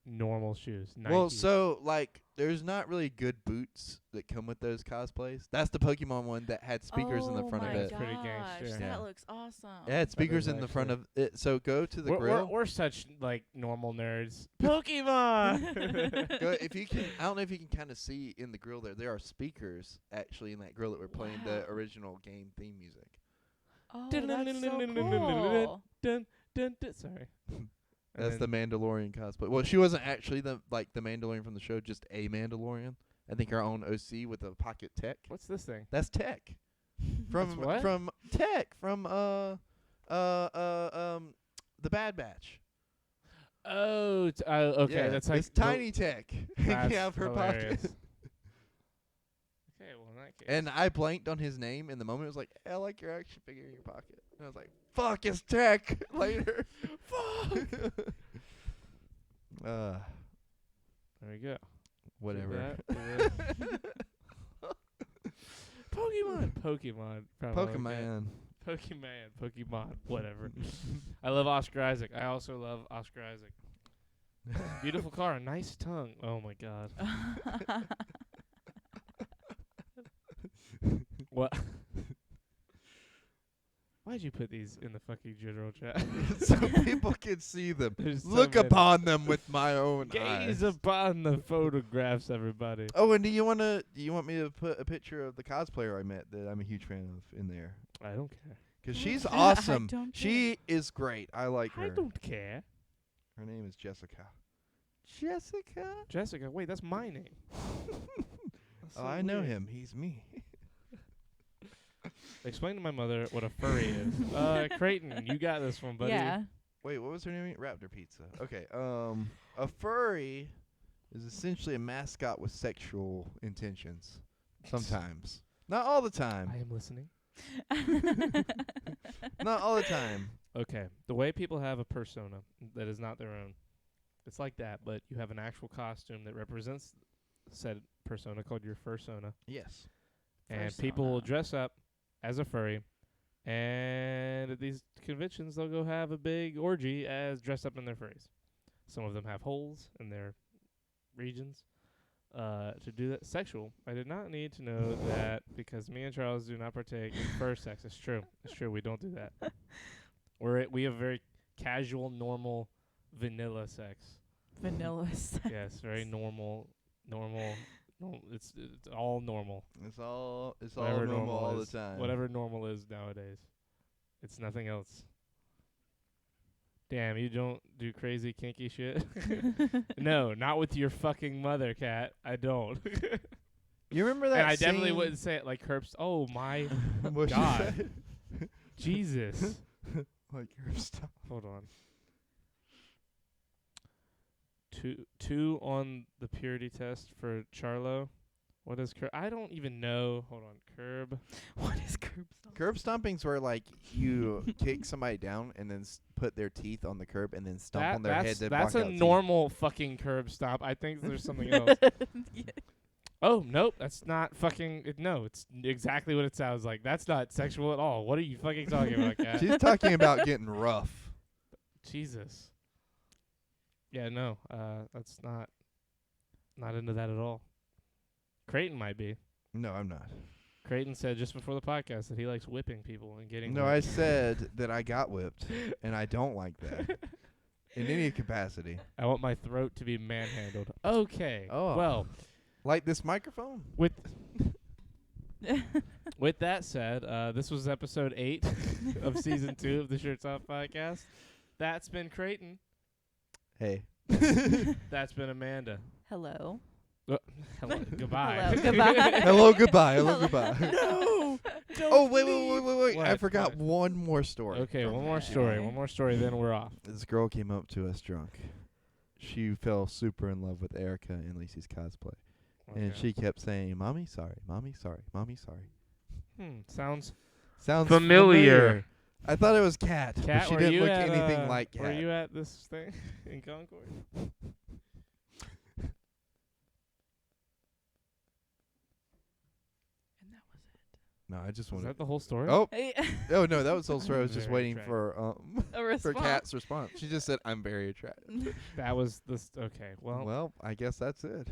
[SPEAKER 3] Normal shoes.
[SPEAKER 2] Well,
[SPEAKER 3] Nike.
[SPEAKER 2] so like, there's not really good boots that come with those cosplays. That's the Pokemon one that had speakers in the front of
[SPEAKER 4] my
[SPEAKER 2] it.
[SPEAKER 3] That's pretty gangster.
[SPEAKER 4] gosh,
[SPEAKER 2] Yeah.
[SPEAKER 4] that looks awesome.
[SPEAKER 2] It had speakers
[SPEAKER 3] is
[SPEAKER 2] in the front
[SPEAKER 3] actually-
[SPEAKER 2] of it. So go to the
[SPEAKER 3] we're,
[SPEAKER 2] grill.
[SPEAKER 3] we're such like normal nerds. Pokemon.
[SPEAKER 2] Go, if you can, I don't know if you can kind of see in the grill there. There are speakers actually in that grill that were playing the
[SPEAKER 4] Wow.
[SPEAKER 2] original game theme music.
[SPEAKER 4] Oh, that's so cool.
[SPEAKER 3] Dun, dun, dun. Sorry. And
[SPEAKER 2] That's the
[SPEAKER 3] then-
[SPEAKER 2] Mandalorian cosplay. Well, she wasn't actually the Mandalorian from the show, just a Mandalorian. I think her own OC with a pocket tech.
[SPEAKER 3] What's this thing?
[SPEAKER 2] That's Tech. From
[SPEAKER 3] what?
[SPEAKER 2] from Tech from the Bad Batch.
[SPEAKER 3] Oh, okay.
[SPEAKER 2] Yeah,
[SPEAKER 3] That's like
[SPEAKER 2] it's Tiny Tech.
[SPEAKER 3] That's
[SPEAKER 2] Out of her
[SPEAKER 3] hilarious.
[SPEAKER 2] pocket.
[SPEAKER 3] Okay, well in that case.
[SPEAKER 2] And I blanked on his name in the moment. It was like, hey, I like your action figure in your pocket. And I was like, fuck, it's Tech. Later. Fuck.
[SPEAKER 3] there we go.
[SPEAKER 2] Whatever.
[SPEAKER 3] Do that. Pokemon. Pokemon. Probably
[SPEAKER 2] Pokemon.
[SPEAKER 3] Pokemon. Whatever. I love Oscar Isaac. I also love Oscar Isaac. Beautiful car. Nice tongue. Oh my god. What? Why'd you put these in the fucking general chat?
[SPEAKER 2] So people can see them.
[SPEAKER 3] There's so
[SPEAKER 2] Look
[SPEAKER 3] many.
[SPEAKER 2] upon them with my own eyes.
[SPEAKER 3] Gaze upon the photographs, everybody.
[SPEAKER 2] Oh, and do you want me to put a picture of the cosplayer I met that I'm a huge fan of in there?
[SPEAKER 3] I don't care.
[SPEAKER 2] Because she's
[SPEAKER 4] I
[SPEAKER 2] awesome.
[SPEAKER 4] don't
[SPEAKER 2] She is great. I like her.
[SPEAKER 3] I don't care.
[SPEAKER 2] Her name is Jessica. Jessica?
[SPEAKER 3] Jessica, wait, that's my name. That's so
[SPEAKER 2] I know
[SPEAKER 3] weird.
[SPEAKER 2] him. He's me.
[SPEAKER 3] Explain to my mother what a furry is. Creighton, you got this one, buddy.
[SPEAKER 4] Yeah.
[SPEAKER 2] Wait, what was her name? Raptor Pizza. Okay. A furry is essentially a mascot with sexual intentions. Sometimes. Not all the time.
[SPEAKER 3] I am listening.
[SPEAKER 2] Not all the time.
[SPEAKER 3] Okay, the way people have a persona that is not their own, it's like that, but you have an actual costume that represents said persona called your fursona.
[SPEAKER 2] Yes.
[SPEAKER 3] And people will
[SPEAKER 4] Fursona.
[SPEAKER 3] dress up as a furry, and at these conventions they'll go have a big orgy as dressed up in their furries. Some of them have holes in their regions to do that. Sexual. I did not need to know that because me and Charles do not partake in fur sex. It's true. It's true. We don't do that. We have very casual, normal, vanilla sex.
[SPEAKER 4] Vanilla sex.
[SPEAKER 3] Yes, very normal. It's all normal.
[SPEAKER 2] It's all
[SPEAKER 3] Whatever
[SPEAKER 2] normal all
[SPEAKER 3] is,
[SPEAKER 2] the time.
[SPEAKER 3] Whatever normal is nowadays. It's nothing else. Damn, you don't do crazy kinky shit? No, not with your fucking mother, Kat. I don't.
[SPEAKER 2] You remember that
[SPEAKER 3] And I definitely
[SPEAKER 2] scene-
[SPEAKER 3] wouldn't say it like Herbst. Oh my
[SPEAKER 2] What she
[SPEAKER 3] God.
[SPEAKER 2] said?
[SPEAKER 3] Jesus.
[SPEAKER 2] Like her stuff.
[SPEAKER 3] Hold on. Two on the purity test for Charlo. What is curb? I don't even know. Hold on. Curb.
[SPEAKER 4] What is curb stop?
[SPEAKER 2] Curb stomping's where like you kick somebody down and then put their teeth on the curb and then stomp on their head to
[SPEAKER 3] that's
[SPEAKER 2] block
[SPEAKER 3] a
[SPEAKER 2] out teeth.
[SPEAKER 3] normal fucking curb stop. I think there's something else.
[SPEAKER 4] Yeah.
[SPEAKER 3] Oh, nope. That's not fucking. No, it's exactly what it sounds like. That's not sexual at all. What are you fucking talking about, Kat?
[SPEAKER 2] She's talking about getting rough.
[SPEAKER 3] Jesus. Yeah, no. That's not into that at all. Creighton might be.
[SPEAKER 2] No, I'm not.
[SPEAKER 3] Creighton said just before the podcast that he likes whipping people and getting
[SPEAKER 2] No, I
[SPEAKER 3] whipped.
[SPEAKER 2] said that I got whipped, and I don't like that in any capacity.
[SPEAKER 3] I want my throat to be manhandled. Okay.
[SPEAKER 2] Oh.
[SPEAKER 3] Well,
[SPEAKER 2] Like this microphone?
[SPEAKER 3] with that said, this was episode 8 of season 2 of the Shirts Off podcast. That's been Creighton.
[SPEAKER 2] Hey.
[SPEAKER 3] That's been Amanda.
[SPEAKER 4] Hello.
[SPEAKER 3] Hello. Goodbye.
[SPEAKER 4] Hello. Goodbye.
[SPEAKER 2] Hello, goodbye. Hello, goodbye.
[SPEAKER 3] No.
[SPEAKER 2] Oh, wait.
[SPEAKER 3] What?
[SPEAKER 2] I forgot
[SPEAKER 3] What?
[SPEAKER 2] one more story.
[SPEAKER 3] Okay,
[SPEAKER 2] from
[SPEAKER 3] one more
[SPEAKER 2] Ashley.
[SPEAKER 3] story. One more story, then we're off.
[SPEAKER 2] This girl came up to us drunk. She fell super in love with Erica and Lacey's cosplay. And
[SPEAKER 3] Okay.
[SPEAKER 2] she kept saying, Mommy, sorry. Mommy, sorry. Mommy, sorry.
[SPEAKER 3] Sounds
[SPEAKER 2] Sounds
[SPEAKER 3] familiar.
[SPEAKER 2] I thought it was Kat,
[SPEAKER 3] Kat,
[SPEAKER 2] but she
[SPEAKER 3] were
[SPEAKER 2] didn't
[SPEAKER 3] you
[SPEAKER 2] look
[SPEAKER 3] at,
[SPEAKER 2] anything like
[SPEAKER 3] Were
[SPEAKER 2] Kat.
[SPEAKER 3] you at this thing in Concord?
[SPEAKER 2] No, I just
[SPEAKER 3] Is
[SPEAKER 2] want
[SPEAKER 3] that the whole story?
[SPEAKER 2] Oh, oh no, that was the whole story. I was just
[SPEAKER 3] Very
[SPEAKER 2] waiting for
[SPEAKER 4] A
[SPEAKER 2] for
[SPEAKER 4] response.
[SPEAKER 2] Kat's response. She just said, "I'm very attractive."
[SPEAKER 3] That was the okay.
[SPEAKER 2] Well, I guess that's it.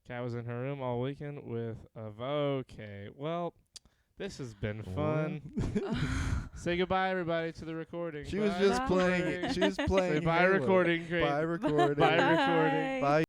[SPEAKER 3] Kat was in her room all weekend with okay. Well, this has been fun. Say goodbye, everybody, to the recording.
[SPEAKER 2] She was
[SPEAKER 3] Bye,
[SPEAKER 2] just
[SPEAKER 3] recording.
[SPEAKER 2] playing. She was playing.
[SPEAKER 3] Say bye,
[SPEAKER 2] Halo.
[SPEAKER 3] recording. Great.
[SPEAKER 2] Bye, recording.
[SPEAKER 3] Bye, recording.
[SPEAKER 2] Bye.